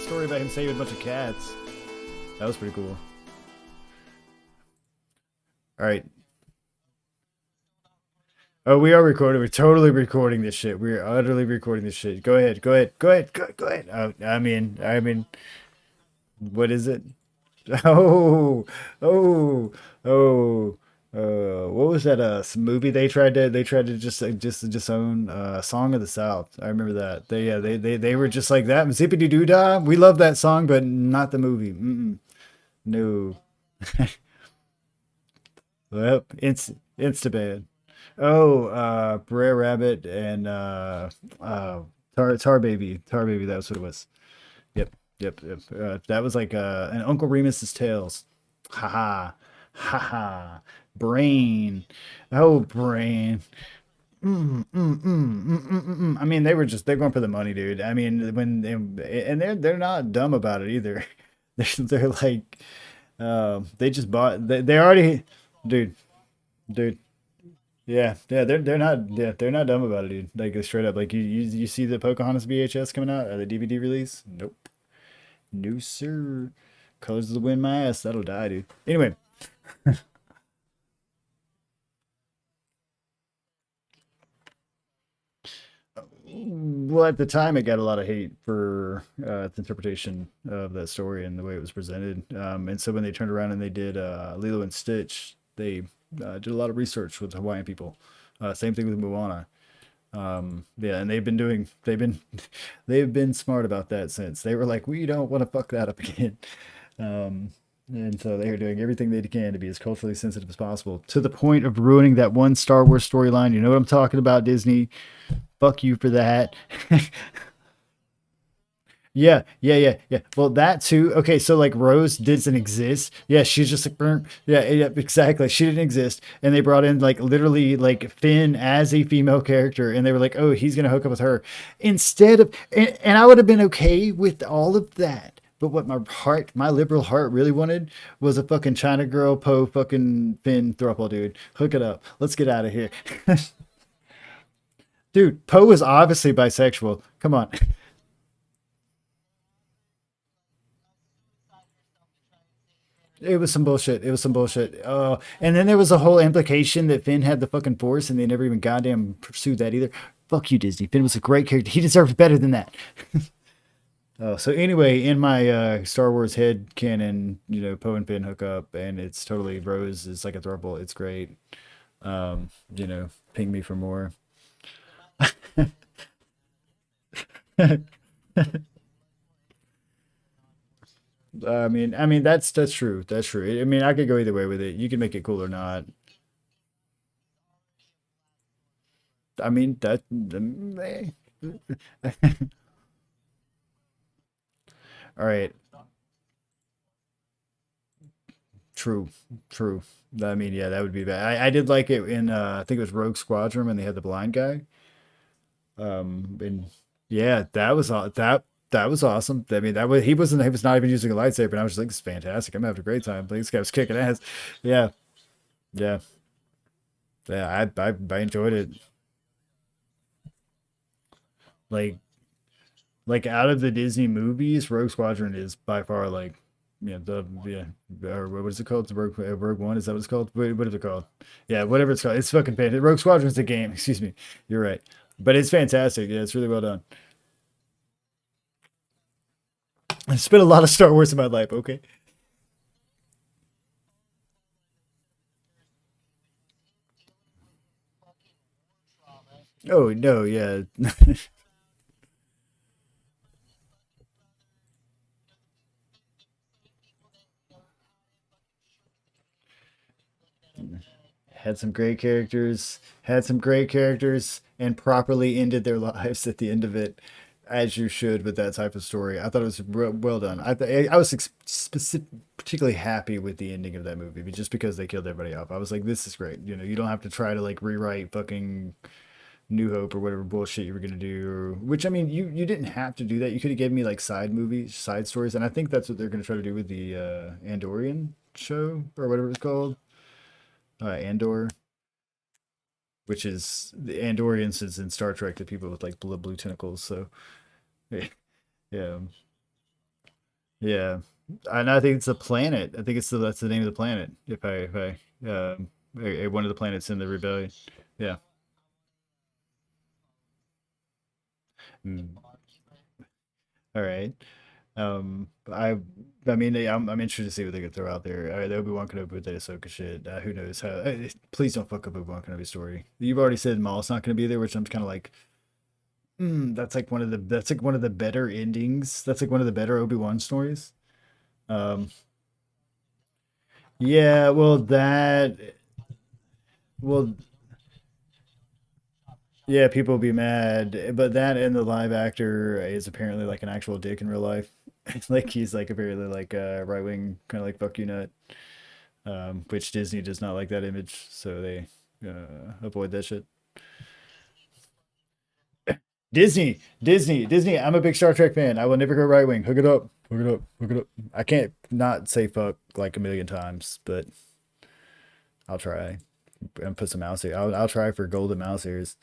story about him saving a bunch of cats. That was pretty cool. All right. Oh, we are recording. We're totally recording this shit. We're utterly recording this shit. Go ahead. Go ahead. Go ahead. Go ahead. Oh, I mean, what is it? Oh, oh, oh. What was that? Movie they tried to just own. Song of the South. I remember that. They were just like that. Zippity doo dah. We love that song, but not the movie. Mm-mm. No. Well, Instabad. Oh, Brer Rabbit and Tar Baby. That was what it was. Yep, yep. That was like an Uncle Remus's Tales. Ha ha, ha ha. Brain. Oh, Brain. I mean, they're going for the money, dude. I mean, and they're not dumb about it either. They're like, they just bought. They already, dude, dude. Yeah, they're not dumb about it, dude. Like straight up, like you see the Pocahontas VHS coming out or the DVD release? Nope, no sir. Colors of the Wind, my ass, that'll die, dude. Anyway, well, at the time, it got a lot of hate for its interpretation of that story and the way it was presented. And so when they turned around and they did Lilo and Stitch, they did a lot of research with Hawaiian people. Same thing with Moana. Yeah, and they've been smart about that since. They were like, we don't want to fuck that up again. And so they are doing everything they can to be as culturally sensitive as possible, to the point of ruining that one Star Wars storyline. You know what I'm talking about, Disney? Fuck you for that. Yeah. Well, that too. Okay, so like Rose doesn't exist. Yeah, she's just like, "Brr." Yeah, exactly. She didn't exist, and they brought in like literally like Finn as a female character, and they were like, oh, he's gonna hook up with her instead of, and I would have been okay with all of that. But what my liberal heart really wanted was a fucking China girl, Poe, fucking Finn throuple, dude. Hook it up. Let's get out of here. Dude, Poe is obviously bisexual. Come on. It was some bullshit. It was some bullshit. And then there was a whole implication that Finn had the fucking Force, and they never even goddamn pursued that either. Fuck you, Disney. Finn was a great character. He deserved better than that. So anyway, in my Star Wars head canon, Poe and Finn hook up, and it's totally Rose is like a throuple. It's great. Ping me for more. I mean that's true. That's true. I mean, I could go either way with it. You can make it cool or not. I mean that. All right. True. True. I mean, yeah, that would be bad. I did like it in I think it was Rogue Squadron when they had the blind guy. And yeah, that was awesome. I mean, that was he was not even using a lightsaber, and I was just like, "This is fantastic. I'm having a great time. Like, this guy was kicking ass." Yeah, yeah, yeah. I enjoyed it. Like out of the Disney movies, Rogue Squadron is by far like or what is it called? Rogue One, is that what it's called? What is it called? Yeah, whatever it's called. It's fucking fantastic. Rogue Squadron's a game. Excuse me. You're right, but it's fantastic. Yeah, it's really well done. I spent a lot of Star Wars in my life. Okay. Oh no, yeah. Had some great characters, and properly ended their lives at the end of it, as you should with that type of story. I thought it was well done. I was particularly happy with the ending of that movie, but just because they killed everybody off. I was like, this is great. You don't have to try to like rewrite fucking New Hope or whatever bullshit you were gonna do. Which I mean, you didn't have to do that. You could have given me like side movies, side stories, and I think that's what they're gonna try to do with the Andorian show or whatever it's called, Andor, which is the Andorians is in Star Trek, the people with like blue tentacles. So yeah, Yeah, and I think it's a planet. I think that's the name of the planet. If I one of the planets in the rebellion. Yeah. Mm. All right. I mean, I'm interested to see what they could throw out there. The Obi-Wan Kenobi with the Ahsoka shit. Who knows how? Please don't fuck up Obi-Wan Kenobi's story. You've already said Maul's not going to be there, which I'm kind of like, that's like one of the better endings. That's like one of the better Obi-Wan stories. Um, yeah, well, yeah, people will be mad, but that and the live actor is apparently like an actual dick in real life. Like he's like a very like right wing kind of like fuck you nut, which Disney does not like that image, so they avoid that shit. Disney. I'm a big Star Trek fan. I will never go right wing. Hook it up, hook it up, hook it up. I can't not say fuck like a million times, but I'll try and put some mouse here. I'll try for golden mouse ears.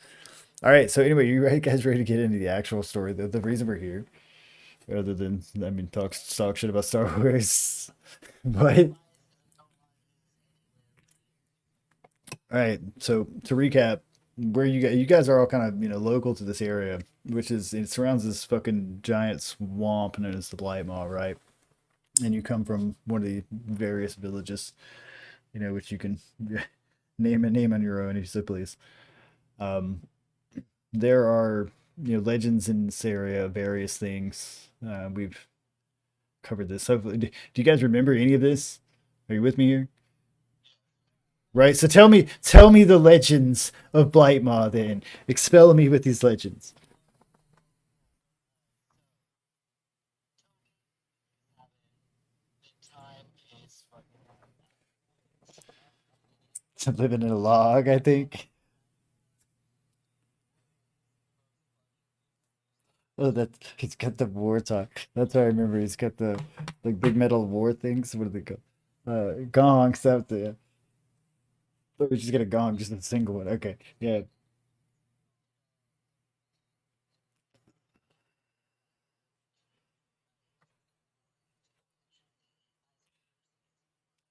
All right. So anyway, guys ready to get into the actual story? The reason we're here, other than I mean talk shit about Star Wars, but all right. So to recap, where you guys are all kind of local to this area, which is it surrounds this fucking giant swamp known as the Blight Maw, right? And you come from one of the various villages, which you can name on your own if you so please. Um, there are legends in this area, various things. We've covered this. Hopefully, do you guys remember any of this? Are you with me here? Right. So tell me the legends of Blightmaw. Then expel me with these legends. Living in a log, I think. Oh, that he's got the war talk. That's what I remember. He's got the like big metal war things. What do they call? Gongs. That's the. Oh, we just get a gong, just a single one. Okay, yeah.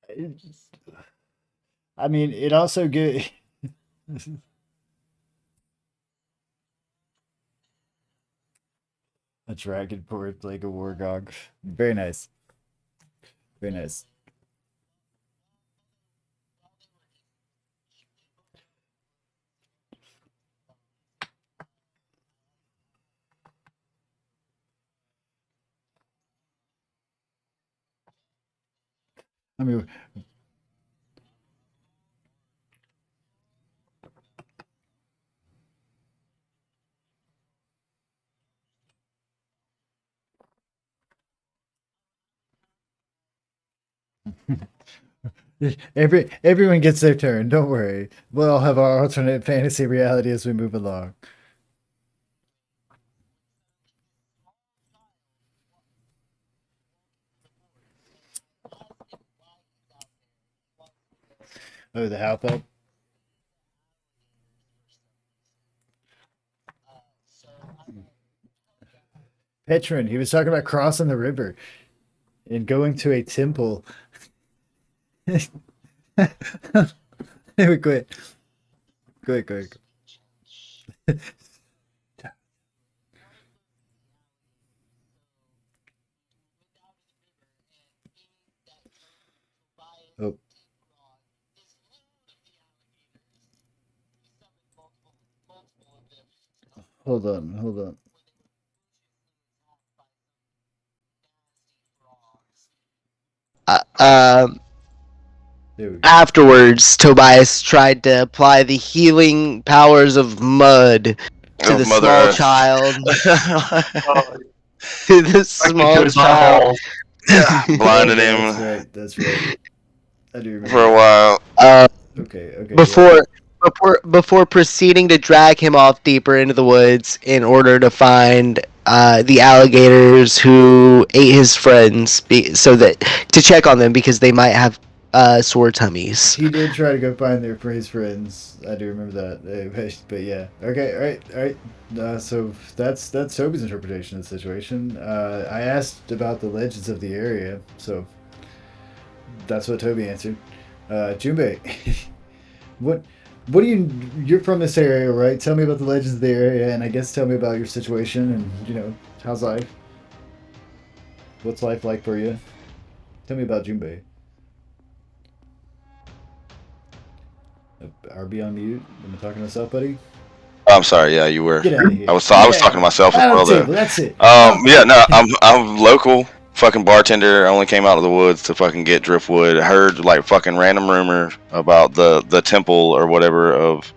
It's- I mean, it also get a dragon port like a war gong. Very nice. Very nice. I mean, everyone gets their turn. Don't worry. We'll all have our alternate fantasy reality as we move along. Oh, the Halfeld. Petron. He was talking about crossing the river and going to a temple. We quit. Quit. Quit. Oh, hold on. Hold on. Uh, um, There we go. Afterwards, Tobias tried to apply the healing powers of mud to Of the Mother small Earth. child. Oh, To the directly to small his child. eyeballs. Yeah, Oh, blinded that's him right. That's right. I do for remember a that. while. uh, Okay. Okay. Yeah. before proceeding to drag him off deeper into the woods in order to find the alligators who ate his friends, so that to check on them because they might have sore tummies. He did try to go find their his friends. I do remember that. But yeah. Okay. All right. So that's Toby's interpretation of the situation. I asked about the legends of the area, so that's what Toby answered. Junbei, what do you're from this area, right? Tell me about the legends of the area, and I guess tell me about your situation, and how's life? What's life like for you? Tell me about Junbei. RB on mute. Am I talking to myself, buddy? I'm sorry. Yeah, you were. Get out of here. I was talking to myself as well. There. That's it. Yeah. No, I'm local. Fucking bartender. I only came out of the woods to fucking get driftwood. Heard like fucking random rumor about the temple or whatever of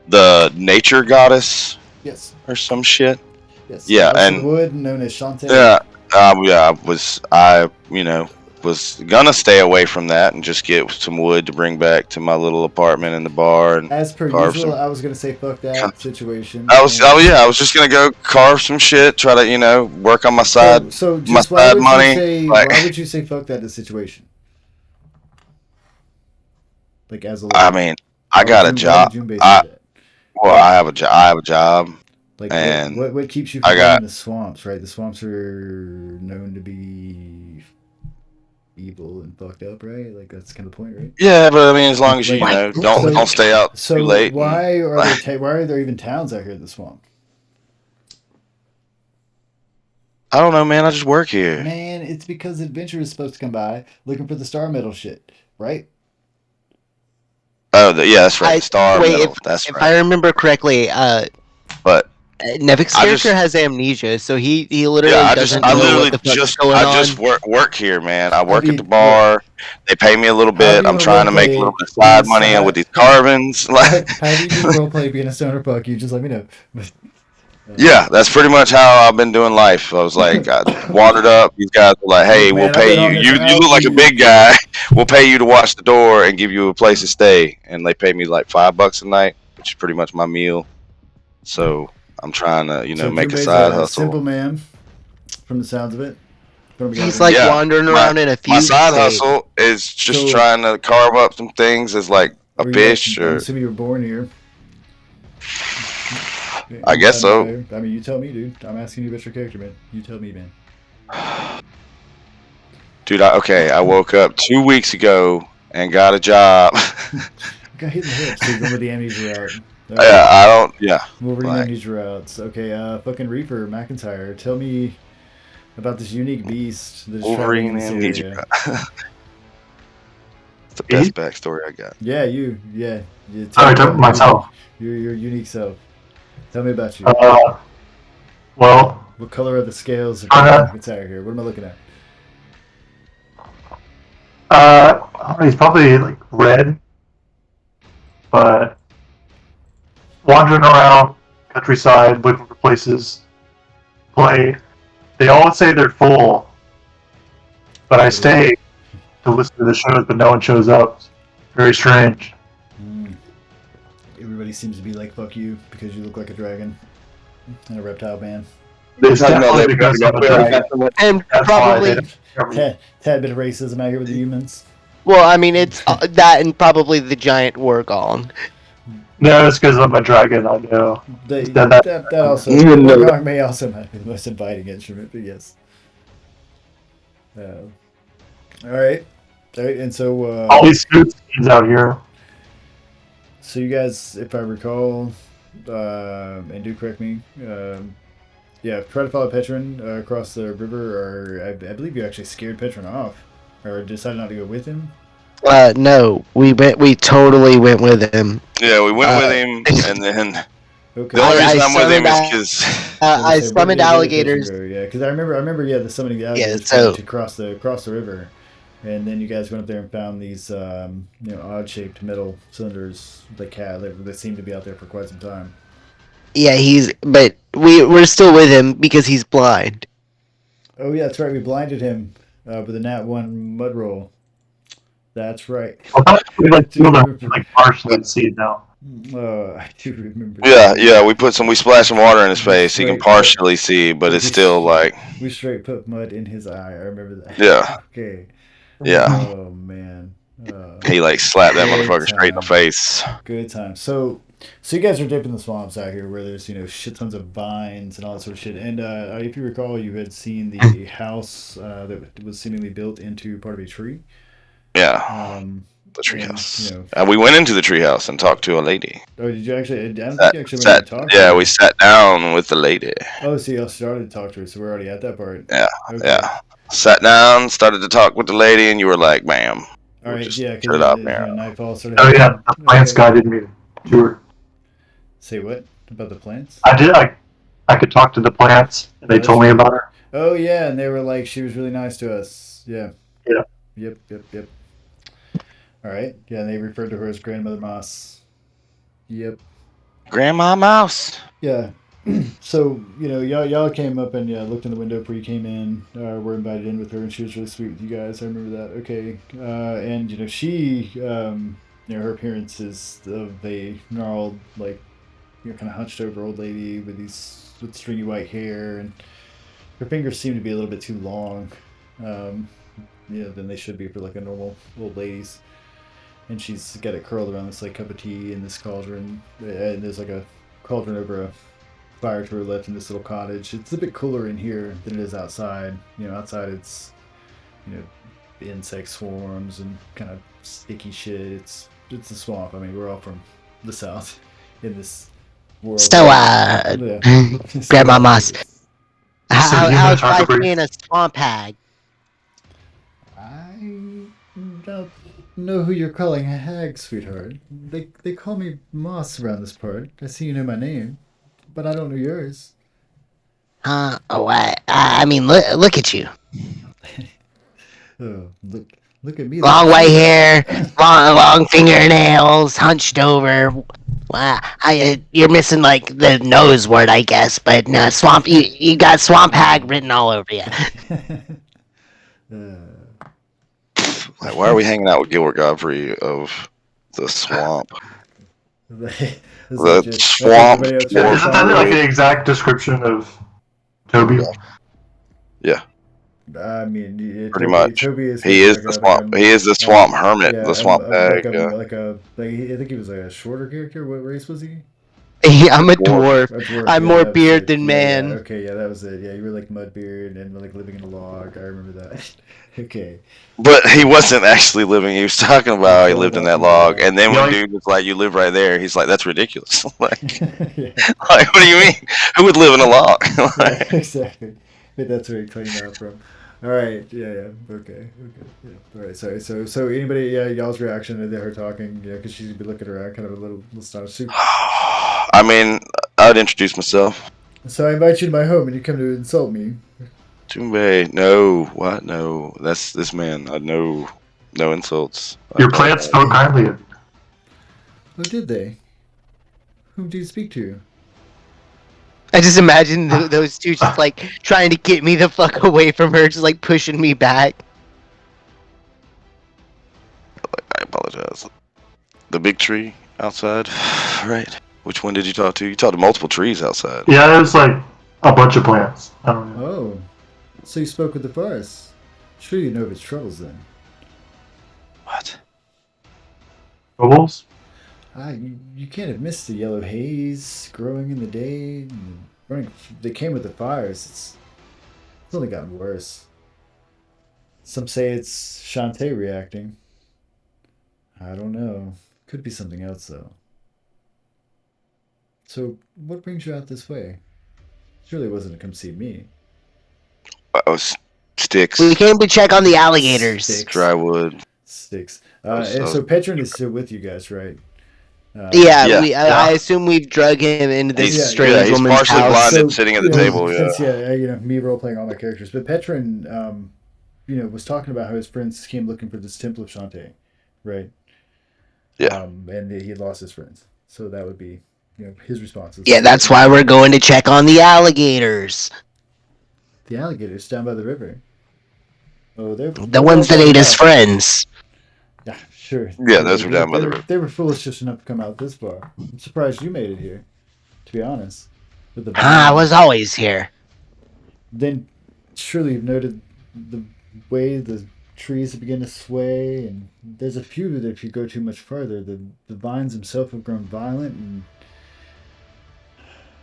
the nature goddess. Yes. Or some shit. Yes. Yeah, and wood known as Shantae. Yeah. I was gonna stay away from that and just get some wood to bring back to my little apartment in the bar and as per usual. I was gonna say fuck that situation. I was just gonna go carve some shit, try to work on my side. So my side money. Why would you say fuck that situation? Like as a. I mean, I got a job. I have a job. I have a job. Like and what keeps you from going in the swamps? Right, the swamps are known to be evil and fucked up, right? Like that's kind of the point, right? Yeah, but I mean, as long as you don't stay out too late. Why are there even towns out here in the swamp? I don't know, man. I just work here. Man, it's because adventure is supposed to come by looking for the star metal shit, right? Oh, yeah, that's right. Star metal. That's right. If I remember correctly, but Nevik's character has amnesia, so he literally doesn't know what the fuck's going on. I just work here, man. I work at the bar. They pay me a little bit. I'm trying to make a little bit of side money with these carvings. Like, how do you do roleplay being a stoner puck? You just let me know. Yeah, that's pretty much how I've been doing life. I was like, I watered up. These guys were like, hey, we'll pay you. You look like a big guy. We'll pay you to watch the door and give you a place to stay. And they pay me like $5 a night, which is pretty much my meal. So I'm trying to, make a side hustle. Simple man, from the sounds of it. He's like wandering around in a few. My side hustle is just trying to carve up some things as like a fish. I'm assuming you were born here. I guess so. I mean, you tell me, dude. I'm asking you about your character, man. You tell me, man. Dude, I woke up 2 weeks ago and got a job. Got hit in the head, so you're going with the amnesia route. Wolverine amnesia routes. Okay, fucking Reaper McIntyre. Tell me about this unique beast that's Wolverine amnesia. It's the best backstory I got. Yeah, you. Sorry, myself. Your unique self. Tell me about you. Well, what color are the scales of McIntyre here? What am I looking at? He's probably like red, but wandering around countryside looking for places to play. They all say they're full, but I stay to listen to the shows, but no one shows up. Very strange. Everybody seems to be like, fuck you, because you look like a dragon and a reptile man. It's definitely because of a dragon. And probably tad bit of racism out here with the humans. Well, I mean, it's that and probably the giant wargong. No, it's because I'm a dragon, I know. That also, wargong may also not be the most inviting instrument, but yes. Alright, and so... all these food skins out here. So you guys, if I recall, and do correct me, try to follow Petron across the river, or I believe you actually scared Petron off, or decided not to go with him. No, we totally went with him. Yeah, we went with him, and then the only reason I'm with him is because I summoned alligators. Yeah, because I remember, the summoning the alligators to cross the river. And then you guys went up there and found these, odd-shaped metal cylinders that seem to be out there for quite some time. Yeah, but we're still with him because he's blind. Oh yeah, that's right. We blinded him with a Nat 1 mud roll. That's right. We partially see now. I do remember. Yeah. We splashed some water in his face. He can partially see, but it's still like we straight put mud in his eye. I remember that. Yeah. Okay. Yeah. Oh man. He like slapped that Good motherfucker straight in the time. face. Good time. So you guys are dipping the swamps out here, where there's shit tons of vines and all that sort of shit. And if you recall, you had seen the house that was seemingly built into part of a tree. Yeah, Um, the and treehouse. And we went into the treehouse and talked to a lady. oh, did you actually? I don't think you actually went to talk to Yeah, her. we sat down with the lady. Oh, so y'all started to talk to her, so we're already at that part. Yeah, Okay. yeah. Sat down, started to talk with the lady, and you were like, "Ma'am." All right. Just Yeah, shut up, because man. nightfall started. Oh yeah, the plants Okay. guy did me a tour. Say what about the plants? I did. I could talk to the plants, and they Oh, that's told me right. about her. Oh yeah, and they were like, she was really nice to us. Yeah. Yeah. Yep. All right. Yeah, and they referred to her as Grandmother Moss. Yep. Grandma Mouse. Yeah. So y'all came up and looked in the window before you came in. Were invited in with her, and she was really sweet with you guys. I remember that. Okay. And she, her appearance is of a gnarled, like, kind of hunched over old lady with stringy white hair, and her fingers seem to be a little bit too long, than they should be for like a normal old lady's. And she's got it curled around this like cup of tea in this cauldron, and there's like a cauldron over a fire to her left in this little cottage. It's a bit cooler in here than it is outside. Outside it's insect swarms and kind of sticky shit. It's a swamp. I mean, we're all from the south in this world. So, Yeah. Grandma Moss, So you how's met her, life Bruce? being a swamp hag? I don't know who you're calling a hag, sweetheart. They call me Moss around this part. I see you know my name, but I don't know yours. Oh, I mean, look at you. Oh, look at me. Long white hair, long fingernails, hunched over. Wow, you're missing like the nose word, I guess. But no, swamp. You got swamp hag written all over you. Like, why are we hanging out with Gilbert Godfrey of the swamp? The swamp. Isn't that like an exact description of Toby? Yeah, I mean, pretty much. Toby is. He is the swamp. He is the swamp hermit. Yeah, the swamp hag. like I think he was like a shorter character. What race was he? I'm a dwarf. A dwarf. I'm Yeah, more that was beard it. than Yeah, man. yeah, okay, yeah, that was it. Yeah, you were like Mudbeard and like living in a log. I remember that. Okay. But he wasn't actually living. He was talking about how he lived in that log. And then when dude was like, "You live right there," he's like, "That's ridiculous." Like, Yeah. like, what do you mean? Who would live in a log? Yeah, exactly. But that's where he claimed that from. All right. Yeah. Okay. Yeah. All right. Sorry. So anybody? Yeah. Y'all's reaction to her talking? Yeah, because she'd be looking around, kind of a little astonished. I mean, I'd introduce myself. So I invite you to my home, and you come to insult me. Tumbe, no, what? No, that's this man. No insults. Your plants spoke kindly of you. Oh, did they? Whom do you speak to? I just imagine those two just like trying to get me the fuck away from her, just like pushing me back. I apologize. The big tree outside, right? Which one did you talk to? You talked to multiple trees outside. Yeah, it was like a bunch of plants. I don't know. Oh, so you spoke with the forest. Sure, you know of its troubles then. What? Bubbles? You can't have missed the yellow haze growing in the day. And they came with the fires. It's only gotten worse. Some say it's Shantae reacting. I don't know. Could be something else though. So, what brings you out this way? Surely it wasn't to come see me. Oh, sticks. We came to check on the alligators. Sticks. Dry wood. Sticks. And so Petron is still with you guys, right? Yeah, Yeah. I assume we've drug him into this He's, strange he's woman's partially house. blinded, sitting at the table. Yeah. Since, me role playing all my characters, but Petron, was talking about how his friends came looking for this Temple of Shantae, right? Yeah. And he had lost his friends, so that would be, his responses. Yeah, that's why we're going to check on the alligators. The alligators down by the river. Oh, they're The ones that ate his friends. Yeah, sure. Yeah, those were down by the river. They were foolish just enough to come out this far. I'm surprised you made it here, to be honest. With the I was always here. Then surely you've noted the way the trees that begin to sway, and there's a few that if you go too much further, the vines themselves have grown violent, and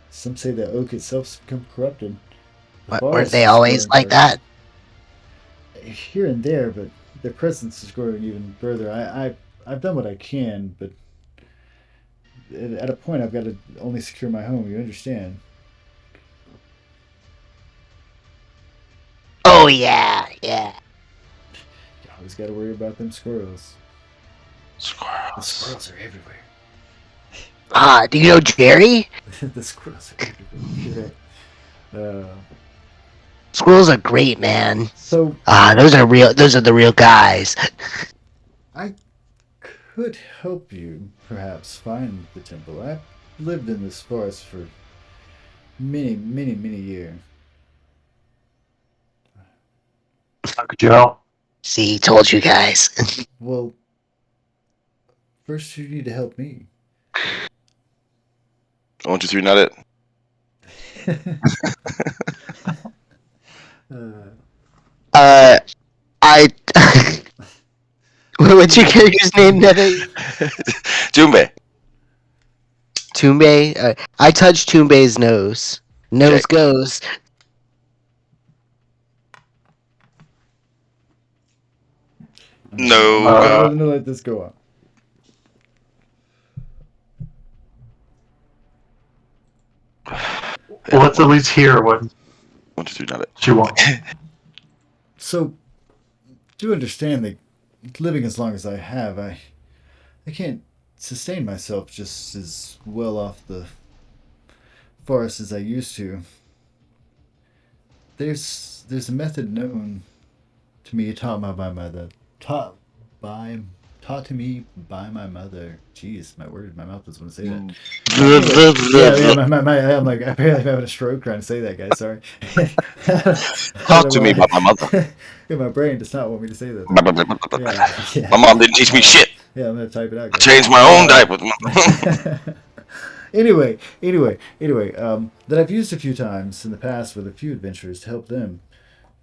some say the oak itself's become corrupted. The Weren't forest they is always growing like darker. that? Here and there, but their presence is growing even further. I've done what I can, but at a point I've got to only secure my home. You understand? Oh yeah, yeah. You always got to worry about them squirrels. The Squirrels. squirrels are everywhere. Do you know Jerry? The squirrels are everywhere. You're right. Squirrels are great, man. So Those are real. Those are the real guys. I could help you perhaps find the temple. I've lived in this forest for many, many, many years. How could you help? See, told you guys. Well, first you need to help me. 1, 2, 3, not it. I. What's your character's name, Nete? Jumbe. Toombe. I touched Toombe's nose. Nose Okay. goes. No. I'm gonna let this go on. Well, let's at least hear what 1, 2, 3, not it. she wants. So, do understand that living as long as I have, I can't sustain myself just as well off the forest as I used to. There's a method known to me taught to me by my mother. Jeez, my mouth doesn't want to say that. Yeah, I'm like apparently I'm having a stroke trying to say that, guys. Sorry. Talk to me about my mother. Yeah, my brain does not want me to say that. Yeah. My mom didn't teach me shit. Yeah, I'm gonna type it out. I Guys. changed my own diaper. Anyway, that I've used a few times in the past with a few adventurers to help them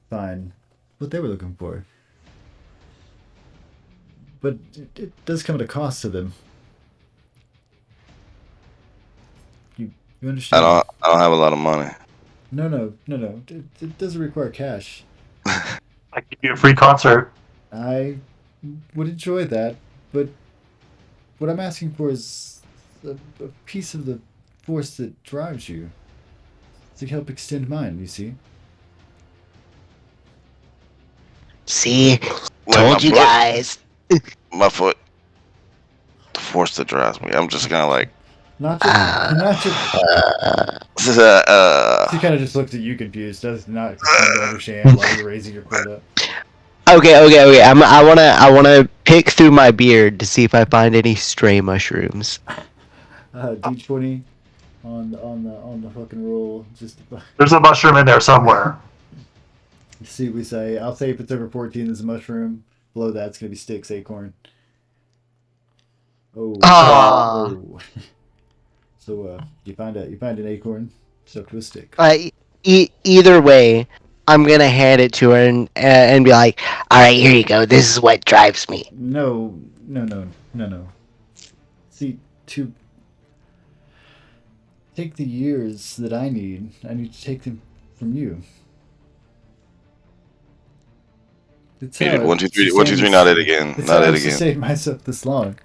find what they were looking for. But it does come at a cost to them. You understand? I don't have a lot of money. No. It doesn't require cash. I give you a free concert. I would enjoy that, but what I'm asking for is a piece of the force that drives you to help extend mine, you see? See, Like told my you foot. guys. My foot. The force that drives me. I'm just kind of like. Not just She kind of just looked at you confused, does not seem to understand why you're raising your foot up. Okay. I wanna pick through my beard to see if I find any stray mushrooms. D20 on the fucking roll. Just to There's a mushroom in there somewhere. see what we say. I'll say if it's over 14, there's a mushroom. Below that, it's gonna be sticks, acorn. Oh. Ah. Oh. So you find an acorn stuck to a stick. Either way, I'm gonna hand it to her and be like, "All right, here you go. This is what drives me." No. See, to take the years that I need to take them from you. It's how One, I've two, three. 1, 2, 3. sustained- Not it again. It's Not how it I've again. sustained myself this long.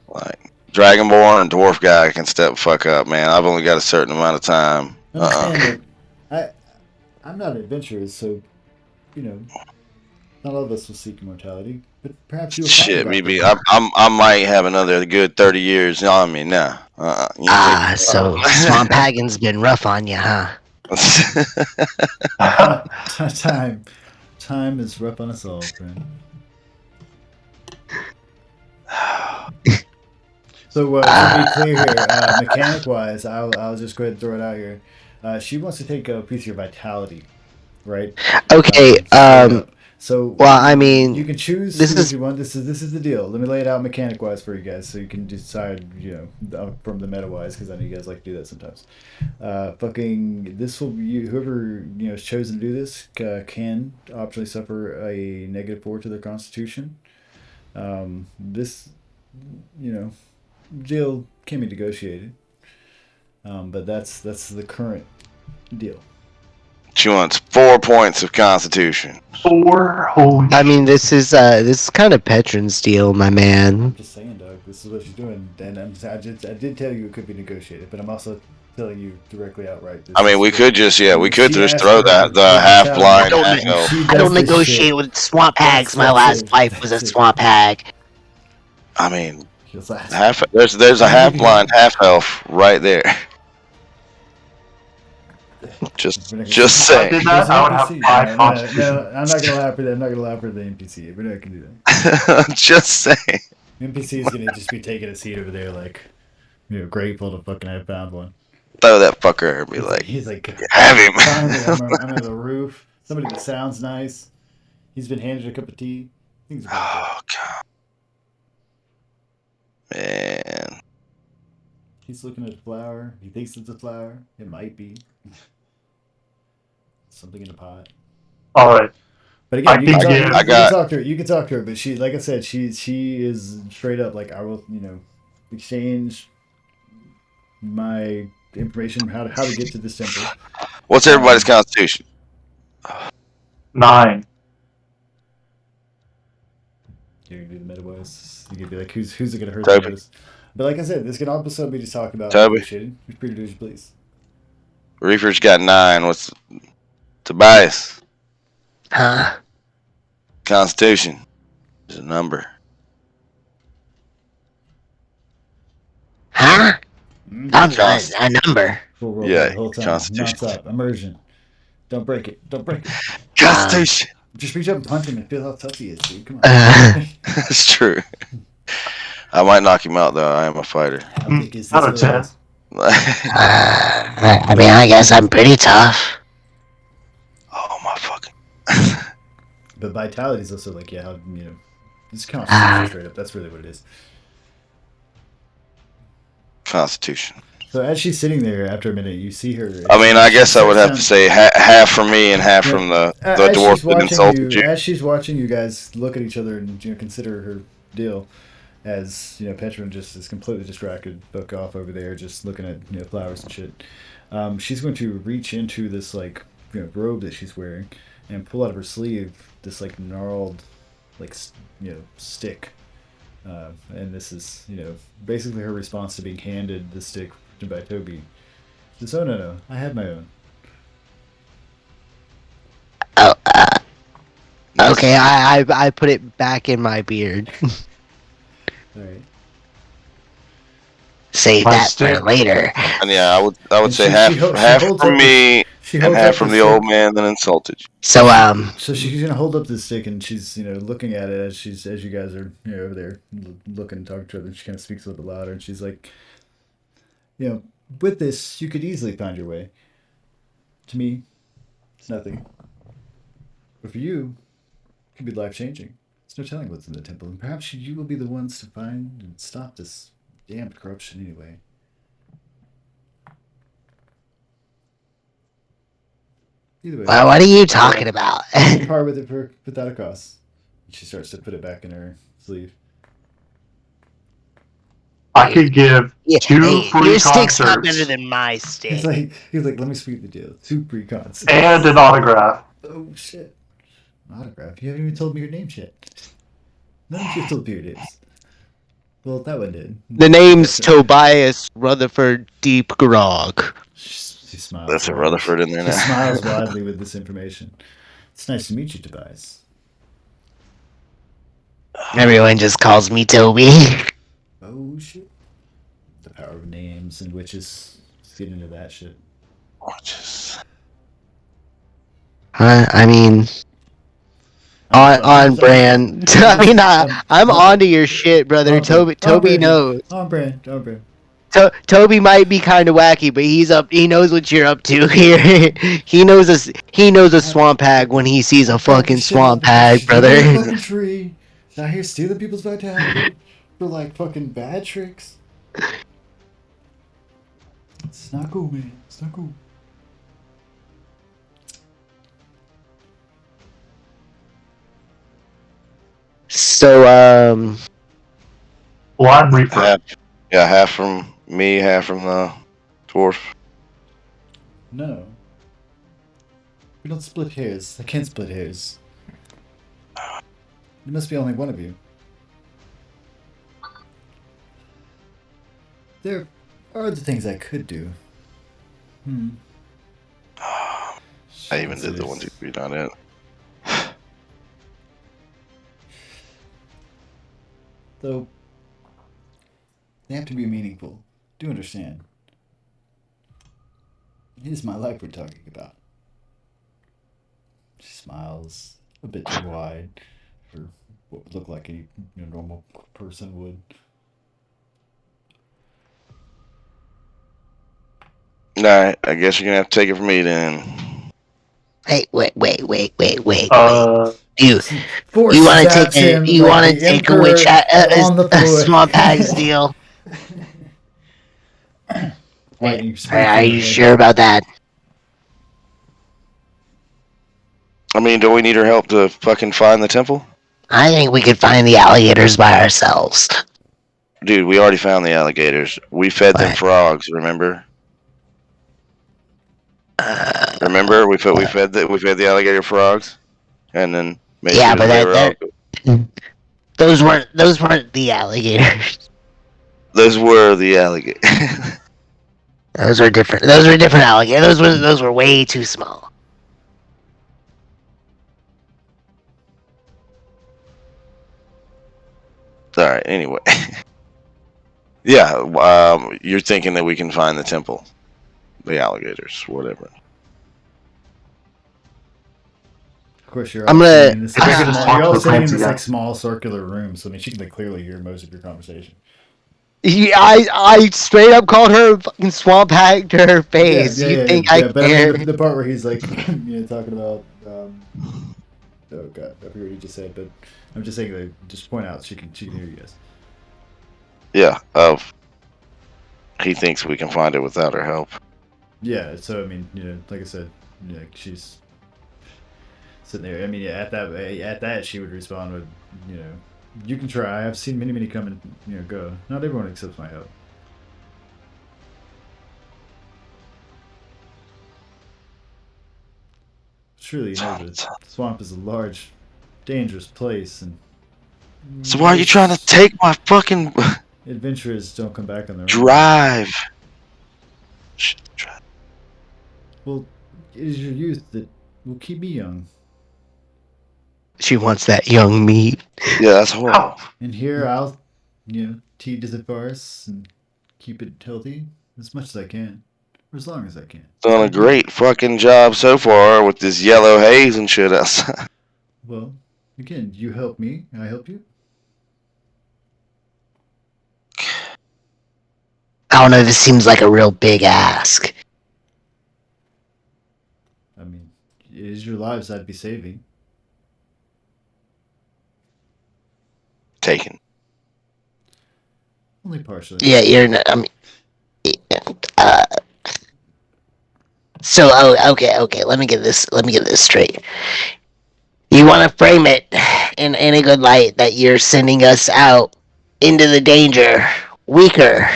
Like Dragonborn and Dwarf guy can step the fuck up, man. I've only got a certain amount of time. Understand that I'm not an adventurer, so not all of us will seek immortality. But perhaps you'll Shit, find maybe out. I might have another good 30 years on me now. So Swamp Hagen's been rough on you, huh? Time is rough on us all, friend. So to be clear here, mechanic-wise, I'll just go ahead and throw it out here. She wants to take a piece of your vitality, right? Okay. So Well, I mean, you can choose this who is- you want. This is the deal. Let me lay it out mechanic wise for you guys, so you can decide, from the meta wise, because I know you guys like to do that sometimes. Fucking, this will be whoever is chosen to do this can optionally suffer a -4 to their constitution. This, deal can be negotiated, but that's the current deal. She wants 4 points of Constitution. 4. Holy. I mean, this is kind of Petron's deal, my man. I'm just saying, dog. This is what she's doing, and I did tell you it could be negotiated, but I'm also telling you directly outright. I mean, we could just just asked throw her that to- the half blind I don't half know. elf. She I don't does this negotiate shit. with swamp hags. My That's last it. wife was a That's it. swamp hag. I mean, She's like, there's a half blind half elf right there. Just If I saying. did that, I would have NPC. 5 No, constitution. I'm not gonna allow for that. I'm not gonna allow for the NPC. We're not gonna do that. Just saying. NPC is gonna just be taking a seat over there, like, grateful to fucking have found one. Throw that fucker and be like, he's like, have him. finally, I'm on the roof. Somebody that sounds nice. He's been handed a cup of tea. Things are Oh god. Man. He's looking at a flower. He thinks it's a flower. It might be. Something in a pot. Alright. But again, you I can got- talk to her. You can talk to her, but she, like I said, she is straight up like, I will, exchange my information how to get to this temple. What's everybody's Constitution? 9. You're gonna do the meta voice. You could be like, who's it gonna hurt Toby. the most? But like I said, this can also be just talking about Toby. negotiating. You're free to do as you please. Reaper's got 9. What's Tobias? Huh? Constitution is a number. Huh? Mm-hmm. A number. Full roll Yeah, the whole time. Constitution. Non-stop. Immersion. Don't break it. Don't break it. Constitution. Just reach up and punch him and feel how tough he is, dude. Come on. That's true. I might knock him out though. I am a fighter. How big is this Out of little 10. ass? I mean, I guess I'm pretty tough. Oh my fucking. But vitality is also like, it's constitution straight up. That's really what it is. Constitution. So as she's sitting there, after a minute, you see her. I mean, I guess I would have to say half from me and half from the As dwarf she's that insulted you. As she's watching you guys look at each other and consider her deal, as Petron just is completely distracted, book off over there, just looking at flowers and shit. She's going to reach into this robe that she's wearing and pull out of her sleeve this gnarled stick. And this is, basically her response to being handed the stick by Toby. She says, "Oh no, I had my own." Oh, okay. I put it back in my beard. All right. Save My that stick. for later. And yeah, I would And say she half holds from up me She and holds half up from the the old stick. man that insulted you. So So she's gonna hold up the stick and she's looking at it as you guys are over there looking and talking to her. And she kind of speaks a little bit louder and she's like, with this you could easily find your way. To me, it's nothing. But for you, it could be life changing. There's no telling what's in the temple, and perhaps you will be the ones to find and stop this damned corruption anyway. Either way, what are you talking about? part with it without a cost. She starts to put it back in her sleeve. I could give Yeah, 2 free your stick's not concerts better than my stick. He's like, let me sweeten the deal. 2 pre-cons. and an autograph. Oh shit. Autograph. You haven't even told me your name yet. None of you have told me your names. Well, that one did. The name's Tobias Rutherford Deep Grog. She smiles. That's a widely. Rutherford in there She smiles now. widely with this information. It's nice to meet you, Tobias. Everyone just calls me Toby. Oh shit. The power of names and witches. Let's get into that shit. Just I mean, on brand. I mean, I'm onto your shit, brother. Toby knows. On brand. Toby might be kind of wacky, but he's up. He knows what you're up to here. He knows a swamp hag when he sees a fucking swamp hag, brother. Fucking tree. Out here stealing people's vitality for like fucking bad tricks. It's not cool, man. It's not cool. So, Well, I'm Reaper. Half from me, half from the dwarf. No. We don't split hairs. I can't split hairs. There must be only one of you. There are other things I could do. I even did the 1, 2, 3 on it. Though, they have to be meaningful. Do understand. It is my life we're talking about. She smiles a bit too wide for what would look like any normal person would. Alright, I guess you're gonna have to take it from me then. hey, wait. You Force want to zaps take him you like want to the take a Emperor witch on the a floor. swamp hag's deal? Lightning Are you sure about that? I mean, do we need her help to fucking find the temple? I think we could find the alligators by ourselves. Dude, we already found the alligators. We fed them What? frogs, remember? Remember? We fed the alligator frogs? And then made Yeah, sure but they were all- those weren't the alligators. Those were the alligators. Those were different. Those were different alligators. Those were way too small. Alright, anyway. Yeah, you're thinking that we can find the temple. The alligators, whatever. Of course, you're I'm all gonna- sitting in this, I can just you're all talk to the sitting in fancy this guy. like small circular room, so I mean she can clearly hear most of your conversation. Yeah, I straight up called her a fucking swamp hag to her face. You think I but I care? mean, the part where he's like, talking about, oh god, I forget what he just said, but I'm just saying, like, just point out she can hear you guys. Yeah, he thinks we can find it without her help. Yeah, so I mean, like I said, she's sitting there. I mean, at that she would respond with, you can try. I've seen many come and go. Not everyone accepts my help. Surely you know the swamp is a large, dangerous place, and So why are you trying to take my fucking adventurers don't come back on their own. drive? Shit, drive. Well, it is your youth that will keep me young. She wants that young meat. Yeah, that's horrible. And here I'll, teach the farce and keep it healthy as much as I can, or as long as I can. Done a great fucking job so far with this yellow haze and shit outside. Well, again, you help me, I help you. I don't know. This seems like a real big ask. I mean, it is your lives I'd be saving. Taken. Only partially. Yeah, you're not. I mean, okay. Let me get this straight. You want to frame it in a good light that you're sending us out into the danger weaker,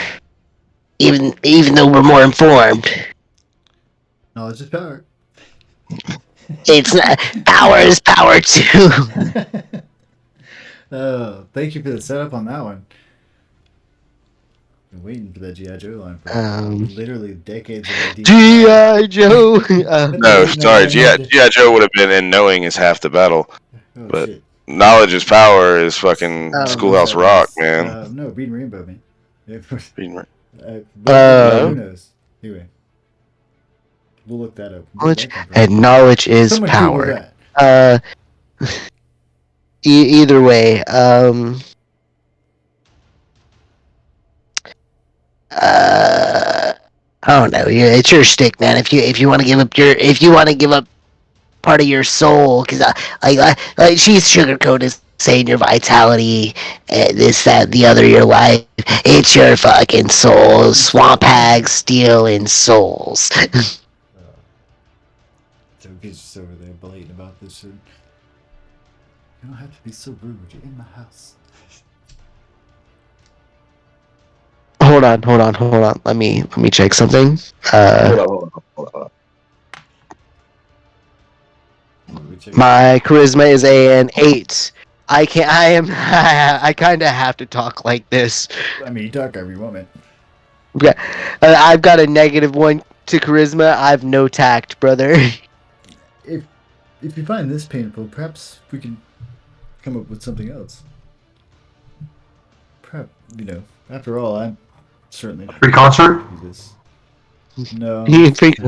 even though we're more informed. Knowledge is power. It's not power is power too. Oh, thank you for the setup on that one. Been waiting for that G.I. Joe line for literally decades of ID. G.I. Joe. No, sorry, G.I. Joe would have been in knowing is half the battle. Oh, but shit. knowledge is power is fucking Schoolhouse Rock, man. No, Beating Rainbow, man. Yeah, Uh, who knows? Anyway, we'll look that up. And knowledge is Someone Google power. that. Either way, I don't know. It's your stick, man. If you want to give up part of your soul, because she's sugarcoated saying your vitality, this, that, the other, your life. It's your fucking soul. Swamp hag stealing souls. So he's just over there blatant about this shit. You don't have to be so rude. You're in my house. Hold on. Let me check something. Hold on. My charisma is an 8. I kind of have to talk like this. I mean, you talk however you want, man. Yeah, I've got a -1 to charisma. I've no tact, brother. If you find this painful, perhaps we can come up with something else. Perhaps, after all, I'm certainly not Free concert? do this. No. Freak-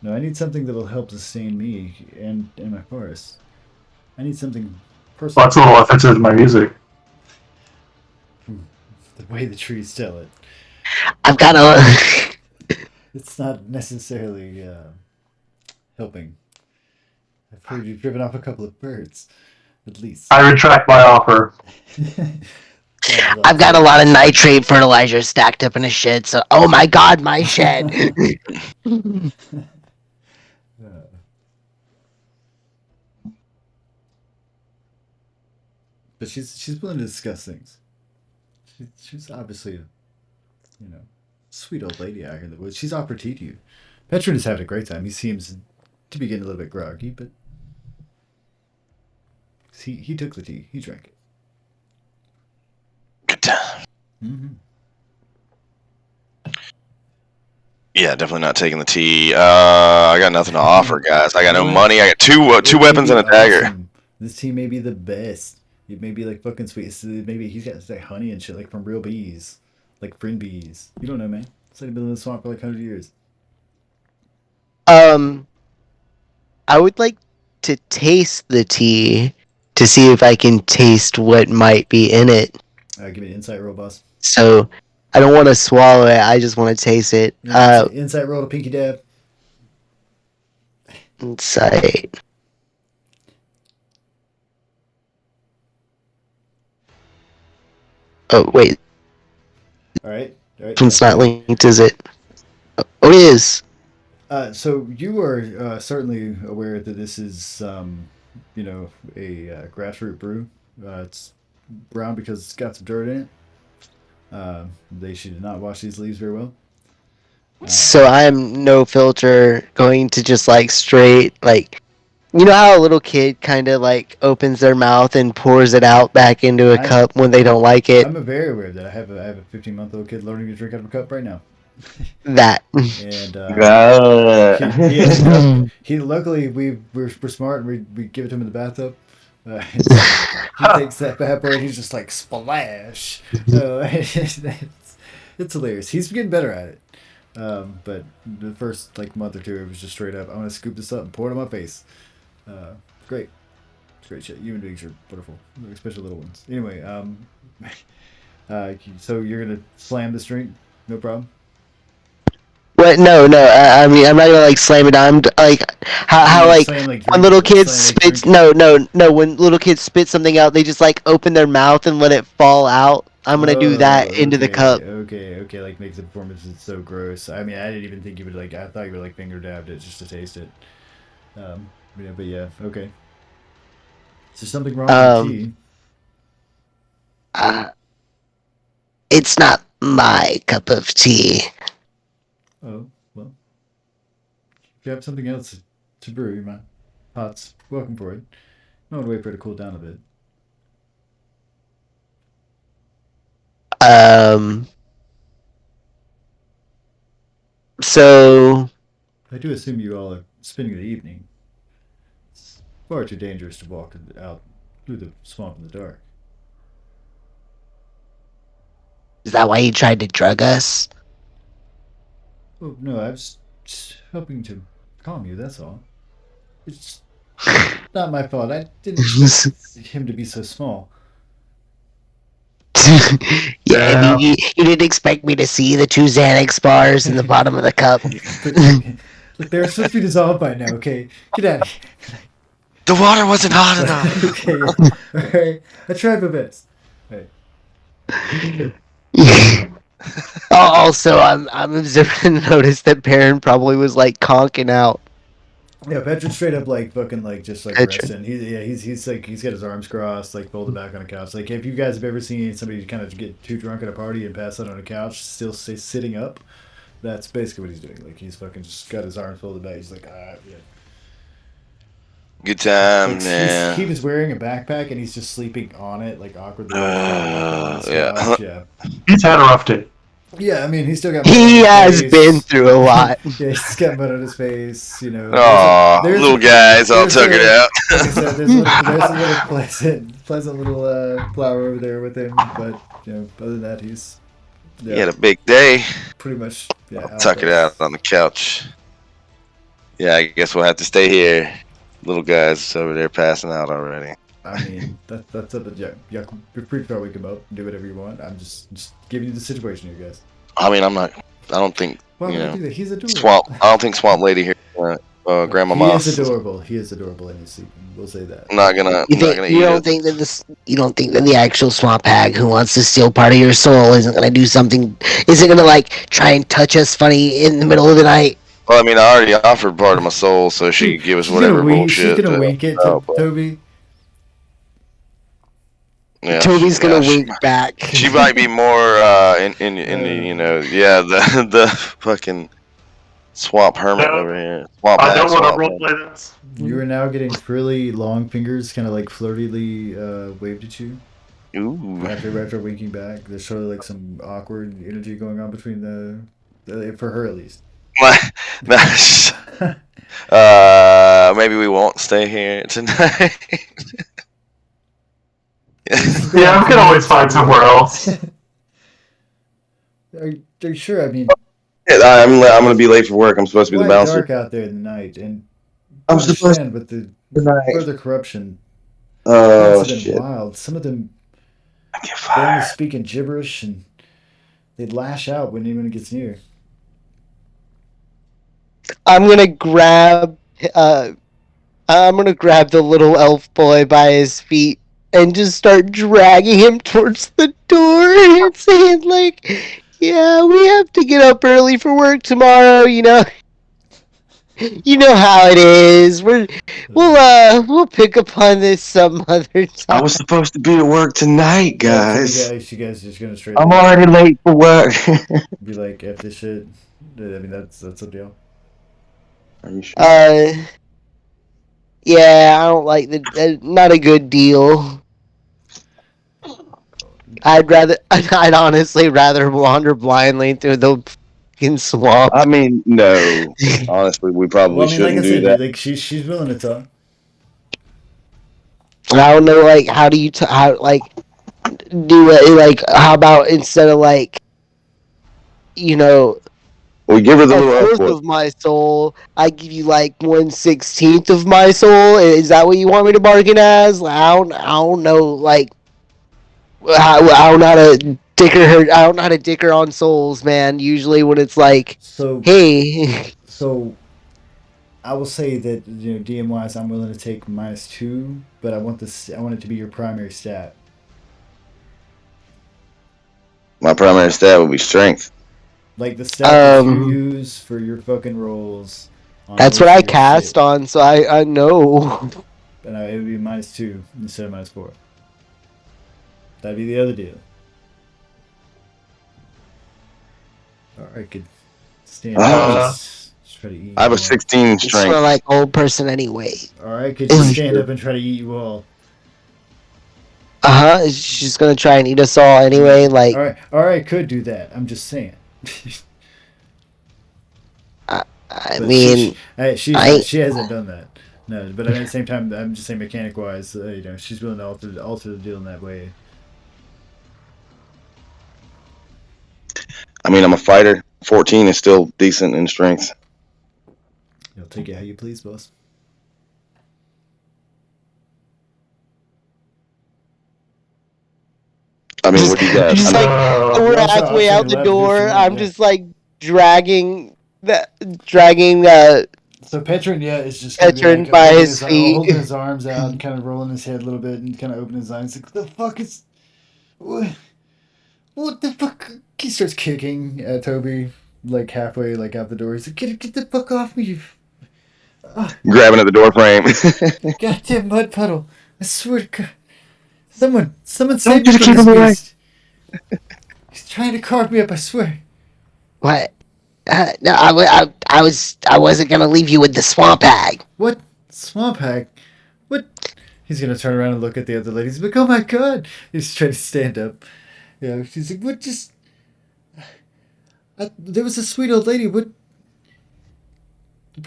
No, I need something that'll help sustain me and my forest. I need something personal. Well, that's a little offensive to my music. The way the trees tell it. I've got a. It's not necessarily helping. I've heard you've driven off a couple of birds, at least. I retract my offer. I've got a lot of nitrate fertilizer stacked up in a shed. So, oh my god, my shed. But she's willing to discuss things. She's obviously a, sweet old lady out here in the woods. She's offered tea to you. Petron is having a great time. He seems to be getting a little bit groggy, but he took the tea. He drank it. Good time. Mm-hmm. Yeah, definitely not taking the tea. I got nothing to offer, guys. I got no money. I got two weapons and a dagger. Awesome. This tea may be the best. It may be like fucking sweet. Maybe he's got like honey and shit, like from real bees, like friend bees. You don't know, man. It's like been in the swamp for like 100 years. I would like to taste the tea to see if I can taste what might be in it. Give me an insight roll, boss. So I don't want to swallow it. I just want to taste it. Insight roll to Pinky Dab. Insight. Oh wait, All right. it's not linked, is it? Oh, it is. So you are certainly aware that this is, a grassroots brew. It's brown because it's got some dirt in it. They should not wash these leaves very well. So I'm no filter, going to just like straight like, you know how a little kid kind of like opens their mouth and pours it out back into a cup when they don't like it. I'm very aware of that. I have a 15-month-old kid learning to drink out of a cup right now. That. And he luckily we're smart and we give it to him in the bathtub. He takes that bad boy and he's just like splash. It's hilarious. He's getting better at it. But the first like month or two, it was just straight up. I'm gonna scoop this up and pour it on my face. Great, it's great shit. Human beings are wonderful, especially little ones. Anyway, so you're gonna slam this drink, no problem. What? No. I mean, I'm not gonna like slam it down. Like how like when little kids spit. No. When little kids spit something out, they just like open their mouth and let it fall out. I'm gonna do that into the cup. Okay. Like makes the performance so gross. I mean, I didn't even think you would like. I thought you would like finger dabbed it just to taste it. But yeah, okay. Is there something wrong with the tea? It's not my cup of tea. Oh well. If you have something else to brew, my pot's welcome for it. I want to wait for it to cool down a bit. So I do assume you all are spending the evening. It's far too dangerous to walk out through the swamp in the dark. is that why you tried to drug us? Oh no, I was just hoping to calm you. That's all. It's not my fault. I didn't expect him to be so small. Yeah, I mean, you didn't expect me to see the 2 Xanax bars in the bottom of the cup. Look, they're supposed to be dissolved by now. Okay, get out of here. The water wasn't hot enough. Okay, yeah. All right. I tried my best. Right. Also, I'm observing and noticed that Perrin probably was like conking out. Yeah, Petra straight up like fucking like just like Petra. resting. He's like he's got his arms crossed, like folded back on a couch. Like if you guys have ever seen somebody kind of get too drunk at a party and pass out on a couch, still stay sitting up, that's basically what he's doing. Like he's fucking just got his arms folded back. He's like, yeah. Good time, Like, man. he was wearing a backpack and he's just sleeping on it, like awkwardly. Yeah. Yeah. He's had a rough day. Yeah, I mean, he's still got. He mud on his has face. been through a lot. Yeah, he's got mud on his face. You know. Aw, There's a- little guys all there's tuckered a- out. Like I said, there's a little pleasant little flower over there with him. But you know, other than that, he's He had a big day. pretty much Tuck it out on the couch. Yeah, I guess we'll have to stay here. Little guys over there passing out already. I mean, that's up to you. You're free to wake him up and do whatever you want. I'm just giving you the situation here, guys. I mean, I don't think Well, you know. do that. He's adorable. I don't think Swamp Lady here. Grandma He Moss. is adorable. He is adorable in his sleep. We'll say that. I'm not gonna. You I'm not think gonna you eat don't it. think that this you don't think that the actual swamp hag who wants to steal part of your soul isn't gonna do something? Isn't gonna like try and touch us funny in the middle of the night? Well, I mean, I already offered part of my soul, so she could give us She's whatever gonna wink, bullshit. She's gonna wink it to but, Toby. yeah, Toby's gonna yeah, wink back. She might be more in the the fucking swamp hermit No. over here. Swamp I hag, don't want swamp to roleplay this. You are now getting frilly long fingers, kind of like flirtily waved at you. hag. Ooh. After winking back, there's sort of like some awkward energy going on between the for her at least. Maybe we won't stay here tonight. Yeah, we can always find somewhere else. Are you sure? I mean, I'm gonna be late for work. I'm supposed to be the quite bouncer. dark out there in the night, and I was supposed understand with the Tonight. further corruption. Oh Things have been shit! wild. Some of them I get they only fired. speak in gibberish, and they lash out when anyone gets near. I'm gonna grab the little elf boy by his feet and just start dragging him towards the door and saying like, "Yeah, we have to get up early for work tomorrow. You know how it is. We'll pick up on this some other time." I was supposed to be at work tonight, guys. You guys just gonna straight I'm up already late for work. be like, F this shit. I mean, that's a deal. Are you sure? Yeah, I don't like not a good deal. I'd honestly rather wander blindly through the fucking swamp. I mean, no. Honestly, we probably Well, I mean, like I shouldn't do said, that. like she's willing to talk. I don't know, like, how do you how like do it? Like, how about instead of like, you know, We give her the a little fourth airport. of my soul, I give you like 1/16 of my soul. Is that what you want me to bargain as? I don't know, like, I don't know how to I don't know how to dicker on souls, man. Usually when it's like, So hey, So, I will say that DM wise, I'm willing to take -2, but I want it to be your primary stat. My primary stat would be strength. Like the stat that you Um, use for your fucking rolls. on that's most what I of your cast shit. on, so I know. And it would be -2 instead of -4. That'd be the other deal. Alright, could stand up. Just try to eat. I have a you all. 16 It's sort of strength. like old person anyway. Alright, could you stand up and try to eat you all? She's gonna try and eat us all anyway. Like, Alright, could do that. I'm just saying. I But mean, she hasn't done that. No, but at the same time, I'm just saying mechanic wise, she's willing to alter the deal in that way. I mean, I'm a fighter. 14 is still decent in strength. You'll take it how you please, boss. I mean, what do you got? Just I like know- we're I'll halfway say out the 11 if door. you want, I'm yeah. just like dragging. So Petron, yeah, is just Petron like, by holding his feet. holding his arms out, and kind of rolling his head a little bit, and kind of opening his eyes. Like, the fuck is, what the fuck? He starts kicking at Toby, like halfway, like out the door. He's like, get the fuck off me, you Grabbing at the door frame. goddamn mud puddle! I swear to God, someone Don't save me just from keep this him away. beast. He's trying to carve me up. I swear. What? No, I wasn't gonna leave you with the swamp hag. What? Swamp hag? What? He's gonna turn around and look at the other ladies. Like, oh my God! He's trying to stand up. Yeah, she's like, what? Just there was a sweet old lady. What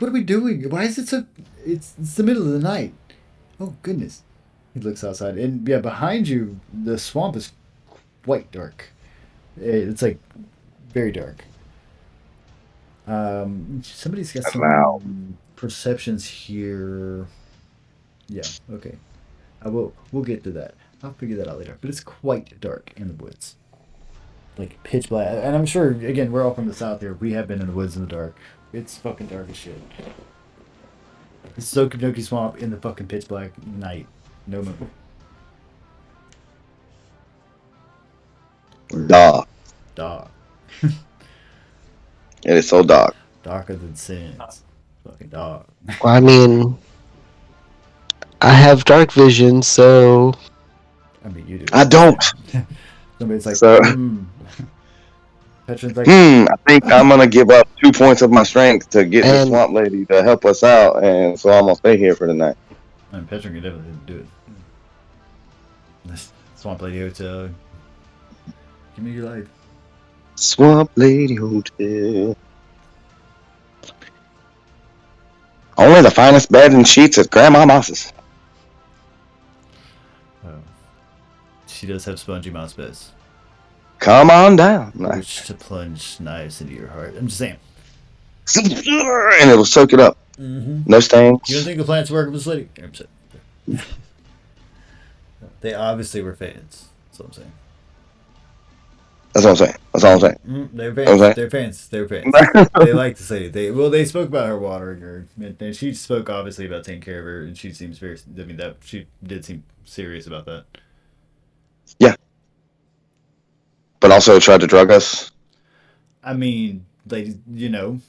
are we doing? Why is it so? It's the middle of the night. Oh goodness! He looks outside, and yeah, behind you, the swamp is quite dark. It's like very dark. Somebody's got some Wow. perceptions here. Yeah. Okay. We'll get to that. I'll figure that out later. But it's quite dark in the woods. Like pitch black. And I'm sure, again, we're all from the south here. We have been in the woods in the dark. It's fucking dark as shit. It's Sokonoki Swamp in the fucking pitch black night. No moon. Dog. Dark. It is so dark. Darker than sins. Fucking dark. Well, I mean, I have dark vision, so I mean, you do. I don't. Somebody's like, So- Petron's like, I think I'm gonna give up 2 points of my strength to get the And- swamp lady to help us out, and so I'm gonna stay here for the night. and Petron can definitely do it. This Swamp Lady Hotel. Give me your life. Swamp Lady Hotel. Only the finest bed and sheets at Grandma Moss's. Oh. She does have spongy mouse beds. Come on down. Which to plunge knives into your heart. I'm just saying. And it'll soak it up. Mm-hmm. No stains. You don't think the plants work with this lady? I'm saying. They obviously were fans. That's what I'm saying. That's what I'm saying. That's all I'm saying. They're Okay. fans. They're fans. They're fans. They like to say they spoke about her watering her, and she spoke obviously about taking care of her, and she seems very. I mean, that she did seem serious about that. But also tried to drug us. I mean, ladies, you know.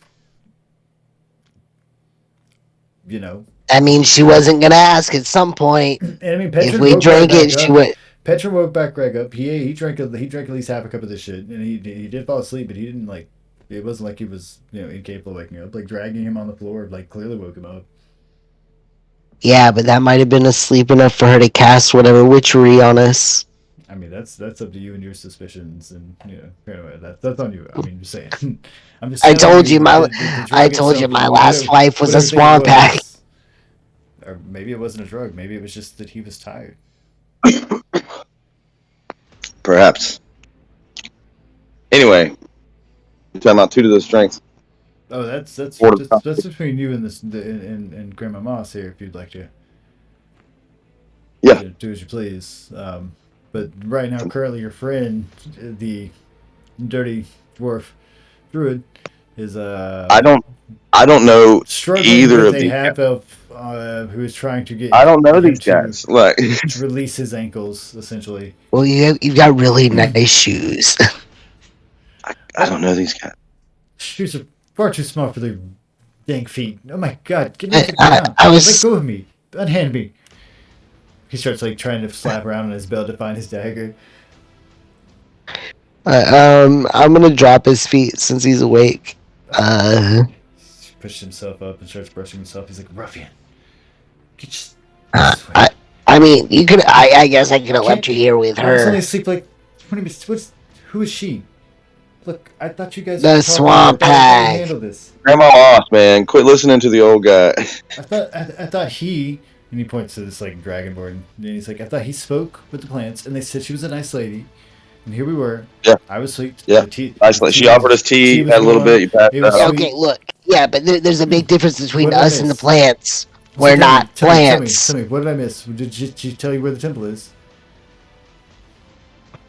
I mean, she wasn't gonna ask at some point And I mean, if Petron we woke drank back it. up. She would. Petron woke back Greg up. He drank at least half a cup of this shit, and he did fall asleep, but he didn't like. It wasn't like he was incapable of waking up. Like dragging him on the floor, like clearly woke him up. Yeah, but that might have been asleep enough for her to cast whatever witchery on us. I mean, that's up to you and your suspicions, and anyway, that's on you. I mean, just saying. I'm just. I telling told you my- the drug I told you itself, my whatever- last wife was a whatever thing it swamp hag. was. Or maybe it wasn't a drug. Maybe it was just that he was tired. Perhaps. Anyway. You're talking about 2 to the strength. Oh, that's Or the that's between you and and Grandma Moss here, if you'd like to. Yeah. Do as you please. But right now, currently, your friend, the dirty dwarf druid, is I don't know struggling either with of a these half elf who is trying to get. I don't know him these to guys. Like release his ankles, essentially. Well, you've got really nice shoes. I don't know these guys. Shoes are far too small for their dang feet. Oh my God! Get me off the I ground! was- Let go of me! Unhand me! He starts like trying to slap around on his belt to find his dagger. I'm gonna drop his feet since he's awake. He pushes himself up and starts brushing himself. He's like, ruffian. Get this way. I mean, you could. I guess I could have left you here with I was only her. asleep like 20 minutes. Who is she? Look, I thought you guys The were talking swamp about how to hag. handle this. Grandma Moss, man. Quit listening to the old guy. I thought he, and he points to this like dragonborn, and he's like, I thought he spoke with the plants, and they said she was a nice lady, and here we were. Yeah. I was asleep. Yeah. The tea- She offered us tea, was had a little warm. bit, you passed It was out. sweet. Okay, look. Yeah, but there's a big difference between What did I us and the miss? plants. So We're tell me, not tell me, plants. Tell me, what did I miss? Did she tell you where the temple is?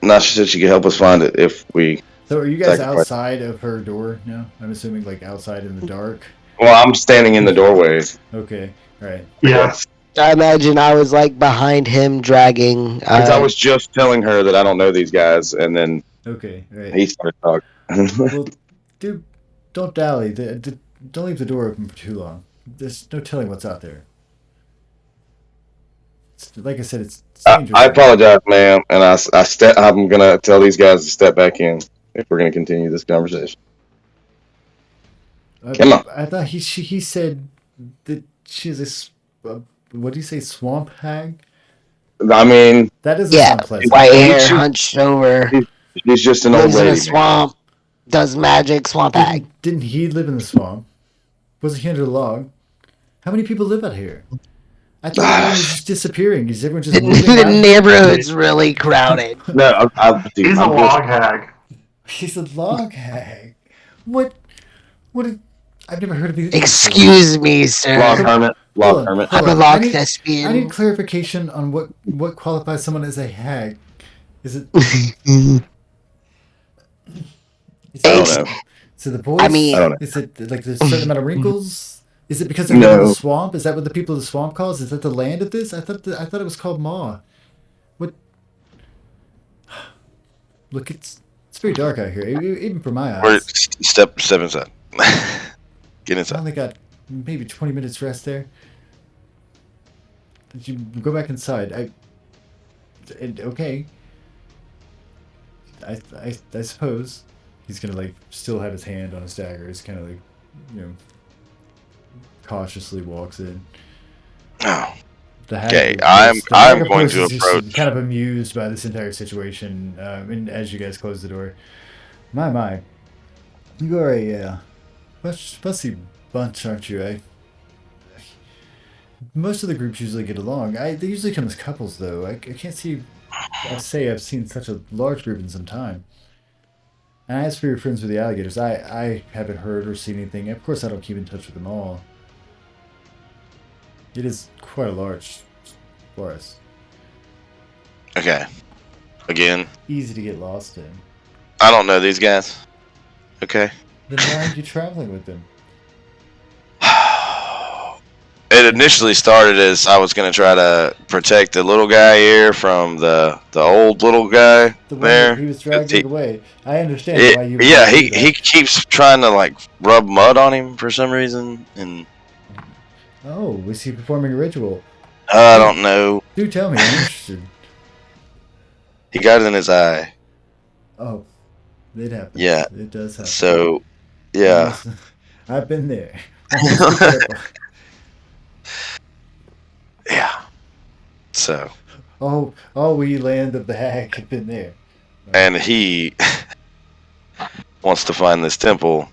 No, she said she could help us find it if we. So are you guys Sacrifice. outside of her door now? I'm assuming like outside in the dark. Well, I'm standing in the doorway. Okay, all right. Yeah. I imagine I was like behind him dragging. Because I was just telling her that I don't know these guys, and then Okay, all right. he started talking. Well, dude, don't dally. Don't leave the door open for too long. There's no telling what's out there. Like I said, it's dangerous. I apologize, ma'am, and I'm gonna tell these guys to step back in if we're gonna continue this conversation. Come on. I thought he said that she's what do you say, swamp hag? I mean, That doesn't Yeah, sound pleasant. white hair, She- hunched over, she's just an old lives in a lady. swamp, does magic, swamp hag. Didn't he live in the swamp? Wasn't he under the log? How many people live out here? I thought everyone was just disappearing. Is everyone just moving The out? neighborhood's really crowded. No, dude, He's a I'm just- log hag. He's a log hag. What? I've never heard of these. Excuse me, sir. log hermit. Log hermit. I'm a Hold on. log I need thespian. clarification on what qualifies someone as a hag. Is it? I don't know. So the voice. I mean- I don't know. Is it like there's a certain amount of wrinkles? Is it because they're in No. the swamp? Is that what the people of the swamp calls? Is that the land of this? I thought it was called Maw. What? Look, it's very dark out here, even for my We're eyes. step inside. Get I inside. only got maybe 20 minutes rest there. Did you go back inside? Okay. I suppose he's gonna like still have his hand on his dagger. He's kind of like, cautiously walks in. Oh, The Okay, hag- the I'm hag going to approaches, just approach. kind of amused by this entire situation. And as you guys close the door, my, you are a fussy bunch, aren't you? Most of the groups usually get along. They usually come as couples, though. I can't see. I'll say I've seen such a large group in some time. And as for your friends with the alligators, I haven't heard or seen anything. Of course, I don't keep in touch with them all. It is quite a large forest. Okay. Again, Easy to get lost in. I don't know these guys. Okay. Then why aren't you traveling with them? It initially started as I was gonna try to protect the little guy here from the old little guy The way there. he was dragged He- away. I understand why you. Yeah, would do he that. keeps trying to like rub mud on him for some reason, and Oh, was he performing a ritual? I don't know. Do tell me. I'm interested. He got it in his eye. Oh, it happens. Yeah. It does happen. So, yeah. I've been there. Always be careful. Yeah. So, Oh, we land of the hag have been there. and he wants to find this temple,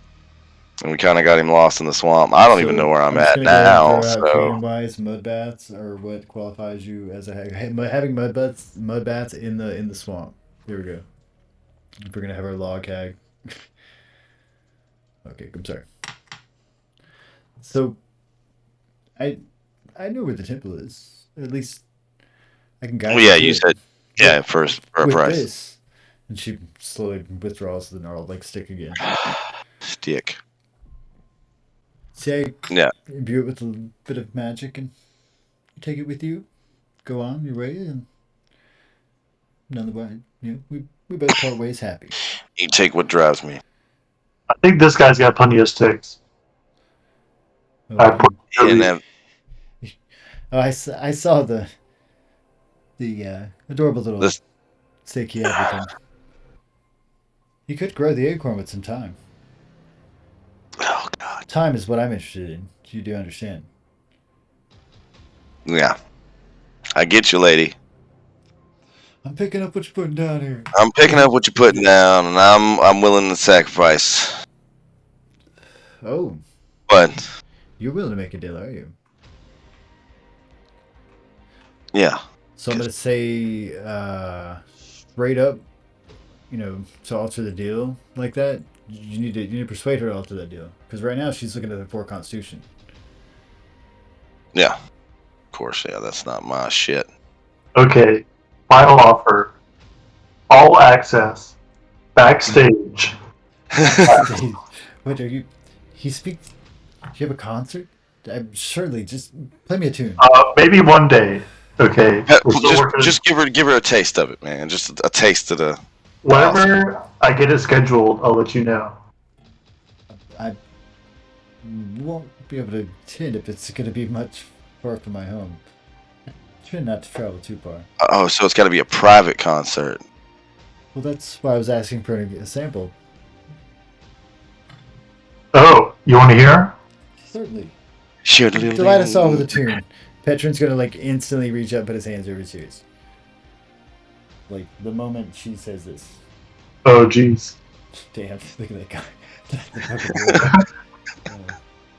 and we kind of got him lost in the swamp. I don't even know where I'm just at gonna go ahead now. and throw out So, canon-wise, mud bats are what qualifies you as a hag. Having mud bats in the swamp. Here we go. If we're gonna have our log hag. Okay, I'm sorry. So, I know where the temple is. At least I can guide. well, yeah, to you it. said, yeah, for a With price. this, and she slowly withdraws the gnarled like stick again. Stick. See, I Yeah. imbue it with a bit of magic, and you take it with you. Go on your way, and none the way, we both part ways happy. You take what drives me. I think this guy's got plenty of sticks. I put He didn't have, I saw the adorable little This- stick he had with him. He could grow the acorn with some time. oh, God. Time is what I'm interested in. You do understand. Yeah. I get you, lady. I'm picking up what you're putting down here. I'm picking up what you're putting down, and I'm willing to sacrifice. Oh, But, you're willing to make a deal, are you? yeah. So I'm gonna say straight up, to alter the deal like that. You need to persuade her to alter that deal, because right now she's looking at the 4 Constitution. Yeah. Of course, yeah, that's not my shit. Okay, final offer. all access, backstage. Wait, are you? He speaks. Do you have a concert? I'm surely just play me a tune. Maybe one day. Okay. We're still working. Just give her a taste of it, man. Just a taste of the. Whenever I get it scheduled, I'll let you know. I won't be able to attend if it's going to be much far from my home. I try not to travel too far. Oh, so it's got to be a private concert. Well, that's why I was asking for a sample. Oh, you want to hear? Certainly. Sure. Delight us all with a tune. Petron's going to like instantly reach up, put his hands over his ears. Like the moment she says this. Oh, jeez. Damn, look at that guy. The fucking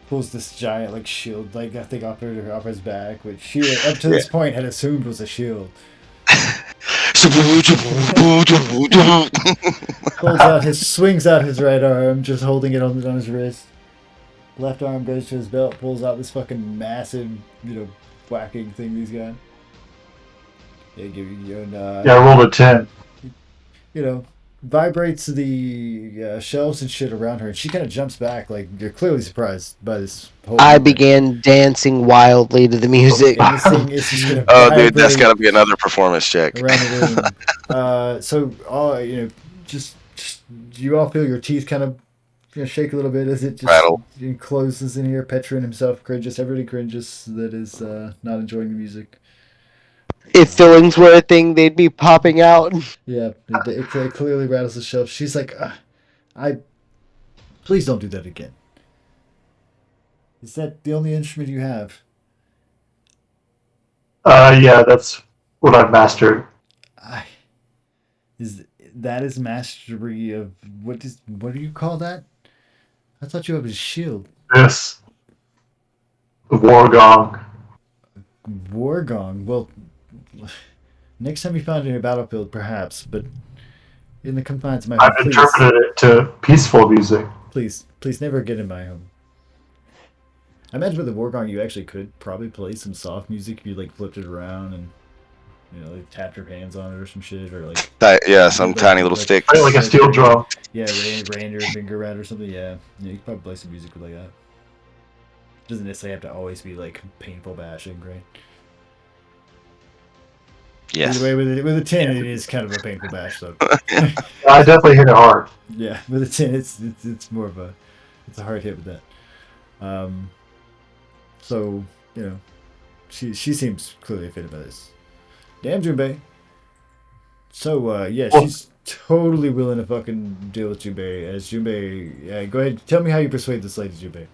pulls this giant like shield, like I think off his back, which she up to this point had assumed was a shield. Swings out his right arm, just holding it on his wrist. Left arm goes to his belt, pulls out this fucking massive, whacking thing he's got. Yeah, give you Yeah, I rolled a 10. Vibrates the shelves and shit around her, and she kind of jumps back, like you're clearly surprised by this whole I moment. began dancing wildly to the music. And this thing is just gonna Oh, dude, that's vibrate got to be another performance check. around the room. So all just you all feel your teeth kind of shake a little bit as it just Rattle. closes in here. Petron himself cringes. Everybody cringes that is not enjoying the music. If fillings were a thing, they'd be popping out. Yeah, it clearly rattles the shelf. She's like, please don't do that again. Is that the only instrument you have? Yeah, that's what I've mastered. Is mastery of what do you call that? I thought you have a shield. This. The war gong. War gong. Well, next time you find it in a battlefield, perhaps, but in the confines of my home, I've interpreted it to peaceful music. Please never get in my home. I imagine with the war gong, you actually could probably play some soft music if you like flipped it around and like tapped your hands on it or some shit, or like some tiny little stick. Like a steel drum. Yeah, ran your finger around or something. Yeah, you could probably play some music like that. Doesn't necessarily have to always be like painful bashing, right? Yes. Either way, with a 10, it is kind of a painful bash, though. I definitely hit it hard. Yeah, with a 10, it's more of a hard hit with that. So she seems clearly offended by this. Damn, Junbei. So she's totally willing to fucking deal with Junbei. As Junbei, go ahead, tell me how you persuade this lady, Junbei.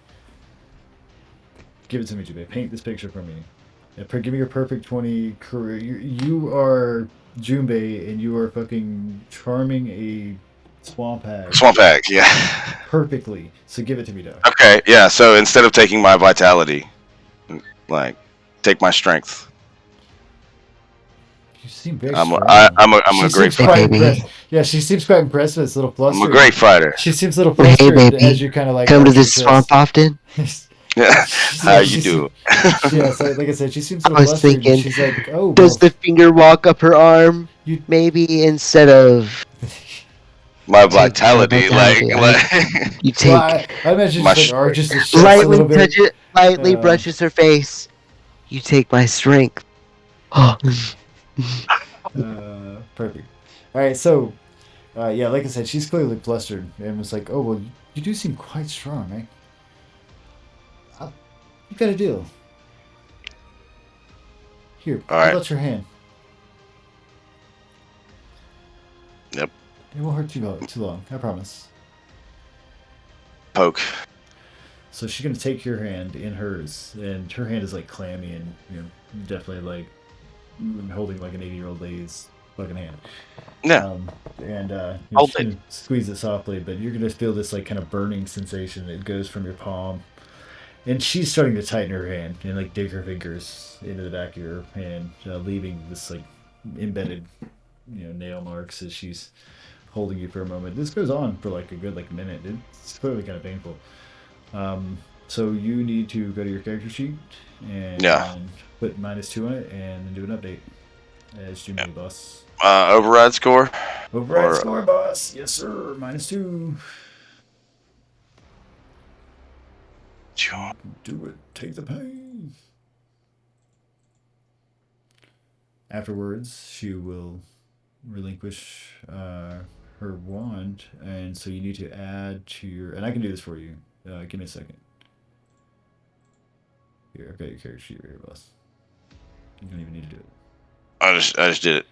Give it to me, Junbei. Paint this picture for me. Give me your perfect 20 career. You are Junbei, and you are fucking charming a swamp hag. Swamp hag, yeah. Perfectly. So give it to me, dog. Okay, yeah. So instead of taking my vitality, like, take my strength. You seem very I'm strong. a great fighter. Yeah, she seems quite impressed, but it's a little flustered. I'm a great fighter. She seems a little flustered baby. as you kind of like Come to this swamp often? Yeah. How you do? Yeah, so like I said, she seems a I little was flustered. thinking, She's like, oh, does the finger walk up her arm? You- Maybe instead of My vitality, like you take Well, I imagine My just like arches the chest a lightly little bit. touch it, lightly Uh, brushes her face. You take my strength. Oh, Perfect. All right, so like I said, she's clearly flustered and was like, "Oh well, you do seem quite strong, eh? You got a deal. Here, All right. hold out your hand. Yep. It won't hurt too long. I promise." Poke. So she's gonna take your hand in hers, and her hand is like clammy and definitely like holding like an 80-year-old lady's fucking hand. Yeah. And you're Hold just gonna squeeze it softly, but you're gonna feel this like kind of burning sensation that goes from your palm. And she's starting to tighten her hand and like dig her fingers into the back of your hand, leaving this like embedded, nail marks as she's holding you for a moment. This goes on for like a good minute. It's clearly kind of painful. So you need to go to your character sheet and put -2 on it and then do an update as Jimmy Boss. Override score. Override Or- score, boss. Yes, sir. -2. Do it. Take the pain. Afterwards, she will relinquish her wand, and so you need to add to your. And I can do this for you. Give me a second. Here, I've got your character sheet right here, boss. You don't even need to do it. I just did it.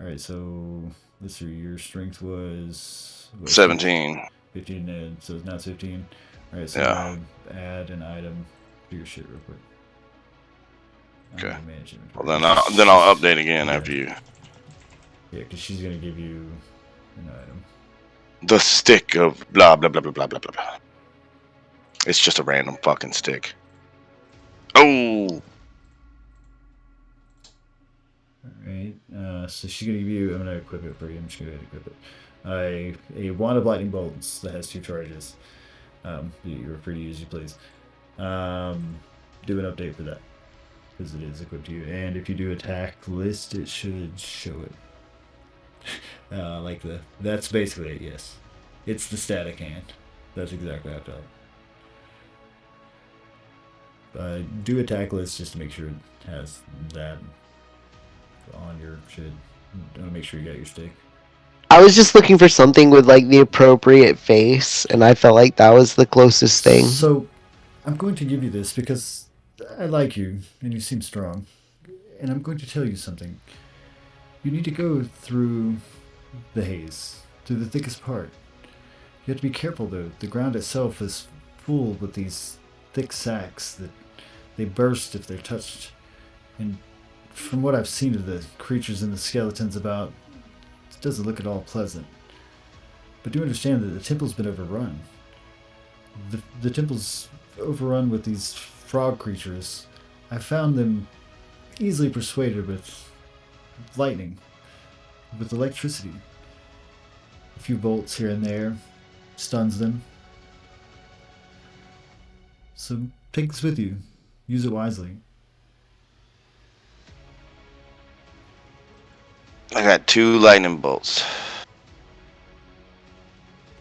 All right, so let's see. Your strength was what, 17. 15, and so it's now 15. All right, so Yeah. now add an item to your shit real quick. Okay. Manage Well, inventory. then I'll update again Yeah. after you. Yeah, because she's gonna give you an item. The stick of blah blah blah blah blah blah blah blah. It's just a random fucking stick. Oh, Alright, so she's gonna give you. I'm gonna equip it for you. I'm just gonna go ahead and equip it. A wand of lightning bolts that has 2 charges. You're free to use as you please. Do an update for that because it is equipped to you. And if you do attack list, it should show it. That's basically it. Yes, it's the static hand. That's exactly how I felt. Do attack list just to make sure it has that on your shit. Make sure you got your stick. I was just looking for something with like the appropriate face, and I felt like that was the closest thing. So, I'm going to give you this because I like you and you seem strong. And I'm going to tell you something. You need to go through the haze, through the thickest part. You have to be careful though. The ground itself is full with these thick sacs that they burst if they're touched. And from what I've seen of the creatures and the skeletons about, it doesn't look at all pleasant. But do understand that the temple's been overrun. The temple's overrun with these frog creatures. I found them easily persuaded with lightning, with electricity. A few bolts here and there stuns them. So take this with you. Use it wisely. I got 2 lightning bolts.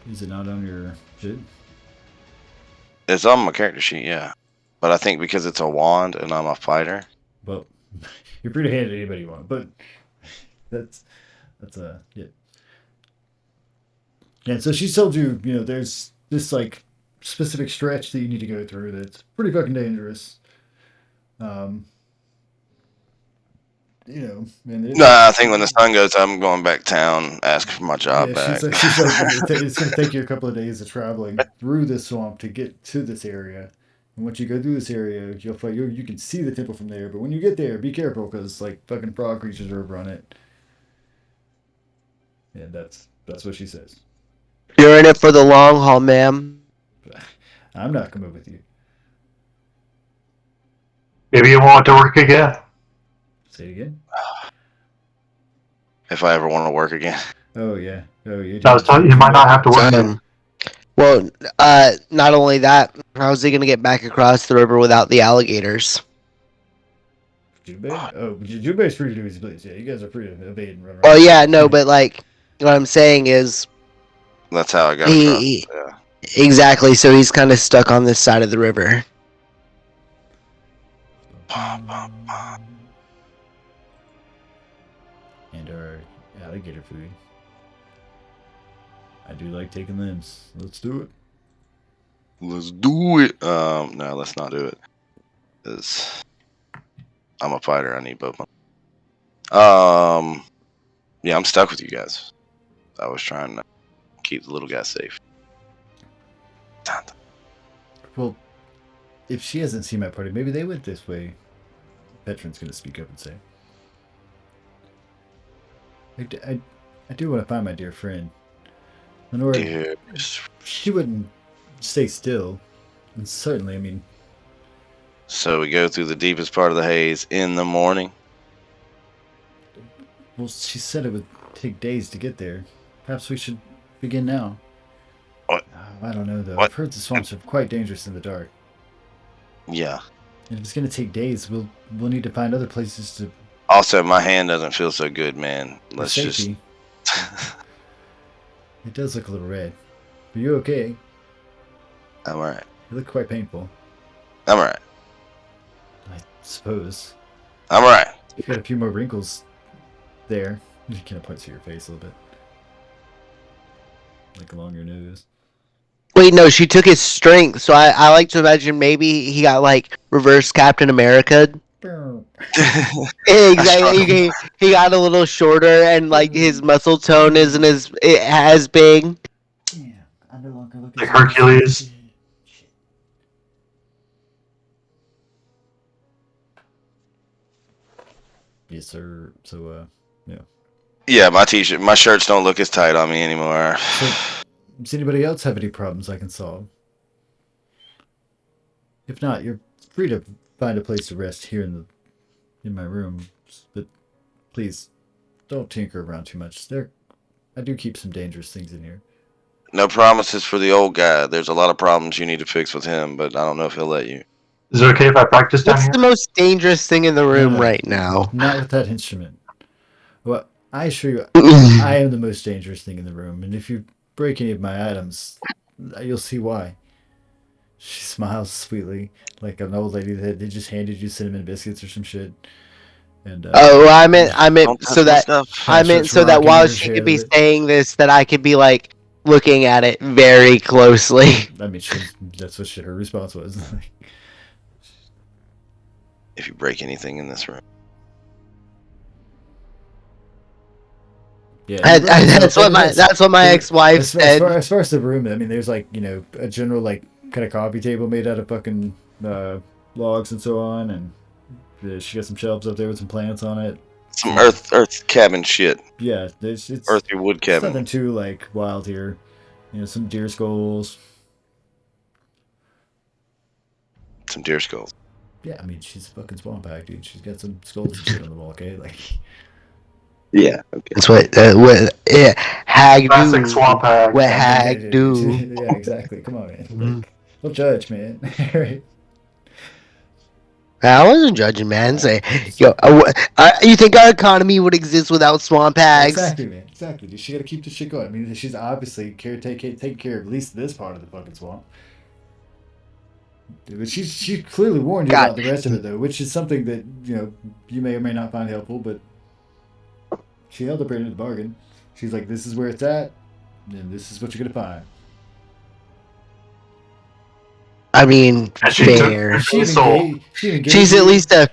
Is it not on your shit? It's on my character sheet, yeah. But I think because it's a wand and I'm a fighter. Well, you're free to hand it to anybody you want, but that's yeah. Yeah, so she told you, there's this like specific stretch that you need to go through that's pretty fucking dangerous. Man. Nah, I think when the sun goes up, I'm going back town, ask for my job back. She's like, it's going to take you a couple of days of traveling through this swamp to get to this area. And once you go through this area, you can see the temple from there. But when you get there, be careful because like fucking frog creatures are over on it. And that's what she says. You're in it for the long haul, ma'am. I'm not coming with you. Maybe you want to work again. Say it again. If I ever want to work again. Oh yeah. I was telling you, you might not have to work again. Well, not only that, how's he gonna get back across the river without the alligators? Jubei? Oh, Jubei's free to do his place. Yeah, you guys are free to evade and run around. Oh yeah, no, but like, what I'm saying is, That's how I got He- across. Yeah. exactly. So he's kind of stuck on this side of the river. And our alligator food. I do like taking limbs. Let's do it. Let's do it. No, let's not do it. 'Cause I'm a fighter. I need both. Yeah, I'm stuck with you guys. I was trying to keep the little guy safe. Well, if she hasn't seen my party, maybe they went this way. Veteran's gonna speak up and say, I do want to find my dear friend. Lenora, Dude, she wouldn't stay still. And certainly, I mean, so we go through the deepest part of the haze in the morning. well, she said it would take days to get there. Perhaps we should begin now. What? I don't know, though. What? I've heard the swamps are quite dangerous in the dark. Yeah. And if it's going to take days, we'll need to find other places to Also, my hand doesn't feel so good, man. for Let's safety. just. It does look a little red. Are you okay? I'm alright. You look quite painful. I'm alright. I suppose. I'm alright. You've got a few more wrinkles there. You kind of point to your face a little bit. Like along your nose. Wait, no, she took his strength, so I like to imagine maybe he got like reverse Captain America. Exactly. He got a little shorter, and like his muscle tone isn't as big. Yeah, I no longer look Like Hercules. Yes, sir. So, yeah. Yeah, my shirts don't look as tight on me anymore. So, does anybody else have any problems I can solve? If not, you're free to find a place to rest here in my room. But please, don't tinker around too much. I do keep some dangerous things in here. No promises for the old guy. There's a lot of problems you need to fix with him, but I don't know if he'll let you. Is it okay if I practice down What's here? the most dangerous thing in the room No. right now? Not with that instrument. Well, I assure you, I am the most dangerous thing in the room, and if you break any of my items, you'll see why. She smiles sweetly, like an old lady that they just handed you cinnamon biscuits or some shit. And Oh, I meant Don't so touch my that stuff. I meant so that while she could be saying this, that I could be like looking at it very closely. I mean, that's what her response was. If you break anything in this room. Yeah, That's what my ex-wife said. As far as the room, I mean, there's like a general like kind of coffee table made out of fucking logs and so on, and she got some shelves up there with some plants on it. Some earth cabin shit. Yeah, it's Earthy wood cabin. nothing too like wild here. Some deer skulls. Some deer skulls. Yeah, I mean, she's a fucking swamp hag, dude. She's got some skulls and shit on the wall, okay? Like, Yeah. Okay. That's what hag Classic do. swamp hag. What hag do? Yeah, exactly. Come on, man. Like, don't judge, man. Right? I wasn't judging, man. Say, yo, you think our economy would exist without swamp hags? Exactly, man. Exactly. Dude. She got to keep this shit going. I mean, she's obviously taking care of at least this part of the fucking swamp. But she clearly warned you about the rest of it, though, which is something that you may or may not find helpful. But she held up her end of the bargain. She's like, "This is where it's at, and this is what you're gonna find." I mean, And she fair. She's She's at least a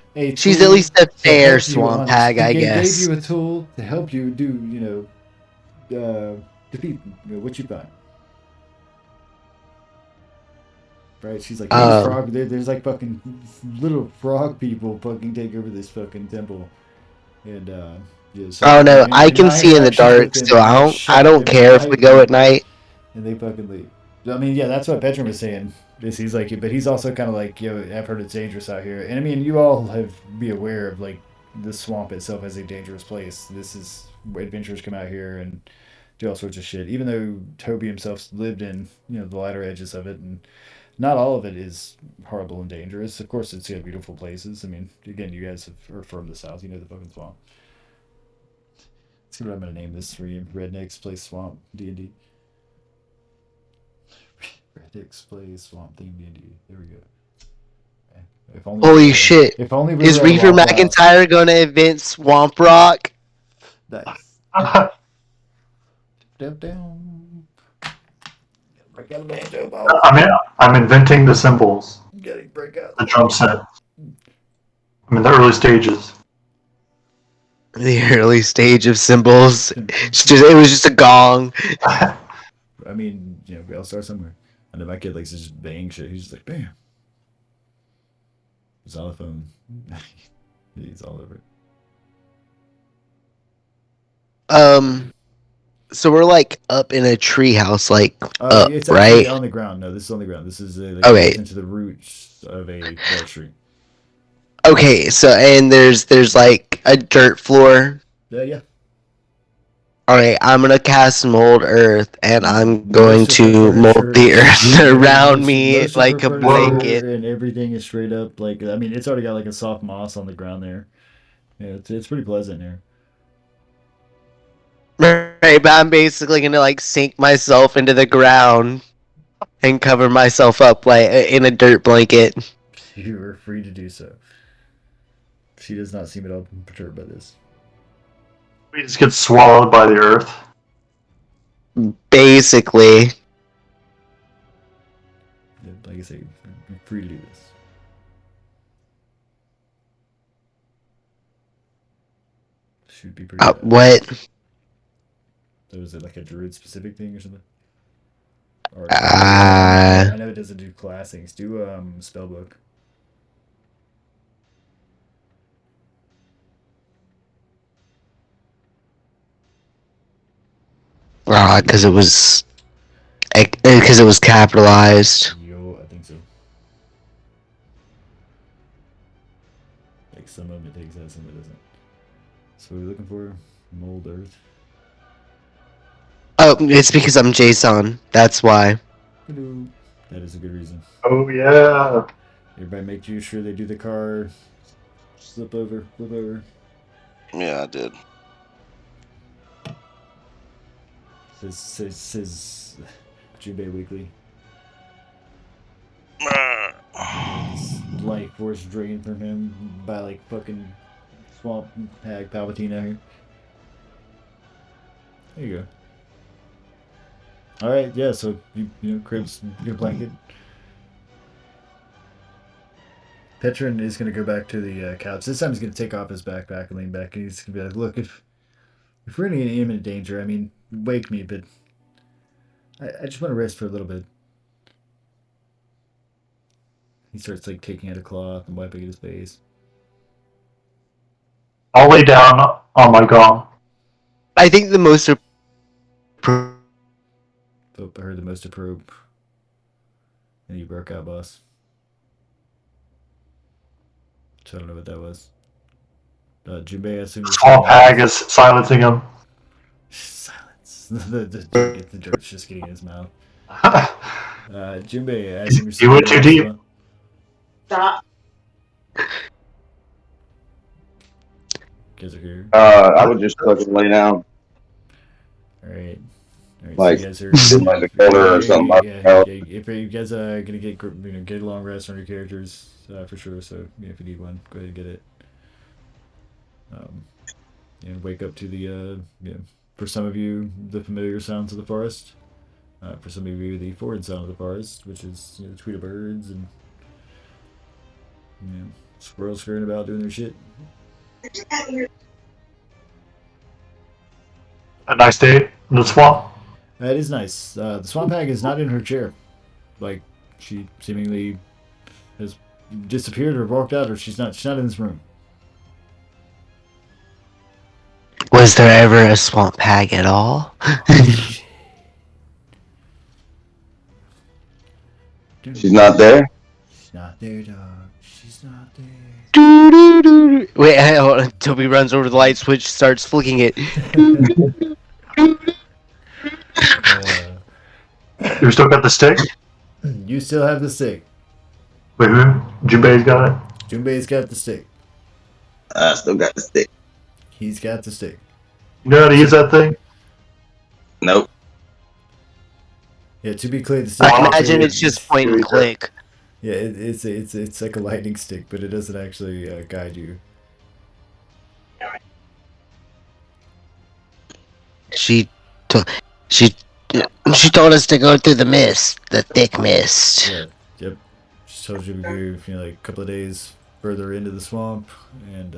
fair swamp hag, I guess. Gave you a tool to help you do, defeat what you find. Right? She's like, there's like fucking little frog people fucking take over this fucking temple, and oh no, I can see in the dark, so I don't care if we go at night. And they fucking leave. I mean, yeah, that's what Petron was saying. He's like, but he's also kind of like, I've heard it's dangerous out here, and I mean, you all be aware of like the swamp itself as a dangerous place. This is where adventurers come out here and do all sorts of shit. Even though Toby himself lived in the lighter edges of it, and not all of it is horrible and dangerous. Of course, it's got beautiful places. I mean, again, you guys are from the south. You know the fucking swamp. Let's see what I'm gonna name this for you. Rednecks Play Swamp D&D. Rednecks Play Swamp theme D&D. There we go. If only Holy shit! If only Is Reefer McIntyre gonna invent Swamp Rock? Nice. Down. Break out a banjo ball. I'm inventing the symbols. Break out the drum set. I'm in the early stages. The early stage of symbols. It was just a gong. I mean, we all start somewhere. And then my kid likes to just bang shit. He's just like, bam. Xylophone. He's all over it. So we're like up in a treehouse, like up, it's right? on the ground. No, this is on the ground. This is okay. Into the roots of a large tree. Okay, so and there's like a dirt floor. Yeah. Alright, I'm gonna cast Mold Earth, and I'm going to mold the earth around me like a blanket. And everything is straight up, like, I mean, it's already got like a soft moss on the ground there. Yeah, it's pretty pleasant here. Right, Alright, but I'm basically gonna like sink myself into the ground and cover myself up like in a dirt blanket. You are free to do so. She does not seem at all perturbed by this. We just get swallowed by the earth. Basically. Yeah, like I say, you're free to do this. Should be pretty bad. What? So is it like a druid specific thing or something? Or Uh, I know it doesn't do class things. Do spellbook. because it was capitalized. Yo, I think so. Like some of it takes that, some of it doesn't. So what are we looking for? Mold earth. Oh, it's because I'm Jason. That's why. Hello. That is a good reason. Oh yeah. Everybody make you sure they do the car. Flip over. Yeah, I did. Says Junbei Weekly. This life force drained from him by like fucking swamp hag Palpatine out here. There you go. All right, yeah. So you know, cribs, your blanket. Petron is gonna go back to the couch. This time he's gonna take off his backpack and lean back, and he's gonna be like, "Look, if we're in imminent danger, I mean, wake me, but I just want to rest for a little bit." He starts like taking out a cloth and wiping his face. I'll lay down on my gong. I think the most Oh, I heard the most approved. And you broke out, boss. So I don't know what that was. Junbei, I assume you're Swamp hag is silencing him. Silence. the dirt's just getting in his mouth. Junbei, I assume You went too deep. Stop. Guys are here. I would just fucking lay down, Alright. like, so you in guys are like a corner or something. yeah, if you guys are gonna get get a long rest on your characters, for sure. So if you need one, go ahead and get it. And wake up to the for some of you the familiar sounds of the forest. For some of you the foreign sound of the forest, which is the tweet of birds and squirrels scurrying about doing their shit. A nice day in the swamp. That is nice. The swamp hag is not in her chair. Like, she seemingly has disappeared or walked out, or she's not in this room. Was there ever a swamp hag at all? She's not there. She's not there, dog. She's not there. Wait, hold on. Toby runs over to the light switch, starts flicking it. You still got the stick? You still have the stick. Wait, who? Junbei's got it? Junbei's got the stick. I still got the stick. He's got the stick. You know how to use that thing? Nope. Yeah, to be clear, the stick. I imagine it's just point and click. Yeah, it's like a lightning stick, but it doesn't actually guide you. She told us to go through the mist, the thick mist. Yeah, yep. She told you to go, like a couple of days further into the swamp, and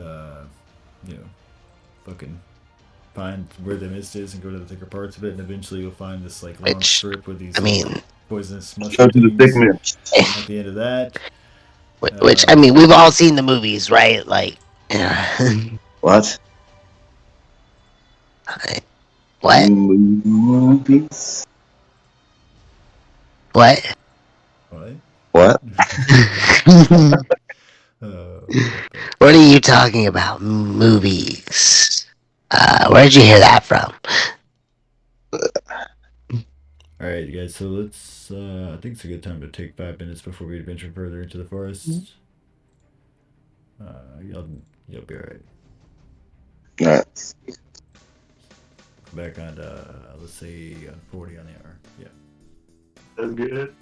fucking find where the mist is and go to the thicker parts of it, and eventually you'll find this like long strip with these poisonous Go mushroom to the thick things. mist. At the end of that, Which I mean, we've all seen the movies, right? Like, What? what? Movies? What? what? What? What are you talking about? Movies? Where'd you hear that from? All right, you guys. So let's. I think it's a good time to take 5 minutes before we adventure further into the forest. You'll be all right. Alright. Back on, let's say 40 on the hour. Yeah. That's good.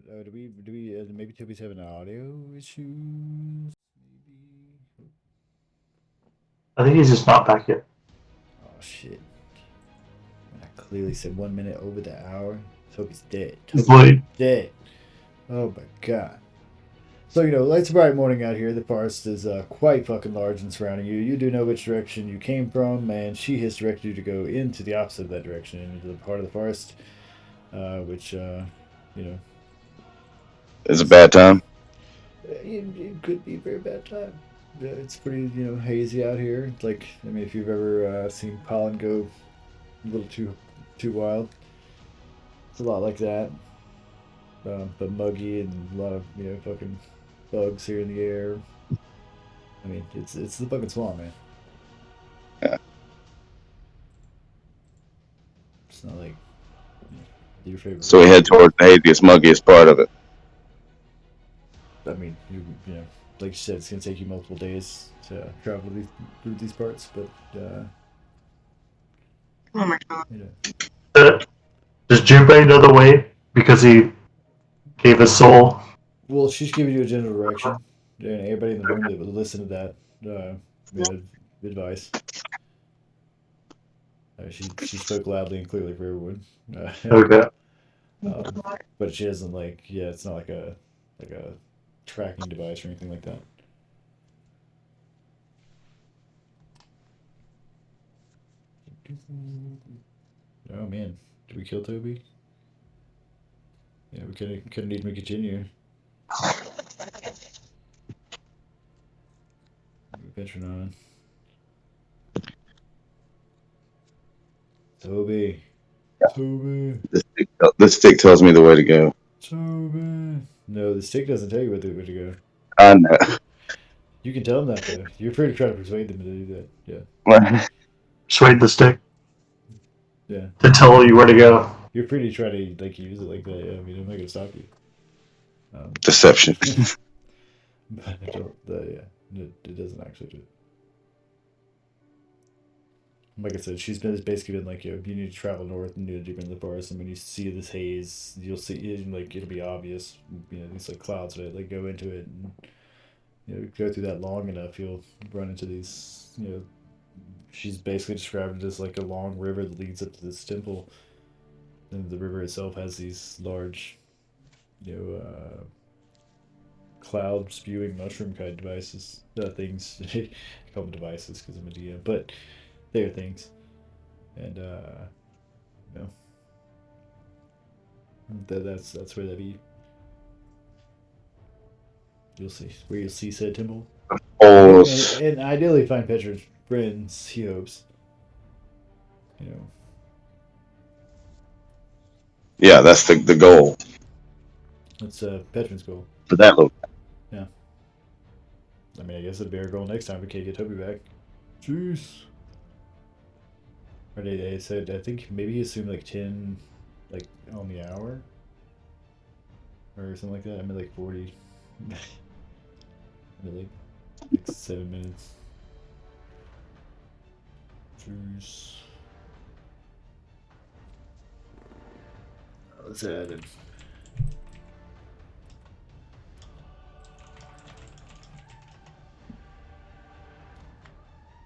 Do we maybe Toby's having audio issues? Maybe. I think he's just not back yet. Oh shit! I clearly said 1 minute over the hour. Toby's dead. He's Toby's late. dead. Oh my god. So, it's a bright morning out here. The forest is quite fucking large and surrounding you. You do know which direction you came from, and she has directed you to go into the opposite of that direction, into the part of the forest, which, It's a bad time. it could be a very bad time. It's pretty, hazy out here. It's like, if you've ever seen pollen go a little too wild, it's a lot like that. But muggy and a lot of, fucking bugs here in the air. It's the fucking swamp, man. Yeah. It's not like your favorite. So we head towards the haziest, muggiest part of it. Like you said, it's gonna take you multiple days to travel through these parts, but Oh my god. Does Junpei know the way because he gave his soul? well, she's giving you a general direction, and everybody in the room that would listen to that advice. She spoke loudly and clearly for everyone. Okay. But she doesn't it's not like a tracking device or anything like that. Oh man, did we kill Toby? Yeah, we couldn't even continue. Venturing on. Toby. Toby. The stick tells me the way to go. Toby. No, the stick doesn't tell you where to go. I know. You can tell them that though. You're free to try to persuade them to do that. Yeah. Persuade the stick Yeah. to tell you where to go. You're free to try to use it like that. Yeah, I'm not gonna stop you. Deception. But it doesn't actually do it. Like I said, she's basically been like, you need to travel north and you need to deeper in the forest, and when you see this haze, you'll see it'll be obvious. These clouds that go into it, and go through that long enough, you'll run into these. She's basically described it as like a long river that leads up to this temple, and the river itself has these large, cloud spewing mushroom kind devices. Things. I call them devices because I'm a DM, but they're things, and that's where that be. You'll see said temple. Oh, And ideally find Petra's friends, he hopes. yeah, that's the goal That's Petron's goal. for that little. I guess it'd be our goal next time we can't get Toby back. Jeez. Or they said, I think maybe he assumed 10, on the hour? Or something like that. 40. Like 7 minutes. Jeez. Let's add it.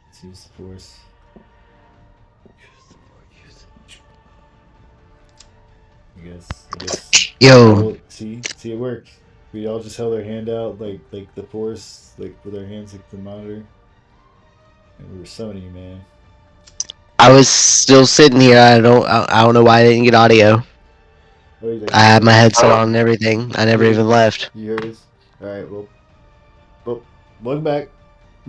Let's use the force. I guess. Yo, See, it worked. We all just held our hand out like the force, with our hands like the monitor, and we were summoning you, man. I was still sitting here. I don't know why I didn't get audio. I had my headset on and everything. I never even left. You heard us? All right. Well, welcome back.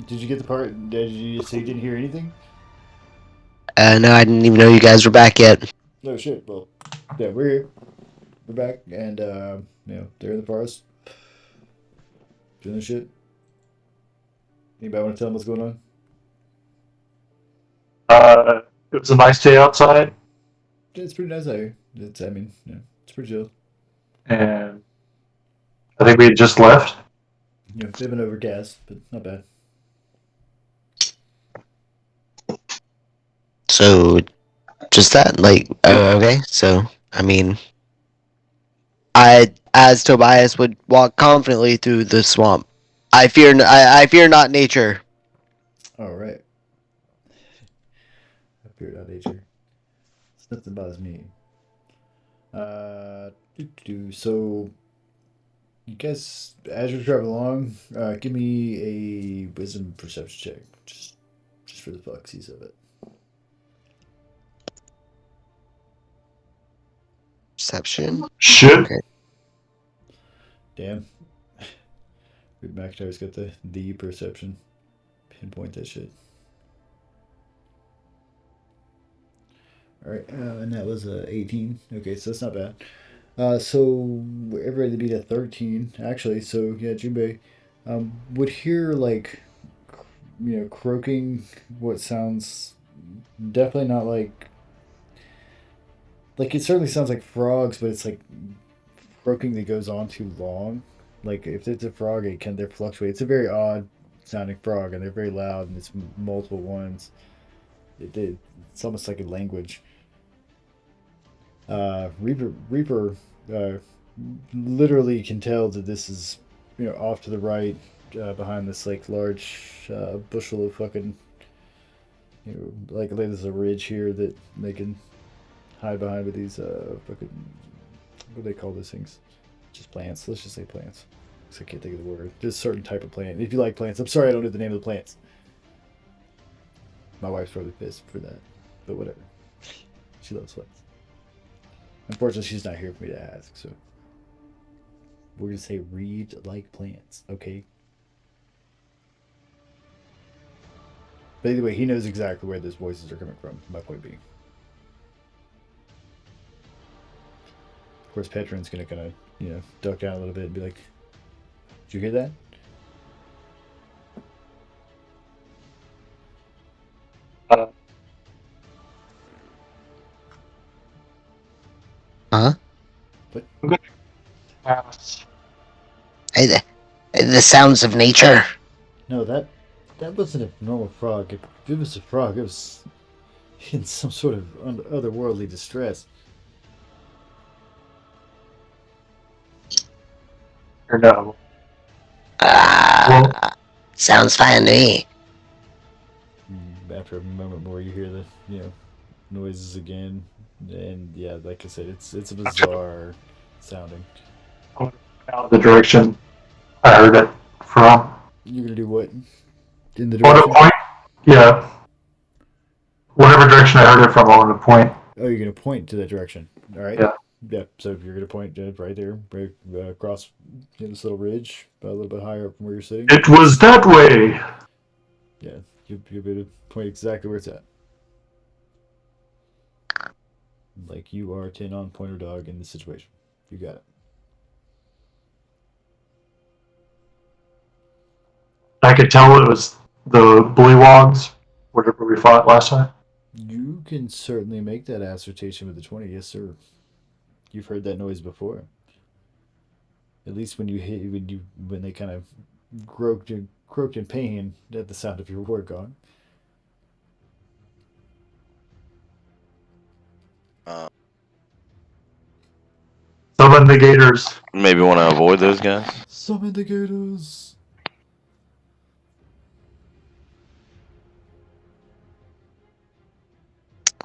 Did you get the part? Did you say you didn't hear anything? No, I didn't even know you guys were back yet. No shit. Well, yeah, we're here. We're back, and they're in the forest doing the shit. Anybody want to tell them what's going on? It was a nice day outside, It's pretty nice out here. It's pretty chill. and I think we had just left. They've been overcast, but not bad. So, just that, okay. So, I as Tobias would walk confidently through the swamp. I fear not nature. All right. Appeared out nature. It's nothing bothers me. So you guys, as you're driving along, give me a wisdom perception check, just for the fucksies of it. Perception. Shit. Okay. Damn. Reed McIntyre's got the perception. Pinpoint that shit. All right, and that was 18. Okay, so that's not bad. So everybody beat a 13 actually. So yeah, Junbei would hear like croaking, what sounds definitely not like it certainly sounds like frogs, but it's like croaking that goes on too long. Like if it's a frog, they fluctuate. It's a very odd sounding frog, and they're very loud, and it's multiple ones. It's almost like a language. Reaper literally can tell that this is off to the right, behind this like large bushel of fucking like there's a ridge here that they can hide behind with these fucking, what do they call those things? Just plants. Let's just say plants. Because I can't think of the word. There's a certain type of plant. If you like plants, I'm sorry I don't know the name of the plants. My wife's probably pissed for that, but whatever. She loves plants. Unfortunately, she's not here for me to ask, so we're gonna say read like plants, okay? But anyway, he knows exactly where those voices are coming from. My point being, of course, Petron's gonna kind of duck down a little bit and be like, "Did you hear that?" Huh? What? The sounds of nature. No, that wasn't a normal frog. If it was a frog, it was in some sort of otherworldly distress. Or no. Sounds fine to me. After a moment more, you hear the noises again, and yeah, like I said, it's a bizarre sounding. Out the direction I heard it from. You're gonna do what? In the I want direction? to point. Yeah. Whatever direction I heard it from, I want to point. Oh, you're gonna point to that direction. All right. Yeah. Yeah. So if you're gonna point right there, right across this little ridge, a little bit higher up from where you're sitting. It was that way. Yeah, you'll be able to point exactly where it's at. Like you are 10 on pointer dog in this situation. You got it. I could tell it was the bullywugs, whatever we fought last time. You can certainly make that assertion with the 20, yes sir. You've heard that noise before. At least when they kind of croaked in pain at the sound of your war gong. Summon the gators. Maybe want to avoid those guys. Summon the gators.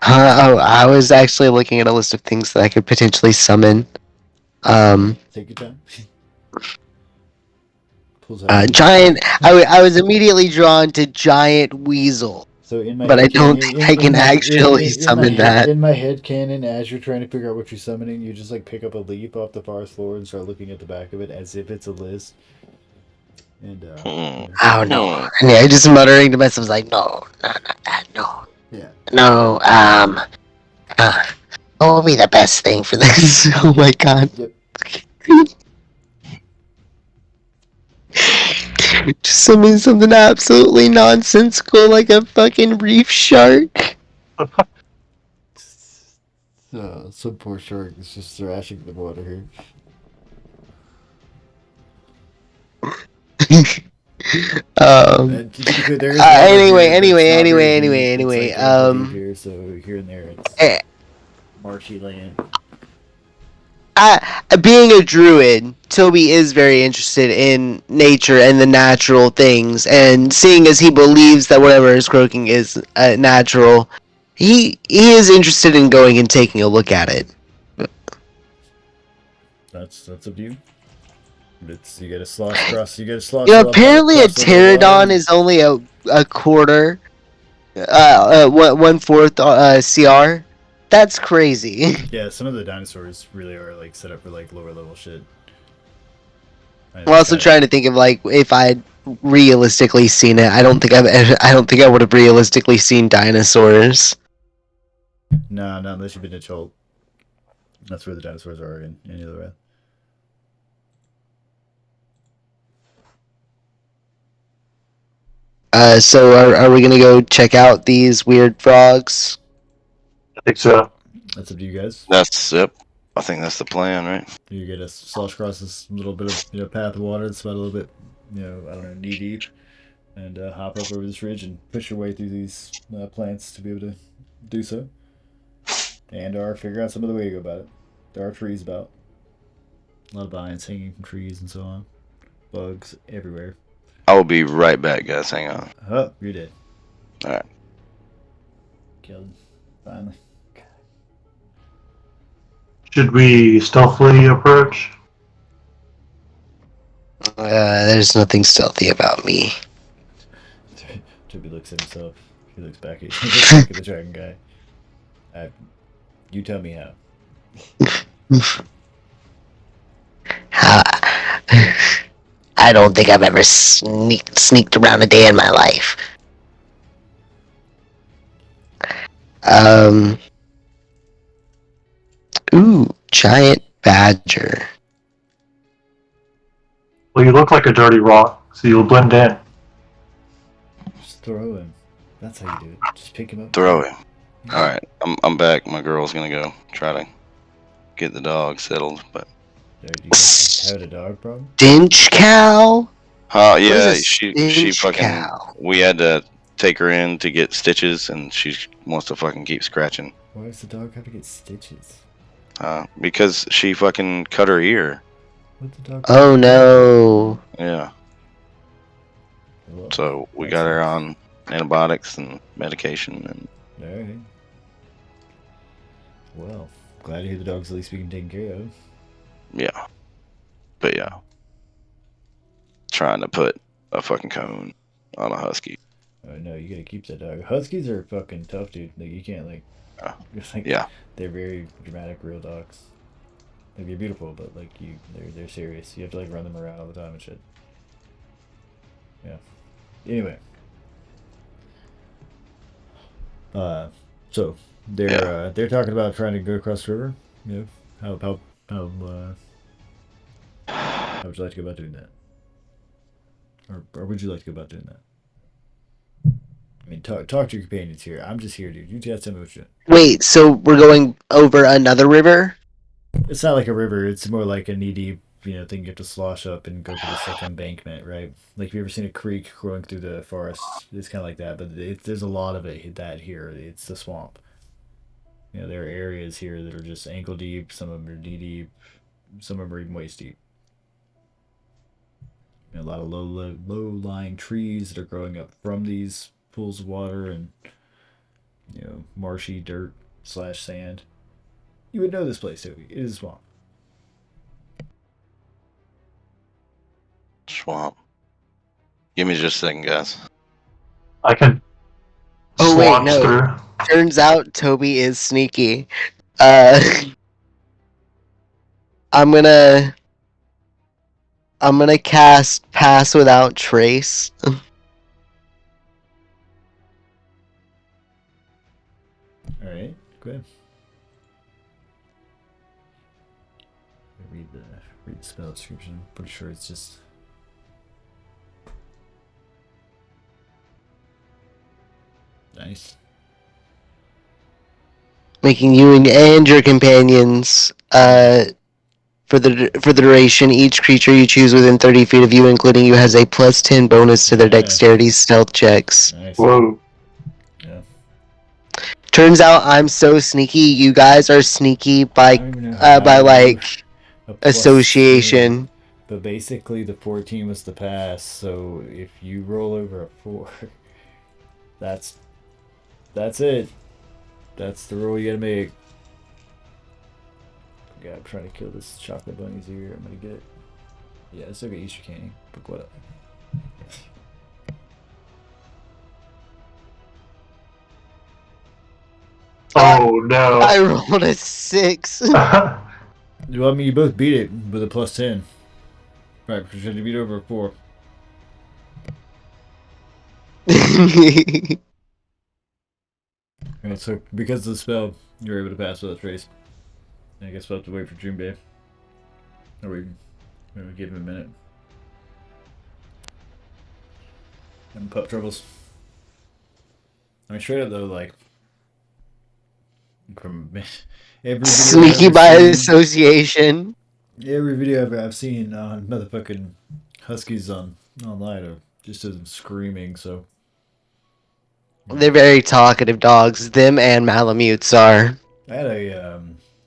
I was actually looking at a list of things that I could potentially summon. Take your time. Giant. I was immediately drawn to giant weasel. So in my But I head don't canon- think I can actually summon that. In my head canon, as you're trying to figure out what you're summoning, you just like pick up a leaf off the forest floor and start looking at the back of it as if it's a list. And Oh no! And yeah, just muttering to myself, like, no, not that, no. Yeah. No. What will be the best thing for this? Oh my god. Yep. Just summon something absolutely nonsensical like a fucking reef shark. Some poor shark is just thrashing the water here. And to be clear, there is water anyway, here, but it's not very deep. anyway, It's like ankle deep here, so here and there it's marshy land. being a druid, Toby is very interested in nature and the natural things, and seeing as he believes that whatever is croaking is natural, he is interested in going and taking a look at it. That's up to you. You get a slosh cross. You get a slosh. You know, up apparently a across the pterodon water. is only a quarter, 1/4 CR. That's crazy. Yeah, some of the dinosaurs really are like set up for like lower level shit. I'm also trying to think of like if I'd realistically seen it. I don't think I would have realistically seen dinosaurs. No, not unless you've been to Chult. That's where the dinosaurs are in Elorath. So are we gonna go check out these weird frogs? I think so. That's up to you guys. That's yep. I think that's the plan, right? You get a slosh across this little bit of path of water. It's about a little bit, I don't know, knee deep, and hop up over this ridge and push your way through these plants to be able to do so, and or figure out some other way to go about it. There are trees about, a lot of vines hanging from trees and so on, bugs everywhere. I will be right back, guys. Hang on. Oh, you're dead. All right. Killed. Finally. Should we stealthily approach? There's nothing stealthy about me. Toby looks at himself. He looks back at he looks back at the dragon guy. You tell me how. I don't think I've ever sneaked around a day in my life. Ooh, giant badger. Well, you look like a dirty rock, so you'll blend in. Just throw him. That's how you do it. Just pick him up. Throw him. All right. I'm back. My girl's gonna go try to get the dog settled, but. Do you guys have a dog problem? Dinch cow? Oh yeah, What is a she fucking. cow? We had to take her in to get stitches, and she wants to fucking keep scratching. Why does the dog have to get stitches? Because she fucking cut her ear. What the dog? Oh no. Yeah. Well, So we that got her sucks. on antibiotics and medication, and Alright. Well, glad to hear the dog's at least being taken care of. yeah. But yeah. Trying to put a fucking cone on a husky. Oh no, you gotta keep that dog. Huskies are fucking tough, dude. Like you can't it's like Yeah. they're very dramatic, real dogs. Like they're beautiful, but like they're serious. You have to like run them around all the time and shit. Yeah. Anyway. So they're talking about trying to go across the river. You know, how would you like to go about doing that? Or would you like to go about doing that? I mean, talk to your companions here. I'm just here, dude. You just tell me what you're doing. Wait, so we're going over another river? It's not like a river. It's more like a knee-deep, thing you have to slosh up and go to this like embankment, right? Like, have you ever seen a creek growing through the forest? It's kind of like that, but there's a lot of that here. It's the swamp. There are areas here that are just ankle deep. Some of them are knee deep. Some of them are even waist deep. A lot of low-lying trees that are growing up from these pools of water and marshy dirt / sand. You would know this place, Toby. It is a swamp. Swamp. Give me just a second, guys. I can Oh, wait, swanch no. through. Turns out Toby is sneaky. I'm gonna cast Pass Without Trace. Alright, go ahead. Read the spell description. I'm pretty sure it's just nice. Making you and your companions, for the duration, each creature you choose within 30 feet of you, including you, has a +10 bonus to their Yeah. dexterity stealth checks. Nice. Whoa. Yeah. Turns out I'm so sneaky. You guys are sneaky I by don't even know by how- like a plus 10. Association. But basically, the 14 was the pass. So if you roll over a 4, that's it. That's the roll you gotta make. Yeah, I'm trying to kill this chocolate bunny's ear. I'm gonna get it. Yeah, it's okay, Easter candy. But what up? Oh no. I rolled a 6. Well, I mean, you both beat it with a plus 10. Right, because you had to beat over a 4. And so, because of the spell, you were able to pass without trace. And I guess we'll have to wait for June Bay. Or we give him a minute. And pup troubles. I mean, straight up though, like, from every video Sneaky I've by ever seen, association. every video I've seen on motherfucking Huskies online are just of them screaming. So They're very talkative dogs. Them and Malamutes are. I had a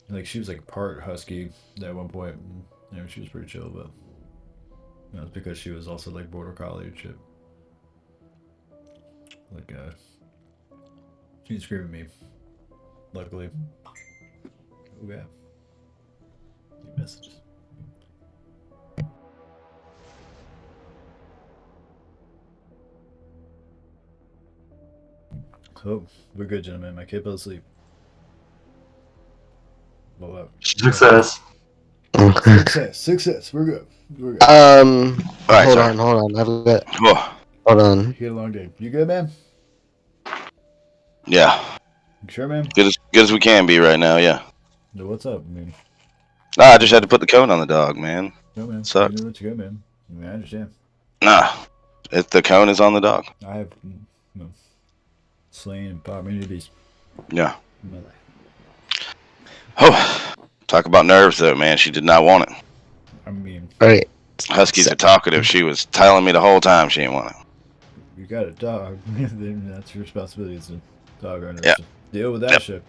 like she was like part Husky at one point. And, she was pretty chill, but that was because she was also like border collie and shit. Like she didn't scream at me. Luckily. Oh yeah. New messages. Oh, we're good, gentlemen. My kid fell asleep. Well, Success. Success. We're good. We're good. All right, Hold sorry. on. I've got. Oh, Hold on. You had a long day. You good, man? yeah, You sure, man? good as we can be right now. Yeah. No, what's up? I mean, Nah, I just had to put the cone on the dog, man. no, man. Sucks. You know what you go, man. I mean, I understand. Nah, the cone is on the dog. I have slain and popped many of these Yeah. in my life. Oh, talk about nerves though, man. She did not want it. I mean, All right. Huskies are talkative. She was telling me the whole time she didn't want it. you got a dog. Then that's your responsibility as a dog owner. Yep. So deal with that Yep. shit.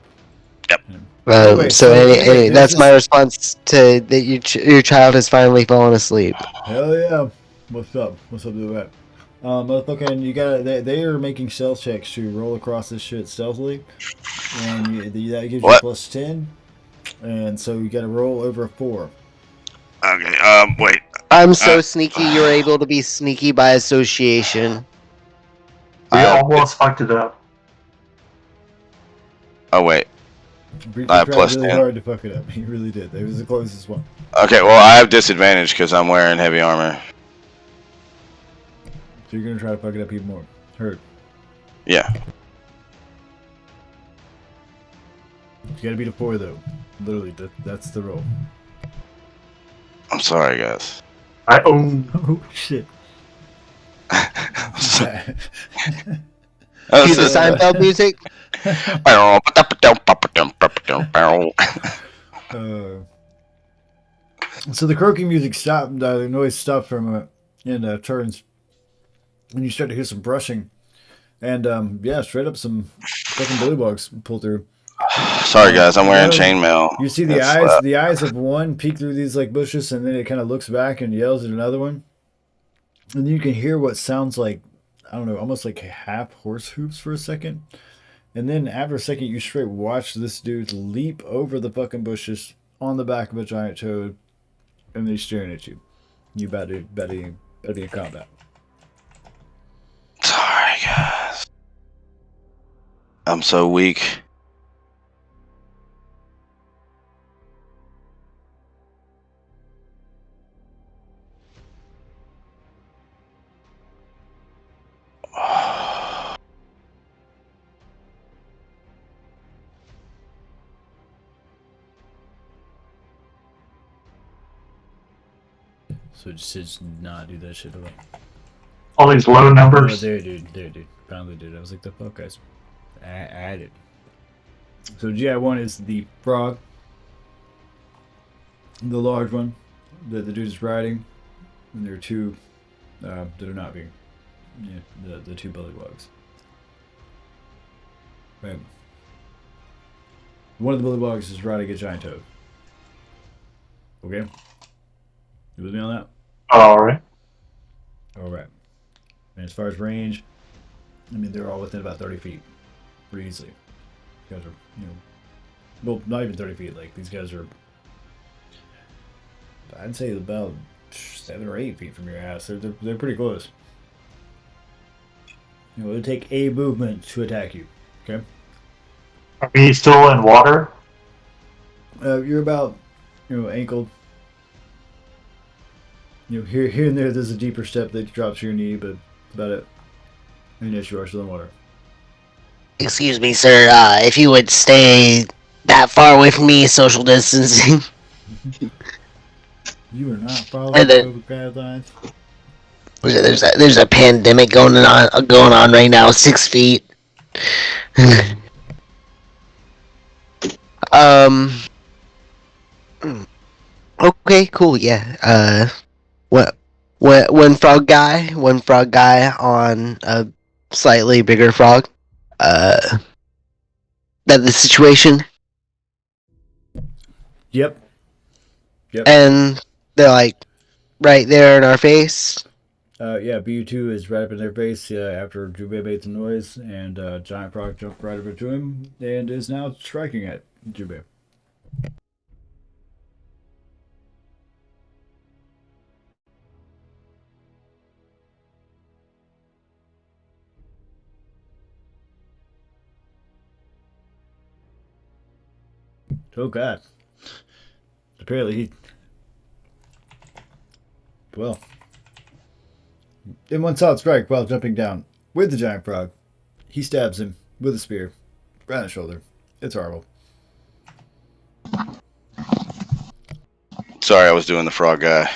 Yep. Oh, wait, So so any, this that's is- my response to that. Your child has finally fallen asleep. Hell yeah. What's up? What's up with that? Motherfucking, you gotta. They are making stealth checks to roll across this shit stealthily, and that gives you What? plus 10, and so you gotta roll over a 4. Okay. Wait. I'm so sneaky. You're able to be sneaky by association. We almost fucked it up. Oh wait. You I have tried plus really 10. hard to fuck it up. You really did. It was the closest one. Okay. Well, I have disadvantage because I'm wearing heavy armor. So you're gonna try to fuck it up even more. Hurt. Yeah. You gotta beat a 4 though. Literally, that's the roll. I'm sorry, guys. I own. Oh shit. Cue the Seinfeld music. So the croaking music stopped. The noise stopped for a moment and turns, and you start to hear some brushing, and yeah, straight up some fucking bullywugs pull through. Sorry, guys. I'm wearing chainmail. You see the eyes of one peek through these like bushes, and then it kind of looks back and yells at another one, and then you can hear what sounds like, I don't know, almost like half horse hooves for a second, and then after a second you straight watch this dude leap over the fucking bushes on the back of a giant toad, and they're staring at you. You better be in combat. Sorry, guys. I'm so weak. So just not do that shit at all. All these low Oh, numbers. there, dude. Finally did. I was like, the fuck, guys. I had it. So GI1 is the frog. The large one that the dude is riding. And there are two that are not being. Yeah, the two bullywugs. Right. One of the bullywugs is riding a giant toad. Okay. You with me on that? Alright. All right. And as far as range, I mean, they're all within about 30 feet. Pretty easily. These guys are, well, not even 30 feet. Like, these guys are, I'd say about 7 or 8 feet from your ass. They're pretty close. It'll take a movement to attack you. Okay? Are we still in water? You're about, ankle. Here and there's a deeper step that drops to your knee, but that's about it. And yes, you are still in water. Excuse me, sir. If you would stay that far away from me, social distancing. You are not following And then- COVID guidelines. There's a pandemic going on right now. 6 feet. um. Okay, cool. Yeah. One frog guy on a slightly bigger frog. That the situation, Yep. and they're like right there in our face. Yeah, BU2 is right up in their face after Jubei made some noise, and Giant Frog jumped right over to him and is now striking at Jubei. Oh god. Apparently he... Well... In one solid strike while jumping down with the Giant Frog, he stabs him with a spear right on the shoulder. It's horrible. Sorry, I was doing the frog guy.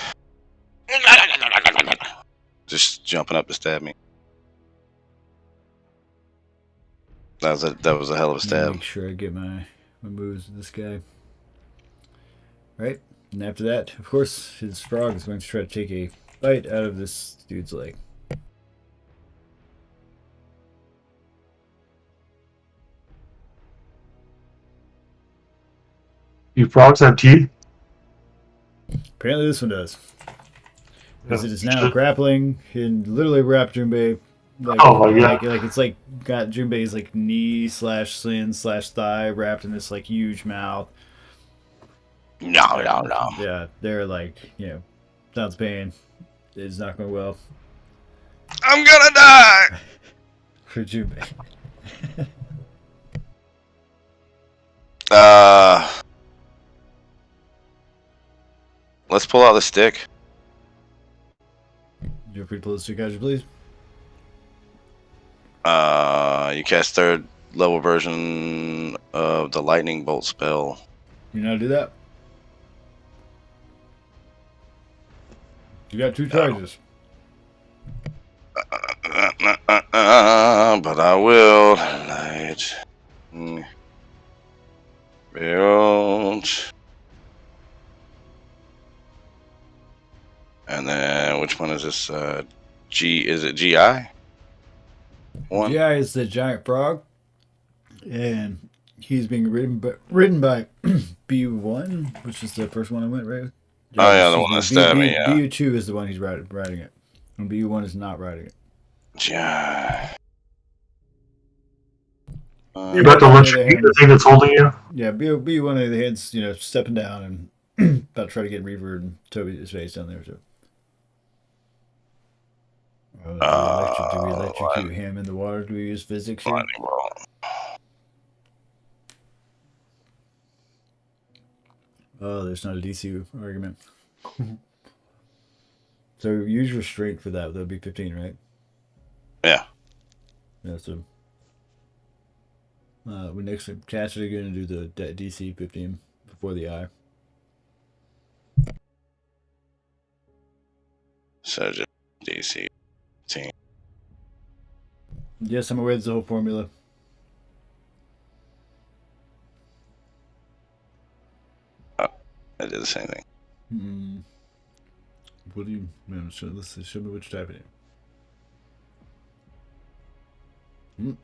Just jumping up to stab me. That was a hell of a stab. Make sure I get my moves with this guy. Right? And after that, of course, his frog is going to try to take a bite out of this dude's leg. Do frogs have teeth? Apparently this one does. Because it is now grappling and literally wrapped Junbei. Like, Oh my god. like it's like got Junbei's like knee slash shin slash thigh wrapped in this like huge mouth. No. Yeah, they're like, sounds pain. It's not going well I'm gonna die. for Junbei. Let's pull out the stick. You're free to pull the stick out, please. You cast third level version of the lightning bolt spell. You know how to do that? You got 2 charges. But I will. Light. Build. And then which one is this? Is it GI? One. GI is the giant frog, and he's being ridden by BU1, which is the first one I went right with. Oh yeah, the one that stabbed me. Yeah. BU2 is the one he's riding it, and BU1 is not riding it. GI. You about to let the thing that's holding you? Yeah, BU1 on the other hand's stepping down and about to try to get Reaver and Toby's face down there too. Do we electrocute him in the water? Do we use physics here? Lightning bolt. Oh, there's not a DC argument. So use restraint for that. That'd be 15, right? Yeah. Yeah, so we next cast it again and do the DC 15 before the eye. So just DC 15. Yes, I'm aware there's a whole formula. I did the same thing. What do you? Man, let's show me which type it is.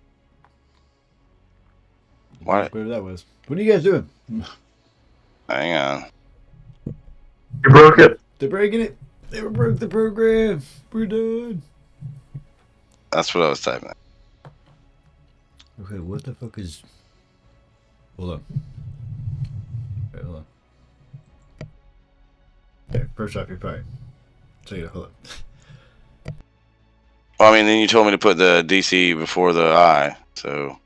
What? Whatever that was. What are you guys doing? Hang on. You broke it. They're breaking it. They broke the program. We're done. That's what I was typing. Okay, what the fuck is... Hold on. Wait, hold on. Okay, first off, you're fine. So yeah, hold on. Well, I mean, then you told me to put the DC before the I, so...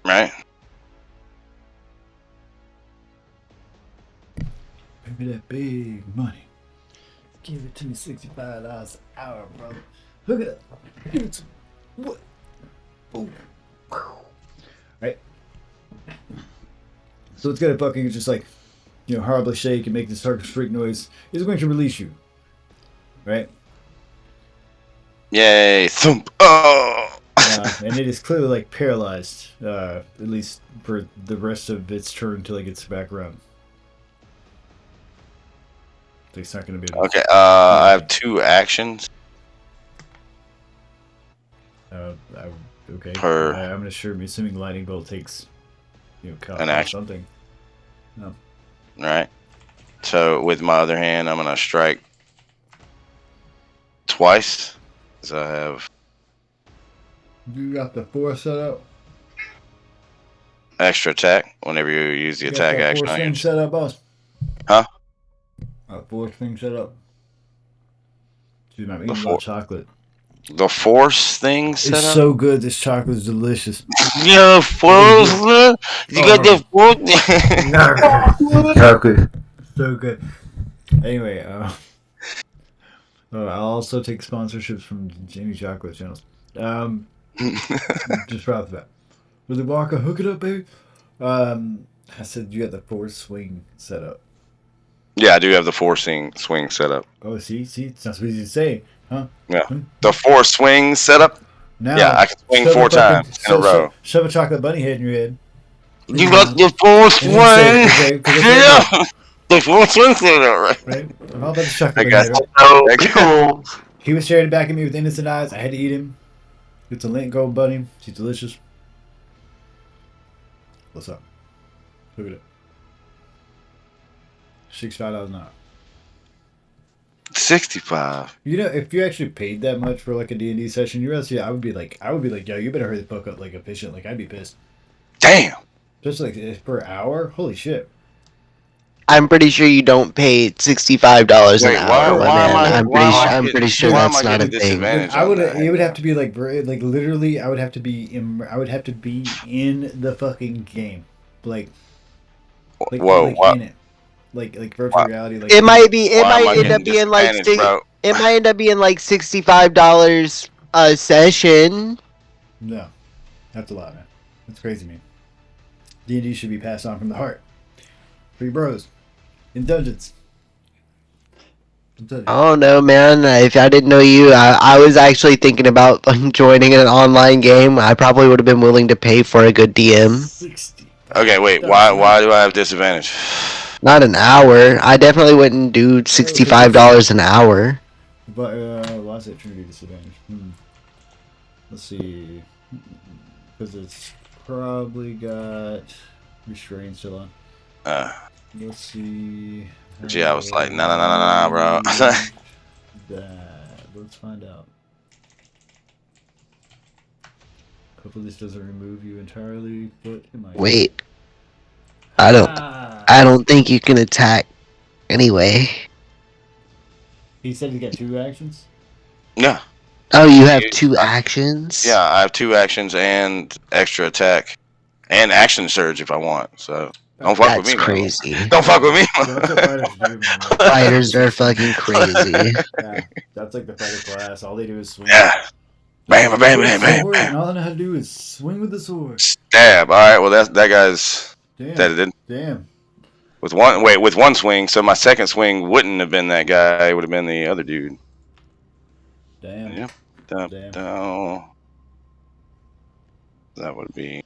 Right? Give me that big money. Give it to me $65 an hour, brother. Look at that. Give it to me. What? Oh. Right? So it's gonna fucking just like, horribly shake and make this hard shriek noise. It's going to release you. Right? Yay! Thump! Oh! And it is clearly like paralyzed, at least for the rest of its turn until it gets back around. It's not going to be able to... Okay, I have 2 actions. Okay. Per- I'm assuming lightning bolt takes, An action. something. No. Right. So with my other hand, I'm gonna strike twice. Cause I have You got the 4 set up. extra attack whenever you use the You got attack that action 4 on thing your... set up, boss. Huh? 4 thing set up. Dude, I'm eating a lot four- of chocolate. The force thing set It's up. so good. This chocolate is delicious. Yeah, force. You got the force. Chocolate. So good. Anyway, I'll also take sponsorships from Jamie Chocolate channels. Just right off the bat. Willy Wonka, hook it up, baby. I said you got the 4 swing set up. Yeah, I do have the forcing swing set up. Oh, see, it's not so easy to say, huh? Yeah, the 4 swing set up. Now, Yeah, I can swing 4 times in a row. Shove a chocolate bunny head in your head. You got the 4 swing. Yeah, the 4 swing set up, right? I'm all about the chocolate bunny got head. Right? Oh, cool. He was staring back at me with innocent eyes. I had to eat him. It's a lint gold bunny. She's delicious. What's up? Look at it. $65 an hour. 65. If you actually paid that much for like a D&D session, you realize, I would be like, yo, you better hurry the fuck up, like efficient. Like I'd be pissed. Damn. Just like per hour, holy shit. I'm pretty sure you don't pay $65 an Wait, hour, why am I- I'm pretty sure why am that's I not a getting thing. disadvantage? I would. on that? It would have to be like literally. I would have to be in the fucking game, like Whoa, what? in it, like virtual reality. Like It might be. It Why am I might end up getting being like. disadvantaged, bro? It might end up being like $65 a session. No, that's a lot, man. That's crazy, man. D&D should be passed on from the heart. For your bros in dungeons. Oh no, man! If I didn't know you, I was actually thinking about joining an online game. I probably would have been willing to pay for a good DM. 60. Okay, wait. Why do I have disadvantage? Not an hour. I definitely wouldn't do $65 an hour. But why is it Trinity disadvantage? Let's see, because it's probably got restraint still on. Let's see. Yeah, I was like, nah, bro. That. Let's find out. Hopefully this doesn't remove you entirely, but it might. Wait, I don't think you can attack anyway. He said he got 2 actions. Yeah. Oh, you have 2 actions? Yeah, I have 2 actions and extra attack, and action surge if I want. So don't fuck That's with me, man. crazy. Don't fuck with me. That's what fighters do, man. Fighters are fucking crazy. Yeah, that's like the fighter class. All they do is swing. Yeah. Bam, bam, bam, bam, Sword, bam. and all I know how to do is swing with the sword. Stab. All right. Well, that guy's Damn. dead. Damn. With one swing. So my second swing wouldn't have been that guy. It would have been the other dude. Damn. Yeah. Damn. That would be.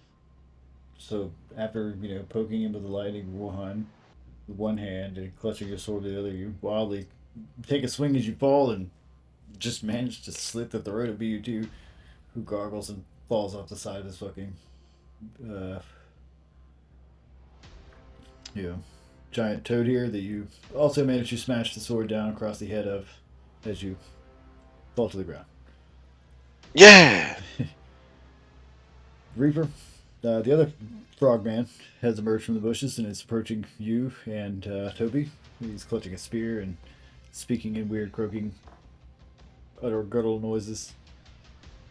So after poking him with the lightning with one hand and clutching your sword with the other, you wildly take a swing as you fall and just manage to slit the throat of BU2, who gargles and falls off the side of this fucking giant toad here that you also manage to smash the sword down across the head of as you fall to the ground. Yeah. Reaper, the other frogman has emerged from the bushes and is approaching you and Toby. He's clutching a spear and speaking in weird croaking, utter guttural noises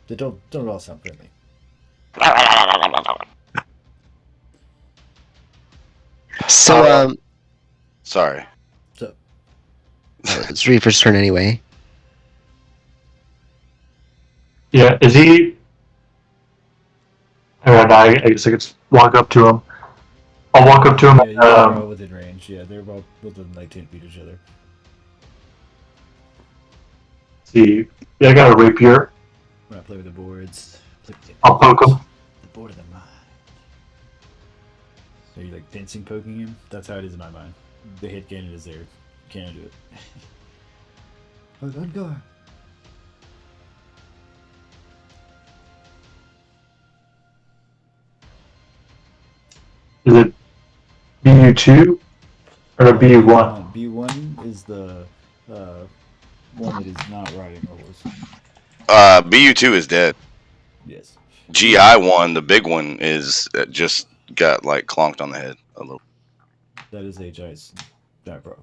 that don't at all sound friendly. So, Sorry. So, it's Reaper's turn anyway. Yeah, is he? Alright, I guess I could walk up to him. I'll walk up to him. yeah, you guys are all within range. Yeah, they're all within like 10 feet of each other. See, yeah, I got a rapier. When I play with the boards, I'll poke him. The board of the mind. So you like fencing poking him? That's how it is in my mind. The hit cannon is there. You can't do it. Oh, good guard. Is it BU2 or a BU1? B1 is the one that is not riding a horse. BU2 is dead. Yes. GI1, the big one, is just got like clonked on the head a little. That is a giant frog.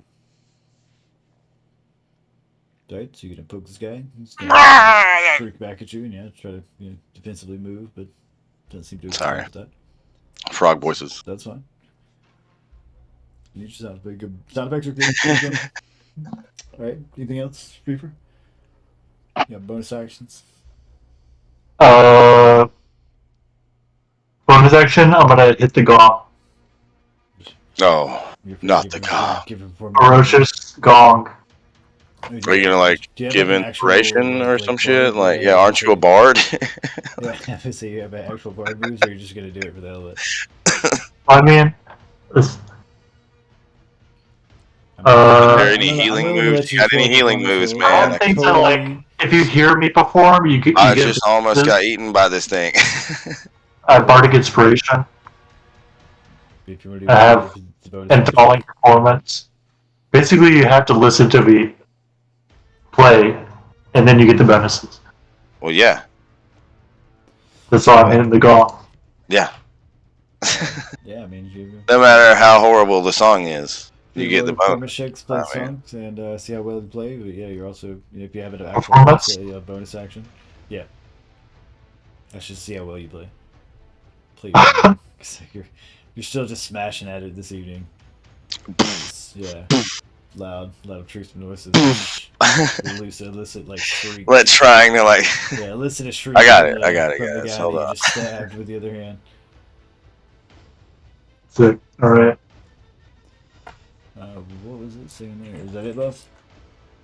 Right, so you're gonna poke this guy. He's gonna freak back at you and try to defensively move, but doesn't seem to Sorry. with that. Frog voices. That's fine. You just sound pretty good. Sound effects are good. Alright, anything else, Reaper? Yeah, bonus actions. Bonus action, I'm gonna hit the gong. Oh, not the gong. Ferocious gong. Are you gonna like give inspiration or some shit? Like, yeah, aren't you a bard? Yeah, so you have an actual bard moves, or you're just gonna do it for the hell of it? I mean, this, Are there any healing moves? You got any healing moves, I man? don't think so. Like, if you hear me perform, you I get just almost got eaten by this thing. bardic inspiration If you want to do I have the bonus and action. falling performance. Basically, you have to listen to me play, and then you get the bonuses. Well, yeah, That's why I'm hitting the gong. yeah. Yeah, I mean, No matter how horrible the song is, you get the bonus. performance checks, play I mean- songs, and see how well you play. But yeah, you're also if you have an actual Performance? bonus action. Yeah, I should see how well you play. Please, you're still just smashing at it this evening. Yeah, loud obtrusive noises. Illicit like shriek. Let's trying to like. Yeah, listen to shriek. I got it, from I got it, the guys. guy Hold that you on. just stabbed with the other hand. Sick. Alright. What was it saying there? Is that it, boss?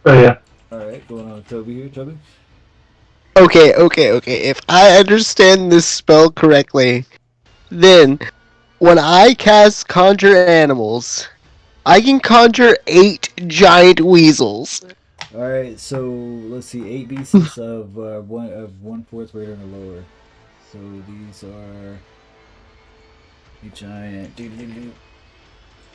Oh, yeah. Alright, going on with Toby here. Toby? Okay. If I understand this spell correctly, then when I cast Conjure Animals, I can conjure 8 giant weasels. Alright, so let's see, 8 beasts of 1/4 weight or lower. So these are a giant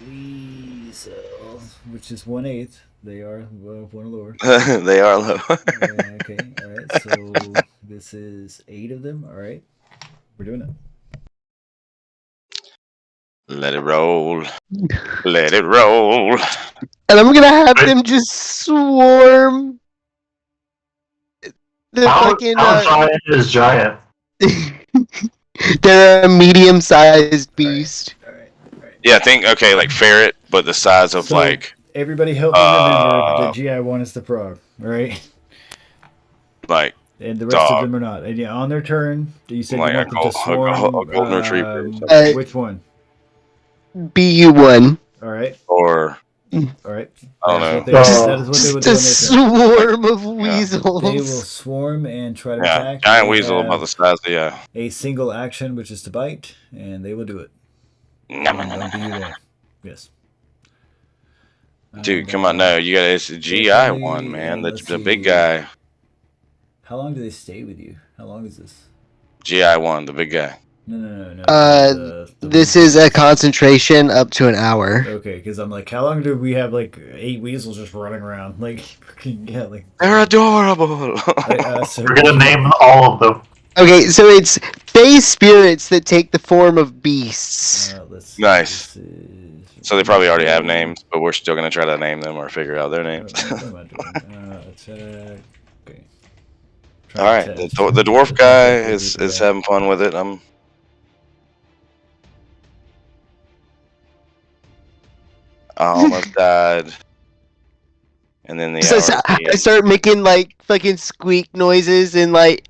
weasel, which is 1/8. They are 1 or lower. They are low. Okay, alright, so this is 8 of them. Alright, we're doing it. Let it roll. Let it roll. And I'm gonna have them just swarm the How fucking. giant is giant? They're a medium-sized beast. Alright. Yeah, think okay, like ferret, but the size of So- like Everybody help me remember that GI1 is the frog, alright? And the rest Dog. of them are not. And yeah, on their turn, you said Like you a want them to gold- swarm. a golden retriever or something. Which one? BU1. Alright. or All right. I don't That is what know. that is what they will do on Just their a turn. swarm of Yeah. weasels. They will swarm and try to Yeah, attack. giant They weasel about have the size of yeah. a single action, which is to bite, and they will do it. On to you there. Yes. Dude, And, come on, no, you got it's the GI definitely, one, man. let's The big see. guy. How long do they stay with you? How long is this? GI one, the big guy. No. The This weasels. is a concentration up to an hour. Okay, because I'm like, how long do we have like 8 weasels just running around? Like, yeah, like. They're adorable. So We're gonna name all of them. Okay, so it's Fey spirits that take the form of beasts. Let's see. Nice. This is... So they probably already have names, but we're still gonna try to name them or figure out their names. What am I doing? Attack. Okay. All right, the dwarf guy is having fun with it. I almost died, and then the So I start making like fucking squeak noises and like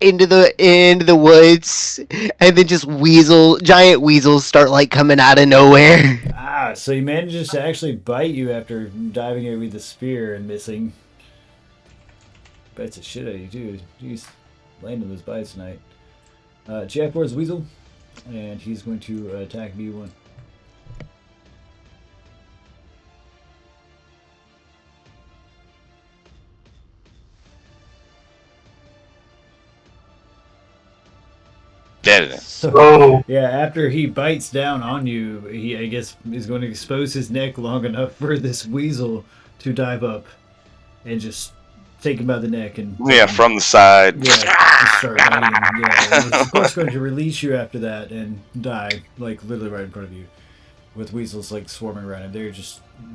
into the woods, and then just giant weasels start like coming out of nowhere. So he manages to actually bite you after diving at you with the spear and missing. Bites the shit out of you too. He's landing those bites tonight. Jack boards weasel, and he's going to attack B1. dead. So Yeah, after he bites down on you, he, I guess, is going to expose his neck long enough for this weasel to dive up and just take him by the neck and From the side. yeah, just start biting him. Yeah, he's of course going to release you after that and die, like literally right in front of you, with weasels like swarming around him.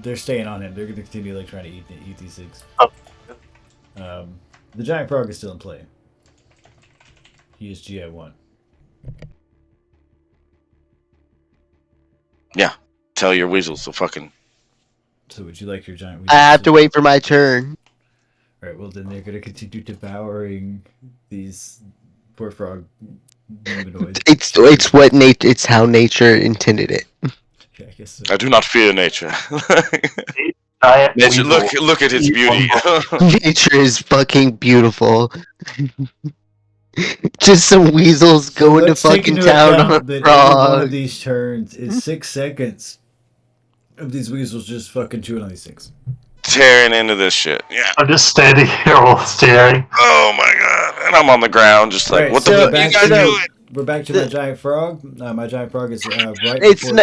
They're staying on him. They're going to continue like trying to eat these things. The giant frog is still in play. He is GI1. Yeah, tell your weasels to fucking. So would you like your giant weasel? I have to wait for my turn. Alright, well then they're going to continue devouring these poor frog humanoids. It's how nature intended it. Yeah, I guess so. I do not fear nature. giant Nature, weasel. look at its beauty. Nature is fucking beautiful. Just some weasels going to let's take fucking into town on account a that every one of frog. these turns is 6 seconds of these weasels just fucking chewing on these things. Tearing into this shit. Yeah. I'm just standing here while staring. Oh my god. And I'm on the ground, just like, Alright, what so the fuck you guys doing? we're back to my giant frog. My giant frog is right It's before...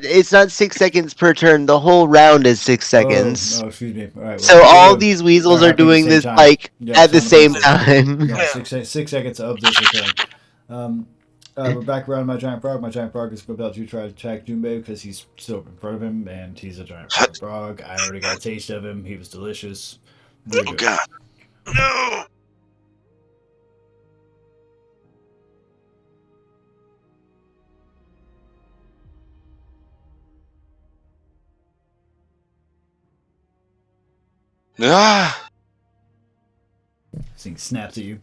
it's not 6 seconds per turn. The whole round is 6 seconds. Oh, excuse me. All right. So all these weasels are doing this like at the same time. Yeah, 6 seconds of this return. We're back around my giant frog. My giant frog is about to try to attack Doombe because he's still in front of him, and he's a giant frog. I already got a taste of him. He was delicious. Very good. God. No. Ah. This thing snaps at you.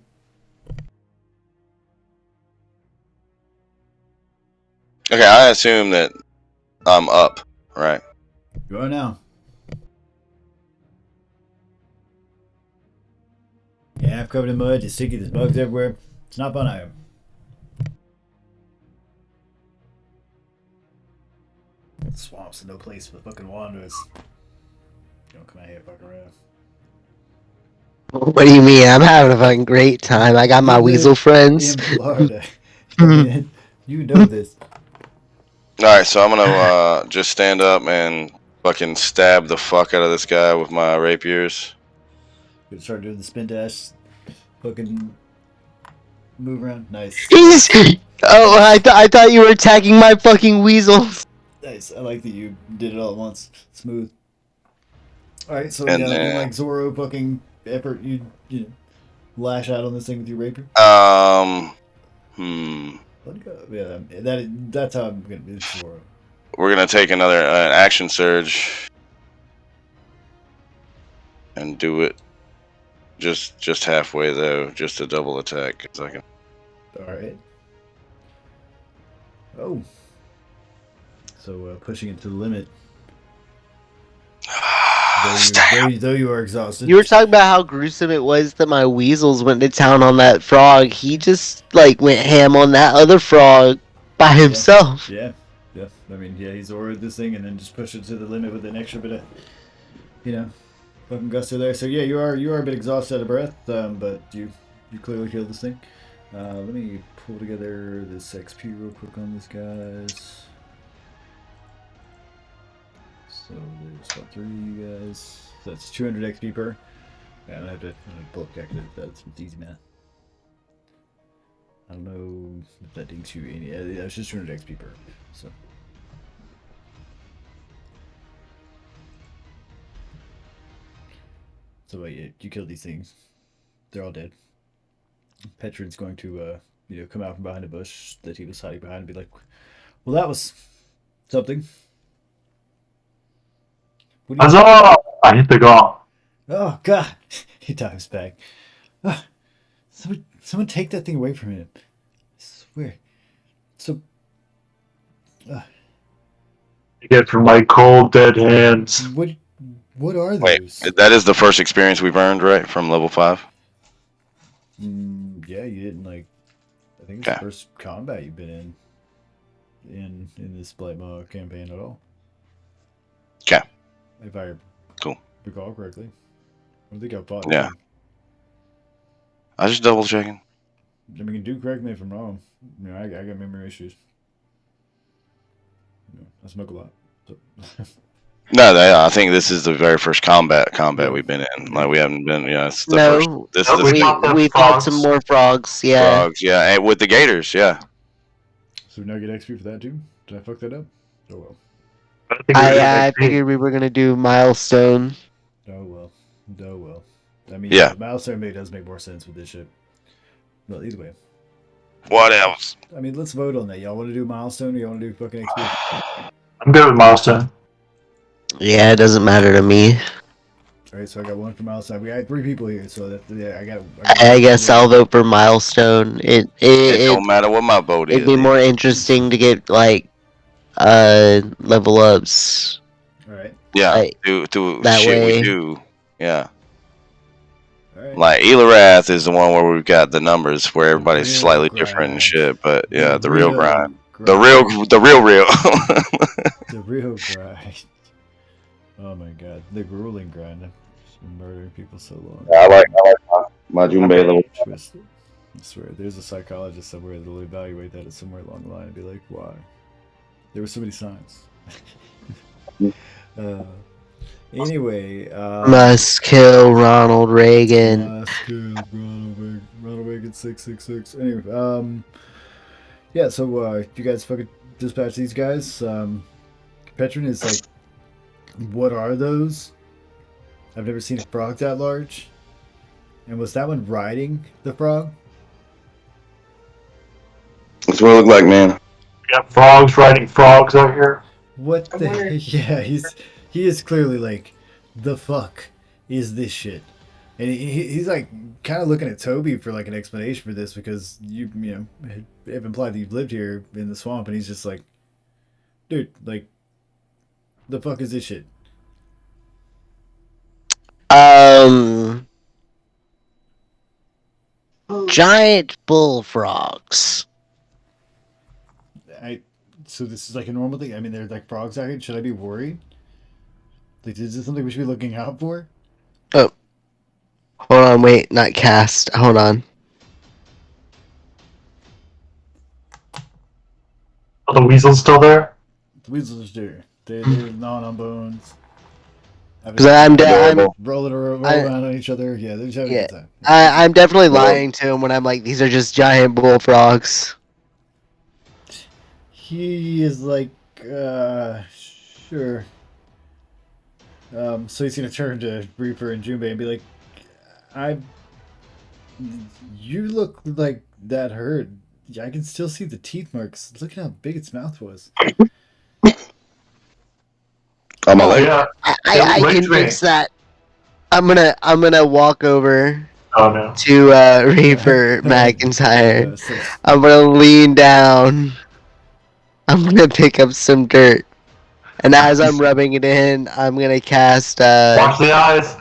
Okay, I assume that I'm up, right? You are now. Yeah, half covered in mud. You're sticky. There's bugs everywhere. It's not fun, I am. Swamps are no place for fucking wanderers. Don't come out here fucking around. What do you mean? I'm having a fucking great time. I got my You weasel live friends. in Florida. You know this. Alright, so I'm gonna just stand up and fucking stab the fuck out of this guy with my rapiers. Gonna start doing the spin dash. Fucking move around. Nice. Oh, I thought you were attacking my fucking weasels. Nice. I like that you did it all at once. Smooth. Alright, so And yeah, then- like Zoro fucking effort, you know, lash out on this thing with your rapier. Let it go. Yeah, that's how I'm gonna be Zoro. We're gonna take another action surge and do it just halfway though, just a double attack. 'Cause I can. Alright. Oh. So pushing it to the limit. Though you are exhausted. You were talking about how gruesome it was that my weasels went to town on that frog. He just like went ham on that other frog by himself. Yeah. I mean, yeah, he's ordered this thing and then just pushed it to the limit with an extra bit of, fucking gusto there. So yeah, you are a bit exhausted, out of breath, but you clearly killed this thing. Let me pull together this XP real quick on these guys. So there's about 3 of you guys. So that's 200 XP per. Yeah, I'm gonna have to pull up calculator. That's easy math. I don't know if that dings you any. Yeah, it's just 200 XP per. So yeah, you killed these things. They're all dead. Petrin's going to come out from behind a bush that he was hiding behind and be like, "Well, that was something." Huzzah! I hit the gong. Oh God! He dives back. Ah, someone take that thing away from him. I swear. So. You get from my cold, dead hands. What are those? Wait, that is the first experience we've earned, right, from level 5? Yeah, you didn't I think it's the first combat you've been in this Blightmaw campaign at all. Okay. If I recall correctly. I don't think I've fought. Yeah. I was just double checking. I mean, do correct me if I'm wrong. I got memory issues. I smoke a lot. So. No, I think this is the very first combat we've been in. Like we haven't been. Yeah, it's the first. This is the we fought some more frogs. Yeah. Frogs, yeah, and with the gators, yeah. So we now get XP for that too. Did I fuck that up? Oh well. I figured we were gonna do milestone. Oh well. I mean, yeah. Milestone does make more sense with this shit. Well, either way. What else? I mean, let's vote on that. Y'all want to do milestone or y'all want to do fucking XP? I'm good with milestone. Yeah, it doesn't matter to me. Alright, so I got 1 for milestone. We got 3 people here, so I guess I'll vote for milestone. It don't matter what my vote is. It'd be more interesting to get level ups. Alright. Yeah, to that shit way. We do. Yeah. Right. Like Elorath is the one where we've got the numbers where everybody's slightly different and shit, but yeah, the real grind. The real. The real grind. Oh my god, the grueling grind. Just been murdering people so long. I like my Junbei level. Twisted. I swear, there's a psychologist somewhere that'll evaluate that at somewhere along the line and be like, why? There were so many signs. Anyway, must kill Ronald Reagan. Must kill Ronald Reagan 666. Anyway, yeah. So you guys fucking dispatch these guys. Petrin is like, what are those? I've never seen a frog that large. And was that one riding the frog? That's what it looked like, man. We got frogs riding frogs out here. What the? Yeah, he is clearly like, the fuck is this shit? And he's like kind of looking at Toby for like an explanation for this because you have implied that you've lived here in the swamp, and he's just like, dude, like, the fuck is this shit? Giant bullfrogs. So this is like a normal thing. I mean, they're like frogs out here. Should I be worried? Like, is this something we should be looking out for? Oh, hold on, wait, not cast. Hold on. Are the weasels still there? The weasels are still. They're gnawing on bones. Because I'm rolling around on each other. Yeah, they're just having a good time. I'm definitely lying to him when I'm like, these are just giant bullfrogs. He is like, sure. So he's gonna turn to Reaper and Junbei and be like, you look like that hurt. I can still see the teeth marks. Look at how big its mouth was. I'm a lady. Yeah. I can fix that. I'm gonna walk over no. to Reaper McIntyre. I'm gonna lean down. I'm gonna pick up some dirt, And as I'm rubbing it in, I'm gonna cast. Watch the eyes.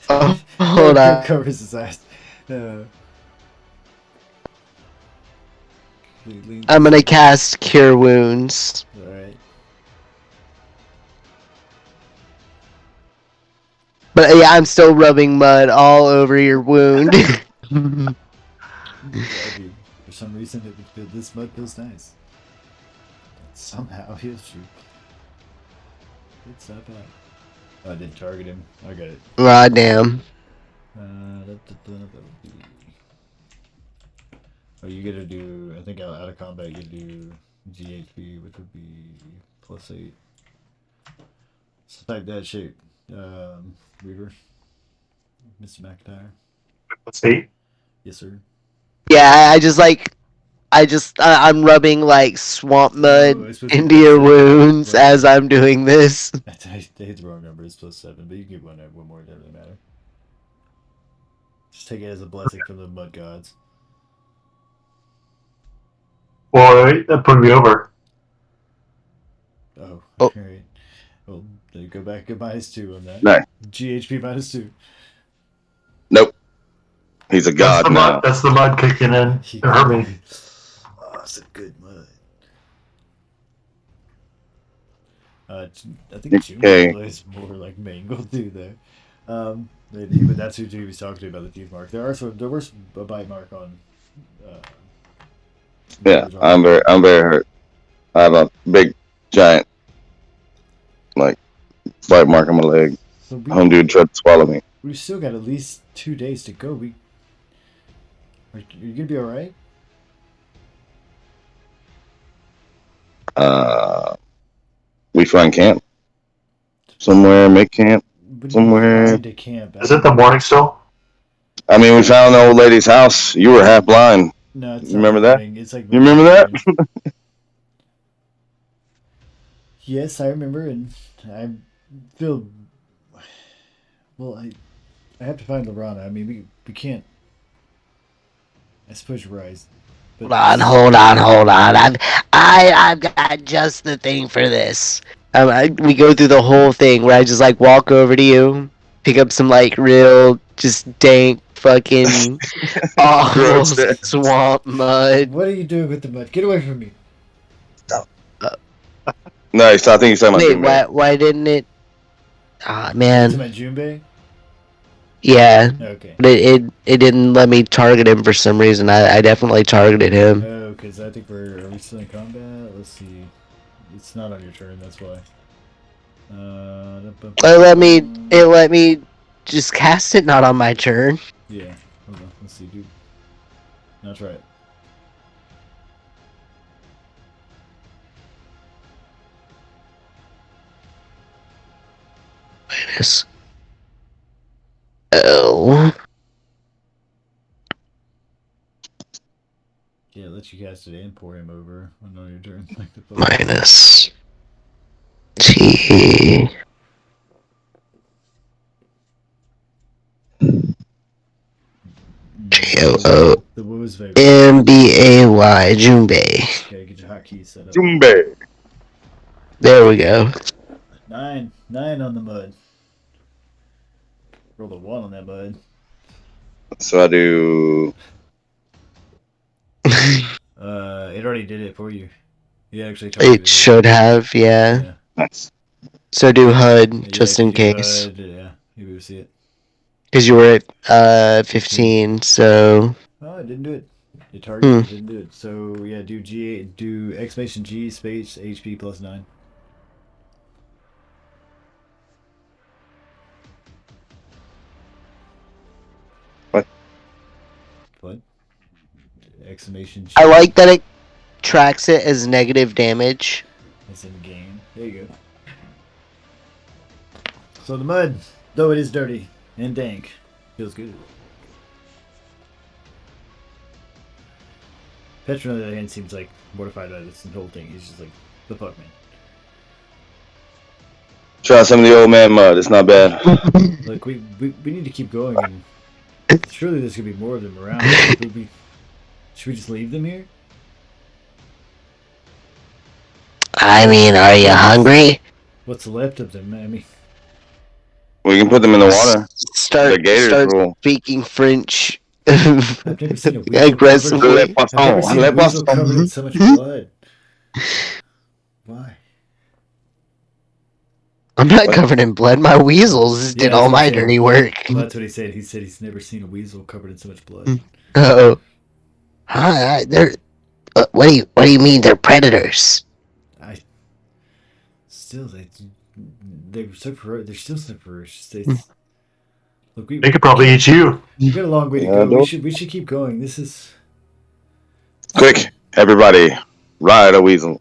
Oh, hold on. Covers his eyes. Uh, I'm gonna cast Cure Wounds. Alright. But yeah, I'm still rubbing mud all over your wound. Yeah, dude. For some reason, this mud feels nice. Somehow heals you. It's not bad. Oh, I didn't target him. I got it. Ah, damn. Oh, you gotta do. I think out of combat, you do GHP, which would be +8. It's like that shape. Reaver. Mr. McIntyre. Let's see. Yes, sir. Yeah, I'm rubbing like swamp mud Oh, it's supposed to be into your +7. wounds Right. as I'm doing this. I hit the wrong number. It's +7, but you can get one more. It doesn't really matter. Just take it as a blessing from the mud gods. Boy, that put me over. Oh, Oh. alright. Well, then go back at -2 on that. Nice. GHP -2. Nope. He's a god now. That's the mud kicking in. It hurt me. Oh, it's a good mud. I think Okay. June is more like mangled too, though. But that's who he was talking to about the teeth mark. There was a bite mark on. Yeah, I'm very hurt. I have a big, giant, like, bite mark on my leg. So Home dude tried to swallow me. we still got at least 2 days to go. Are you gonna be all right? We find camp somewhere, make camp. But Somewhere. find a camp. Is it the morning still? I mean, we found the old lady's house. You were half blind. No, it's You not remember that? morning. It's like You remember that? Yes, I remember, and I feel. Well, I have to find Lorana. I mean, we can't. I suppose you're right. But Hold on. I've got just the thing for this. We go through the whole thing where I just like walk over to you, pick up some like real just dank fucking awful Gross. swamp mud. What are you doing with the mud? Get away from me! No, I think he's talking about Wait, June. why didn't it? Ah, To man. my Junbei? Yeah, Okay. but it didn't let me target him for some reason. I definitely targeted him. Oh, because I think are we still in combat? Let's see. It's not on your turn. That's why. It let me just cast it not on my turn. Yeah. Hold on. Let's see, dude. That's right. Yes. Oh. Yeah, let you cast it and pour him over on your turn. Like the fuck. Minus T J-O-O The what was favorite? M-B-A-Y Junbei. Okay, get your hotkey set up. Jumbe. There we go. 9 on the mud. Roll a 1 on that mud. So I do. It already did it for you. You actually targeted It should have, yeah. Yeah. Nice. So do HUD, Yeah, just if in you do case. yeah, you would see it. Because you were at 15, so... Oh, it didn't do it. You targeted it, didn't do it. So yeah, do exclamation G space HP +9. What? Exclamation G. I like that it tracks it as negative damage. It's in the game. There you go. So the mud, though it is dirty and dank, feels good. Petra, on the other hand, seems like mortified by this whole thing. He's just like, the fuck, man. Try some of the old man mud. It's not bad. Look, we need to keep going, and surely there's gonna be more of them around. Should we just leave them here? I mean, are you hungry? What's left of them? I mean, We can put them in the water. The gators Start rule. speaking French. I've never seen a weasel Aggressively. I've never seen a weasel covered in so much blood. Why? I'm not covered in blood. My weasels did that's all what my I'm saying. dirty work. Well, that's what he said. He said he's never seen a weasel covered in so much blood. Oh, they're. What do you mean they're predators? Still, they're so they're still so ferocious. Look, They could probably eat you. We've got a long way to go. We should keep going. This is Quick, everybody, ride a weasel.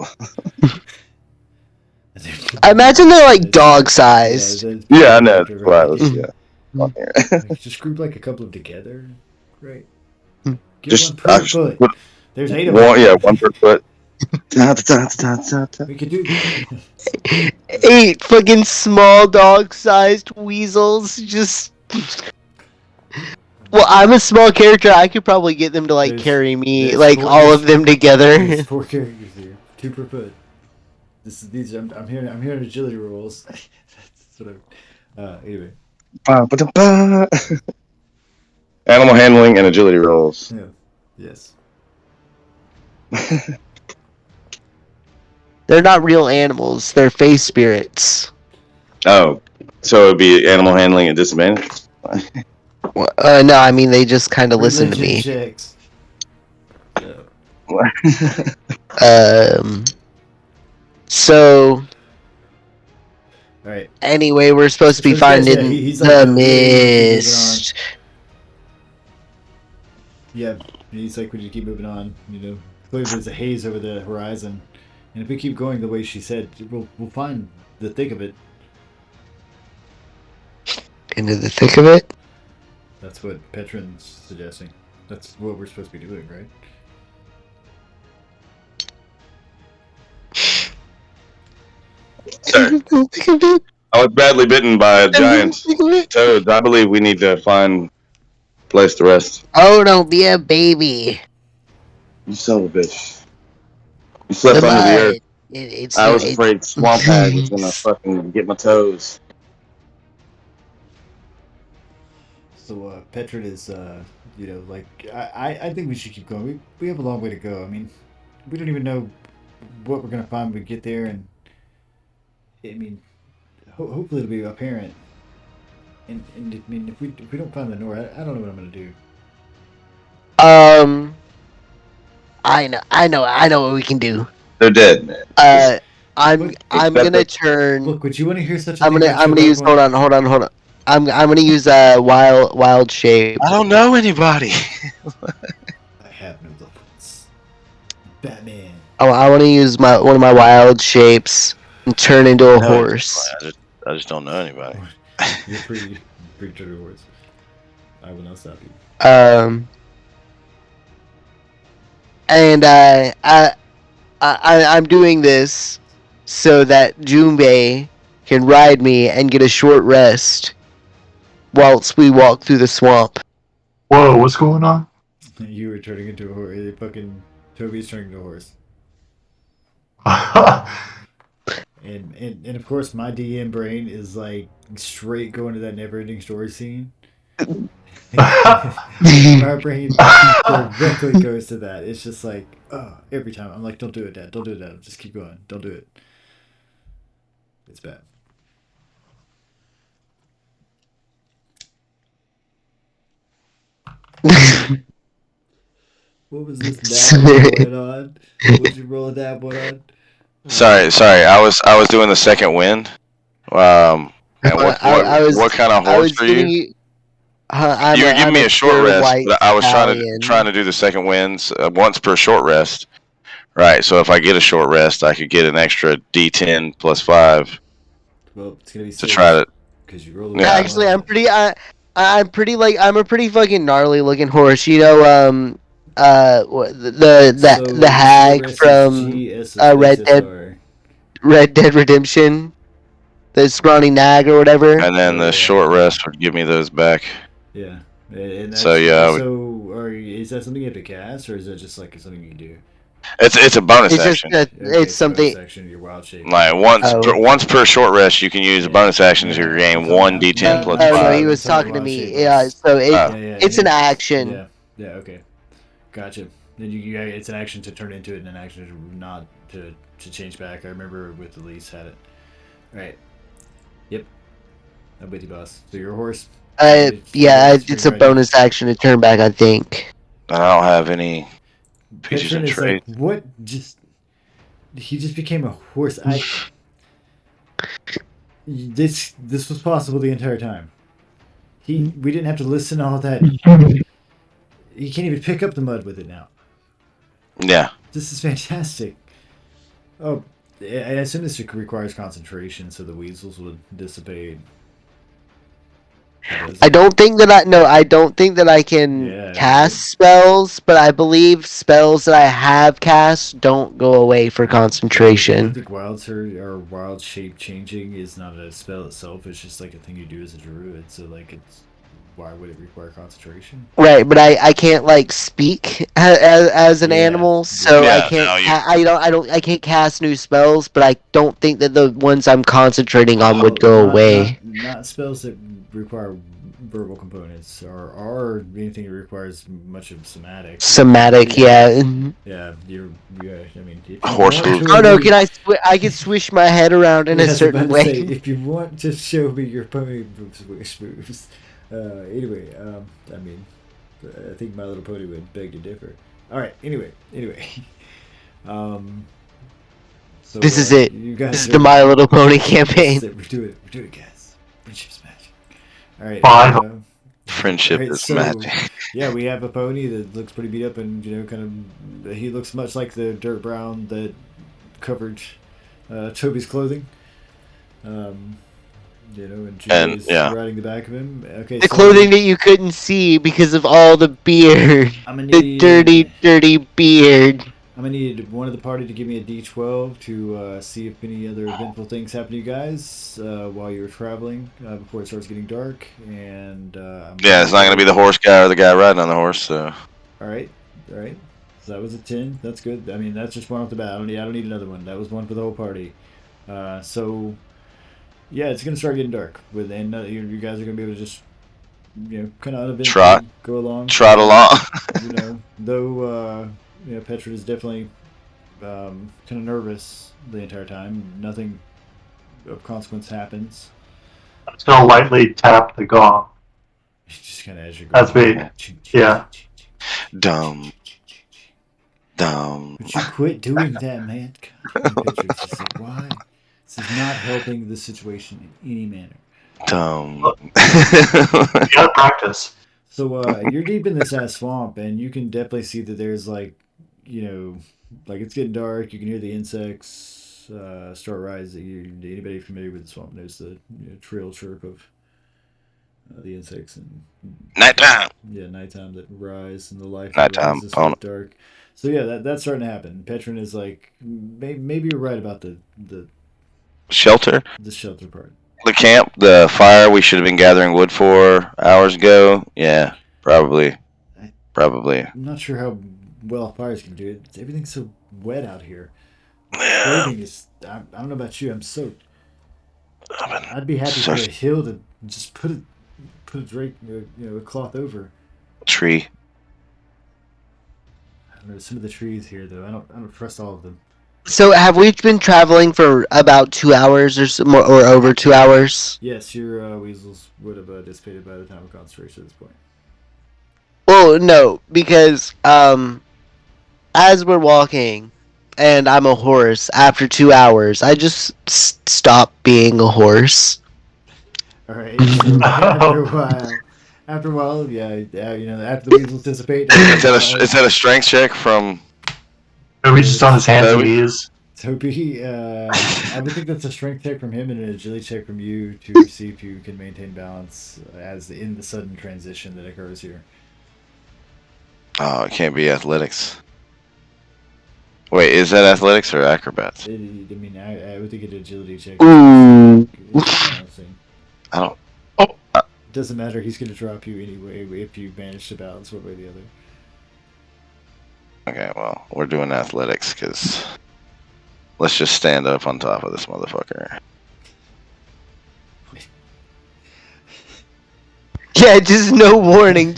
I imagine they're like dog sized. Yeah, I know. That's why I was, yeah. Just group like a couple of together. Right. Get Just one per foot. There's 8 of them. Yeah, one per foot. We could do 8 fucking small dog sized weasels. Just. Well, I'm a small character. I could probably get them to like carry me, like all of them together. There's 4 characters here, 2 per foot. I'm hearing agility rolls. That's what anyway. Animal handling and agility rolls. Yeah. Yes. They're not real animals. They're face spirits. Oh, so it'd be animal handling at disadvantage? No, I mean they just kind of listen to me. Checks. Yeah. So. All right. Anyway, we're supposed to be finding the mist. Yeah, he's like, we need to keep moving on. You know, clearly there's a haze over the horizon, and if we keep going the way she said, we'll find the thick of it. Into the thick of it? That's what Petron's suggesting. That's what we're supposed to be doing, right? Sorry. I was badly bitten by a giant toad. I believe we need to find a place to rest. Oh, don't be a baby. You son of a bitch. You slept under the earth. I was afraid Swamp Hag was gonna fucking get my toes. So Petron is, you know, like I think we should keep going. We have a long way to go. I mean, we don't even know what we're gonna find when we get there, and I mean, hopefully it'll be apparent. And I mean, if we don't find the Nora, I don't know what I'm gonna do. I know what we can do. They're dead, man. I'm gonna turn. Look, would you want to hear such a I'm gonna use. Hold on. I'm gonna use wild shape. I don't know anybody. I have no weapons. Batman. I want to use one of my wild shapes and turn into a horse. I just don't know anybody. You're pretty true to words. I will not stop you. And I'm doing this so that Junbei can ride me and get a short rest whilst we walk through the swamp. Whoa, what's going on? You were turning into a horse. Fucking Toby's turning into a horse. And of course my DM brain is like straight going to that never-ending story scene. My brain directly goes to that. It's just like, oh, every time I'm like, don't do it, Dad. Don't do it, Dad. Just keep going. Don't do it. It's bad. What was this dab going on? What was you rolling that one on? Sorry. I was doing the second wind. And what kind of horse are you? You You're giving me a short rest, but I was trying to do the second winds once per short rest. Right. So if I get a short rest, I could get an extra D10 plus 5. Well, it's gonna be to try to. Because you roll. Yeah. Actually, I'm a pretty fucking gnarly looking horse. You know, the hag from Red Dead Redemption, the scrawny nag or whatever. And then the short rest would give me those back. Yeah. And So yeah. So, is that something you have to cast, or is that just like something you do? It's a bonus It's just action. it's something. Section, your wild shape. Like once per short rest, you can use a bonus action to gain 1d10 plus Oh no, 5. he was talking to me. Yeah, so it's an action. Yeah. Okay. Gotcha. Then it's an action to turn into it, and an action to not to change back. I remember with Elise had it. All right. Yep. I'm with you, boss. So your horse. It's a bonus action to turn back, I think. I don't have any features Petron and is traits. like, what? He just became a horse. This was possible the entire time. We didn't have to listen to all that. He can't even pick up the mud with it now. Yeah. This is fantastic. Oh, I assume this requires concentration, so the weasels would dissipate. I don't think that I can cast spells, but I believe spells that I have cast don't go away for I concentration. think wild shape changing is not a spell itself. It's just like a thing you do as a druid. So like, why would it require concentration? Right, but I can't like speak as an animal, so I can't. I can't cast new spells, but I don't think that the ones I'm concentrating on would go away. Not spells that require verbal components or anything that requires much of somatic. Somatic, yeah. Yeah, I mean, Horse hooves. Oh no, I can swish my head around in a certain way. If you want to show me your pony moves. Anyway, I mean, I think My Little Pony would beg to differ. All right. Anyway. So, This is it. You guys This is the My Little Pony campaign. We're doing it, guys. Friendship's magic. All right. Fine. Friendship is magic. Yeah, we have a pony that looks pretty beat up, and kind of, he looks much like the dirt brown that covered Toby's clothing. And Julie's riding the back of him. Okay, the clothing that you couldn't see because of all the beard. The dirty beard. I'm gonna need one of the party to give me a D12 to see if any other eventful things happen to you guys while you're traveling before it starts getting dark. And it's not gonna be the horse guy or the guy riding on the horse. So. All right. So that was a 10. That's good. I mean, that's just one off the bat. I don't need another one. That was one for the whole party. So. Yeah, it's gonna start getting dark, and you guys are gonna be able to just, kind of go along. Trot along. Though Petra is definitely kind of nervous the entire time. Nothing of consequence happens. I'm just gonna lightly tap the gong. Just kind of as you're going. That's me. Yeah. Dumb. Would you quit doing that, man? Petra's just like, why? This is not helping the situation in any manner. Dumb. You gotta practice. So you're deep in this ass swamp, and you can definitely see that there's like it's getting dark. You can hear the insects start rising. Anybody familiar with the swamp knows the trill chirp of the insects and nighttime. Yeah, nighttime that rise and the life. Nighttime. Dark. So yeah, that's starting to happen. Petron is like, maybe you're right about the shelter. The shelter part. The camp, the fire we should have been gathering wood for hours ago. Yeah, probably. I'm not sure how well fires can do it. Everything's so wet out here. Clothing is. I don't know about you. I'm soaked. I'd be happy for a hill to just put a drape, a cloth over. Tree. I don't know some of the trees here though. I don't trust all of them. So have we been traveling for about 2 hours or over 2 hours? Yes, your weasels would have dissipated by the time of concentration at this point. Well, no, because as we're walking, and I'm a horse, after 2 hours, I just stop being a horse. All right. After a while, after the weasels dissipate. Is that a strength check from? Toby just on his hands and knees. Toby, I would think that's a strength check from him and an agility check from you to see if you can maintain balance in the sudden transition that occurs here. Oh, it can't be athletics. Wait, is that athletics or acrobats? I would think an agility check. Ooh. I don't. It doesn't matter. He's going to drop you anyway if you manage to balance one way or the other. Okay, well, we're doing athletics because let's just stand up on top of this motherfucker. Yeah, just no warning.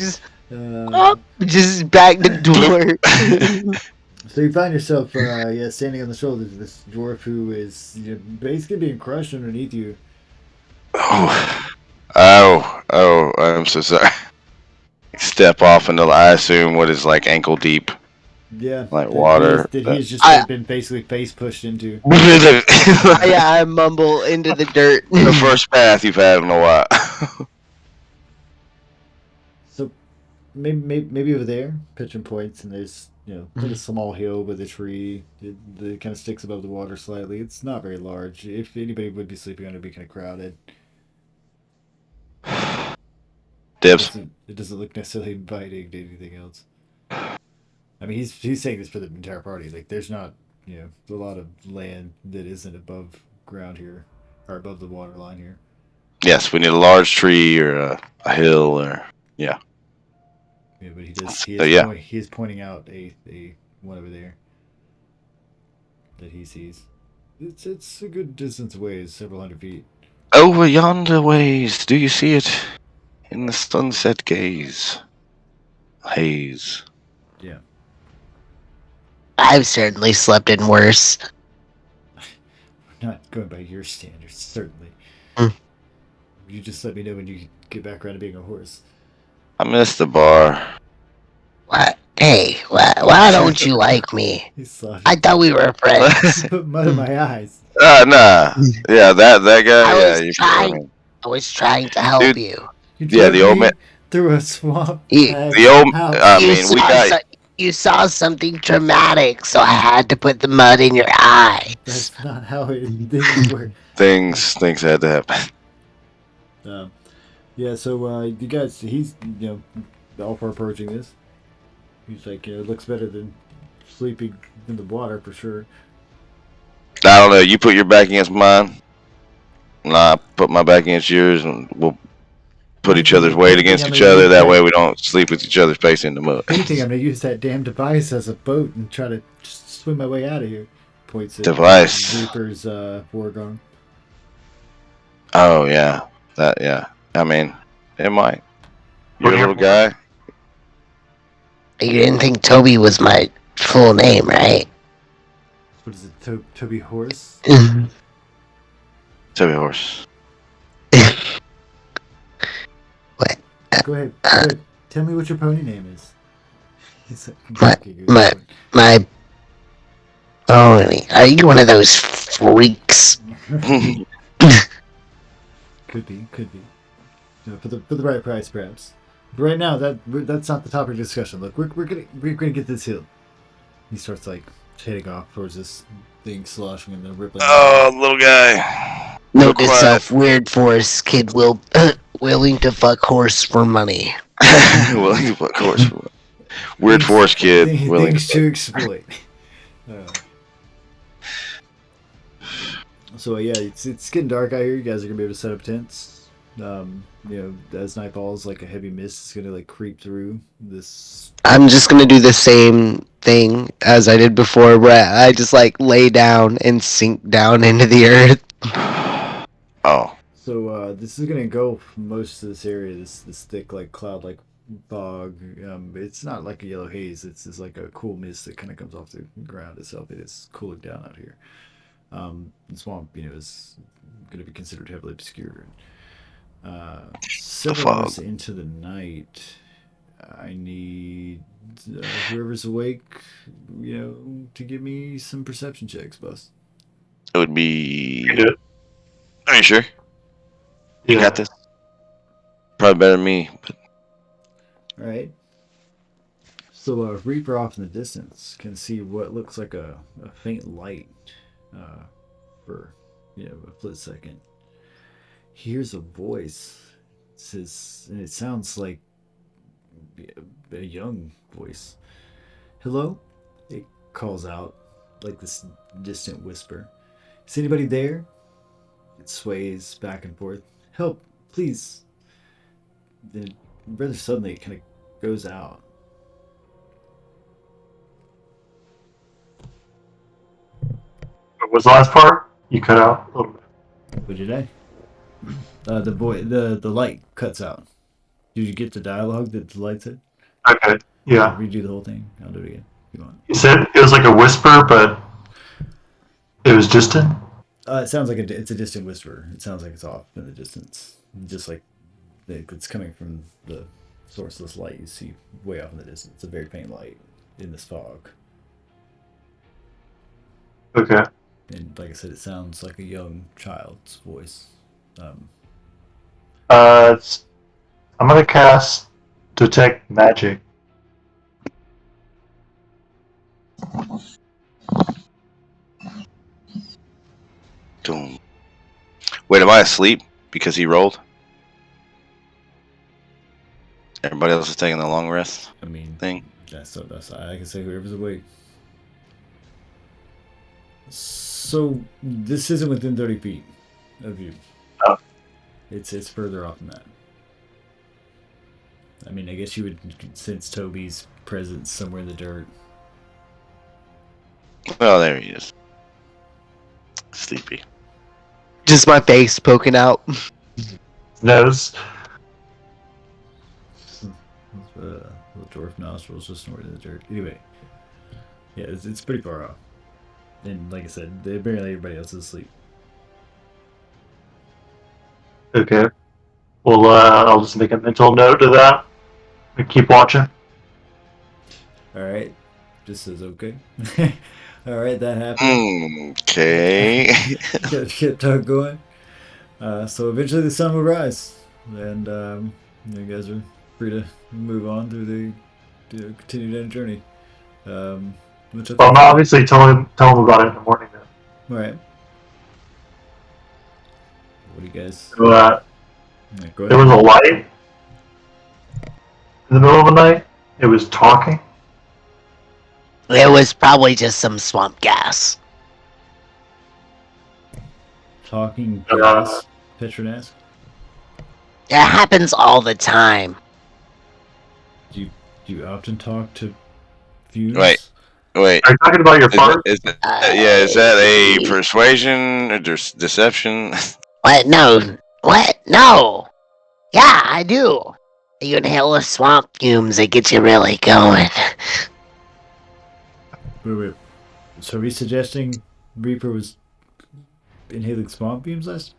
Uh, Just back the door. so you find yourself, standing on the shoulders of this dwarf who is basically being crushed underneath you. Oh, I'm so sorry. Step off into, I assume, what is like ankle deep, Yeah, like water. that he's just I- been basically face pushed into. I mumble into the dirt. The first bath you've had in a while. So maybe over there, pitching points, and there's like a small hill with a tree that kind of sticks above the water slightly. It's not very large. If anybody would be sleeping on it, it'd be kind of crowded. Dibs. It doesn't look necessarily inviting to anything else. I mean, he's saying this for the entire party. Like, there's not a lot of land that isn't above ground here or above the water line here. Yes, we need a large tree or a hill or Yeah, but he does. He So, is, yeah. he is pointing out a one over there that he sees. It's a good distance away, it's several hundred feet. over yonder ways. Do you see it? In the sunset gaze. Haze. Yeah. I've certainly slept in worse. Not going by your standards, certainly. Mm. You just let me know when you get back around to being a horse. I missed the bar. What? Hey, why don't you like me? He's soft. I thought we were friends. Put mud in my eyes. Nah. Yeah, that guy. I Yeah, was you trying- I was trying to help Dude. you. You Yeah, the drug old me man- through a swamp. You- packed the old- house. I You mean, we saw got. you saw something dramatic, so I had to put the mud in your eyes. That's not how things work. Things had to happen. Yeah, so you guys, he's all for approaching this. He's like, it looks better than sleeping in the water for sure. I don't know. You put your back against mine, and I put my back against yours, and we'll put each other's weight against each other. That way, we don't sleep with each other's face in the mud. If anything, I'm gonna use that damn device as a boat and try to just swim my way out of here. Points at Device. Reaper's wargong. Oh yeah, that yeah. I mean, it might. You're a little guy. You didn't think Toby was my full name, right? What is it, Toby Horse? Toby horse. What? Go ahead. Tell me what your pony name is. He's My pony. Are you one of those freaks? Could be. For the right price, perhaps. But right now, that's not the topic of discussion. Look, we're gonna get this hill. He starts like heading off towards this thing sloshing and then rippling. Oh, little guy. Note quiet. to self, weird forest kid willing to fuck horse for money. Well, of course. Weird forest kid. Willing Things to exploit. So yeah, it's getting dark out here. You guys are gonna be able to set up tents. As night falls, like a heavy mist is gonna like creep through this. I'm just gonna do the same thing as I did before, where I just like lay down and sink down into the earth. Oh. So this is gonna engulf most of this area. This thick like cloud like fog. It's not like a yellow haze. It's like a cool mist that kind of comes off the ground itself. It is cooling down out here. The swamp, is going to be considered heavily obscured. Several hours into the night, I need whoever's awake, to give me some perception checks, boss. It would be. You do it. Are you sure? You got this? Probably better than me. But... All right. So Reaper off in the distance can see what looks like a faint light for a split second. He hears a voice. And it sounds like a young voice. Hello? It calls out like this distant whisper. Is anybody there? It sways back and forth. Help, please. Then rather suddenly it kind of goes out. was the last part? You cut out a little bit. What did I? The light cuts out. Did you get the dialogue that the light said? Okay, yeah. Redo the whole thing. I'll do it again if you want. You said it was like a whisper, but it was distant? It sounds like it's a distant whisper. It sounds like it's off in the distance. Just like it's coming from the sourceless light you see way off in the distance. It's a very faint light in this fog. Okay. And like I said, it sounds like a young child's voice. I'm gonna cast Detect Magic. Doom. Wait, am I asleep because he rolled? Everybody else is taking the long rest I mean, thing. that's I can say whoever's awake. So this isn't within 30 feet of you. Oh. It's further off than that. I mean, I guess you would sense Toby's presence somewhere in the dirt. Well, there he is. Sleepy. Just my face poking out. Nose. Little dwarf nostrils just snorting in the dirt. Anyway, yeah, it's pretty far off. And like I said, apparently everybody else is asleep. Okay. Well, I'll just make a mental note of that and keep watching. Alright. Just says okay. Alright, that happened. Okay. Kept on going. So eventually the sun will rise. And you guys are free to move on through the continued end journey. Which I Well, think- obviously tell him about it in the morning then. Alright. What do you guys... So, Yeah, go there ahead. was a light in the middle of the night. It was talking. It was probably just some swamp gas. Talking gas, Petronas. It happens all the time. Do you often talk to fumes? Wait. Wait. Are you talking about your fart? Is that a persuasion or deception? What? No. What? No. Yeah, I do. You inhale the swamp fumes, it gets you really going. Wait. So are you suggesting Reaper was inhaling swamp fumes last?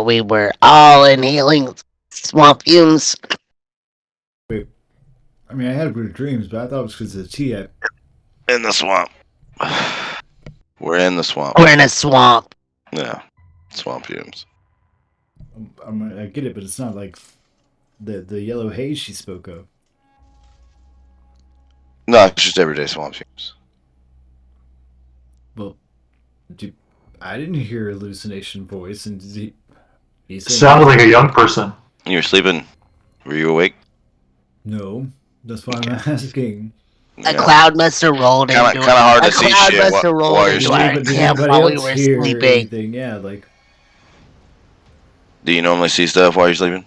We were all inhaling swamp fumes. Wait. I mean, I had weird dreams, but I thought it was because of the tea. In the swamp. We're in the swamp. We're in a swamp. Yeah. Swamp fumes. I get it, but it's not like the yellow haze she spoke of. No, it's just everyday swamp fumes. Well, I didn't hear a hallucination voice, and he said Sounded like a young person. You were sleeping. Were you awake? no. That's why I'm asking. A cloud must have rolled into Kinda hard to see cloud shit must while have rolled you're into sleeping. our But did camp anybody while we else were hear sleeping. anything? Yeah, like Do you normally see stuff while you're sleeping?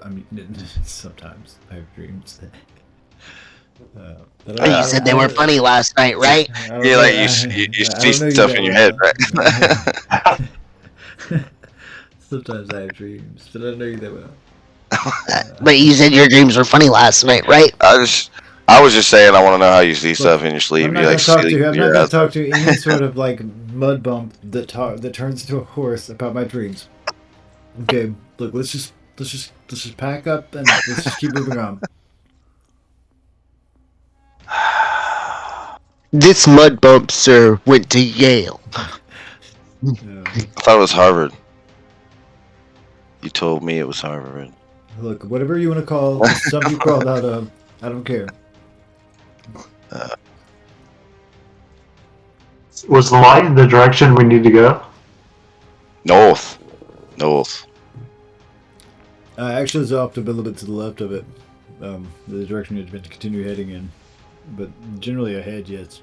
I mean, sometimes I have dreams. But Oh, you said they were funny last night, right? I don't Yeah, know- like I- you I see don't know stuff that in your well. head, right? Sometimes I have dreams, but I don't know you that well. But you said your dreams were funny last night, right? I was just saying I want to know how you see stuff in your sleep. I'm You not like gonna talk sleep to. I'm with not your gonna eyes. talk to any sort of like mud bump that turns into a horse about my dreams. Okay, look, let's just pack up and let's just keep moving on. This mud bump, sir, went to Yale. I thought it was Harvard. You told me it was Harvard. Look, whatever you want to call the stuff you crawled out of, I don't care. Was the light in the direction we need to go? North. Actually, it's off a little bit to the left of it, the direction you'd been to continue heading in, but generally ahead, yes.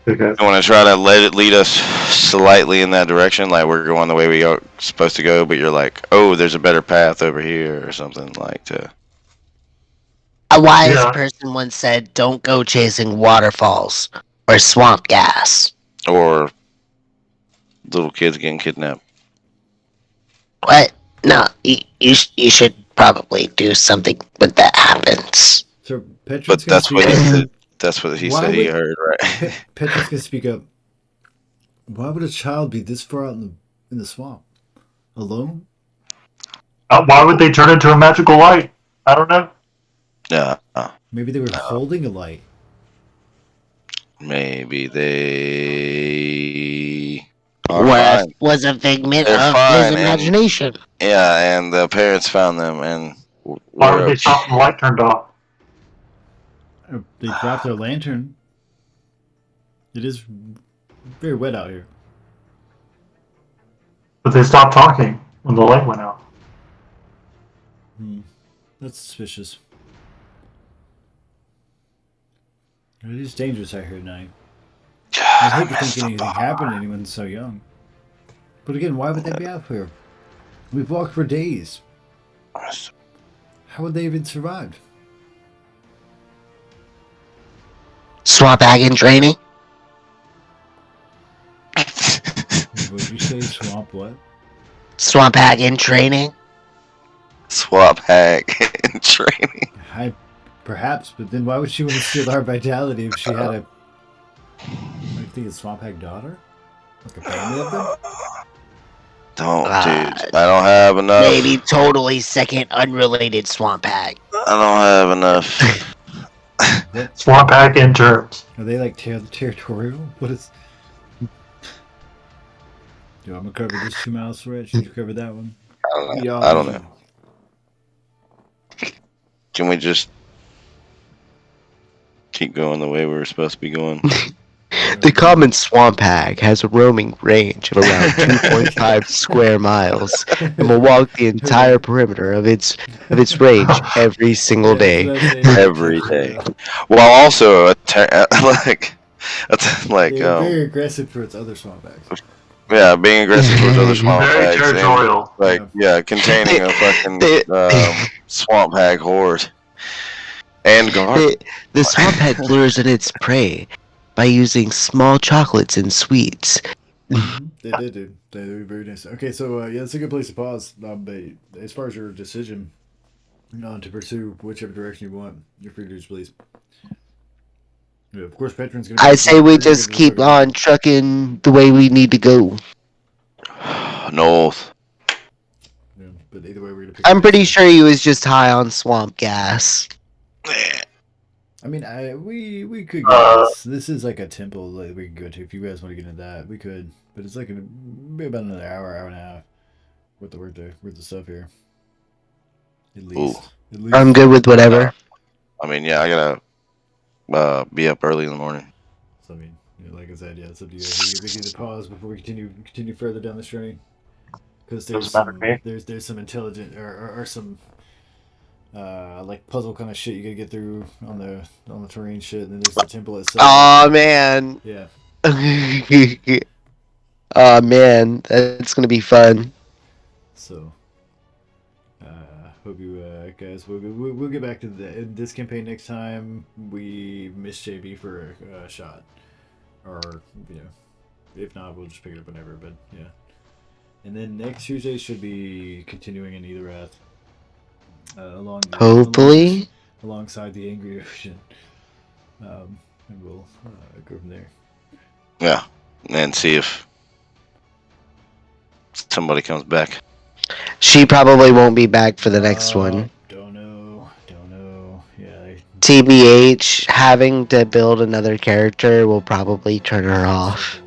Okay. I want to try to let it lead us slightly in that direction, like we're going the way we are supposed to go, but you're like, oh, there's a better path over here or something like to. A wise Yeah. person once said, don't go chasing waterfalls. Or swamp gas. Or little kids getting kidnapped. What? No, you should probably do something when that happens. So Petron's But gonna that's speak what he up. said. That's what he Why said he would- heard, right? Petron's gonna speak up. Why would a child be this far out in the swamp? Alone? Why would they turn into a magical light? I don't know. Yeah. Maybe they were holding a light. Maybe they are Or fine. was a figment They're of fine, his and- imagination. Yeah, and the parents found them, and Why would they stop when the light turned off? They dropped their lantern. It is very wet out here. But they stopped talking when the light went out. That's suspicious. It is dangerous out here at night. I hate to think anything happened to anyone so young. But again, why would they be out here? We've walked for days. How would they even survive? Swamp ag in training? Would you say swamp what? Swamp ag in training? Swap hack in training. Perhaps, but then why would she want to steal our vitality if she had a... What do you think, a swamp hag daughter? Like a family of them? Don't, dude. I don't have enough. Maybe totally second unrelated swamp ag. I don't have enough. Swamp hack interns. Are they like territorial? What is... Yo, I'm gonna cover this 2 mile stretch. Did you cover that one? I don't know. Can we just keep going the way we were supposed to be going? The common swamp hag has a roaming range of around 2.5 square miles and will walk the entire perimeter of its range every single day. Every day. Well, also, like, They're very aggressive towards other swamp hags. yeah, being aggressive towards other swamp Very hags. And, territorial. like, yeah, containing a fucking swamp hag horde. And guard. The swamp hag lures in its prey by using small chocolates and sweets. They did, dude. They were very nice. Okay, so yeah, it's a good place to pause. But as far as your decision to pursue whichever direction you want, you're free to choose, please. Yeah, of course, Petron's gonna. I say we just keep on trucking the way we need to go. North. Yeah, but either way, we're gonna pick. I'm pretty sure he was just high on swamp gas. I mean, we could go. This is like a temple that we can go to. If you guys want to get into that, we could. But it's like maybe about another hour and a half worth the stuff here. At least. I'm good with whatever. I mean, yeah, I gotta be up early in the morning. So I mean, like I said, yeah, it's up to you. We can either pause before we continue further down this journey, because there's some intelligent or some like puzzle kind of shit you gotta get through on the terrain shit, and then there's the temple itself. Oh man. Yeah. Oh man, that's gonna be fun. So, hope you guys we'll get back to this campaign next time we miss JB for a shot, or if not, we'll just pick it up whenever. But yeah, and then next Tuesday should be continuing in Elorath. Hopefully, alongside the Angry Ocean, and we'll go from there. Yeah, and see if somebody comes back. She probably won't be back for the next one. Don't know. Yeah. TBH, having to build another character will probably turn her off.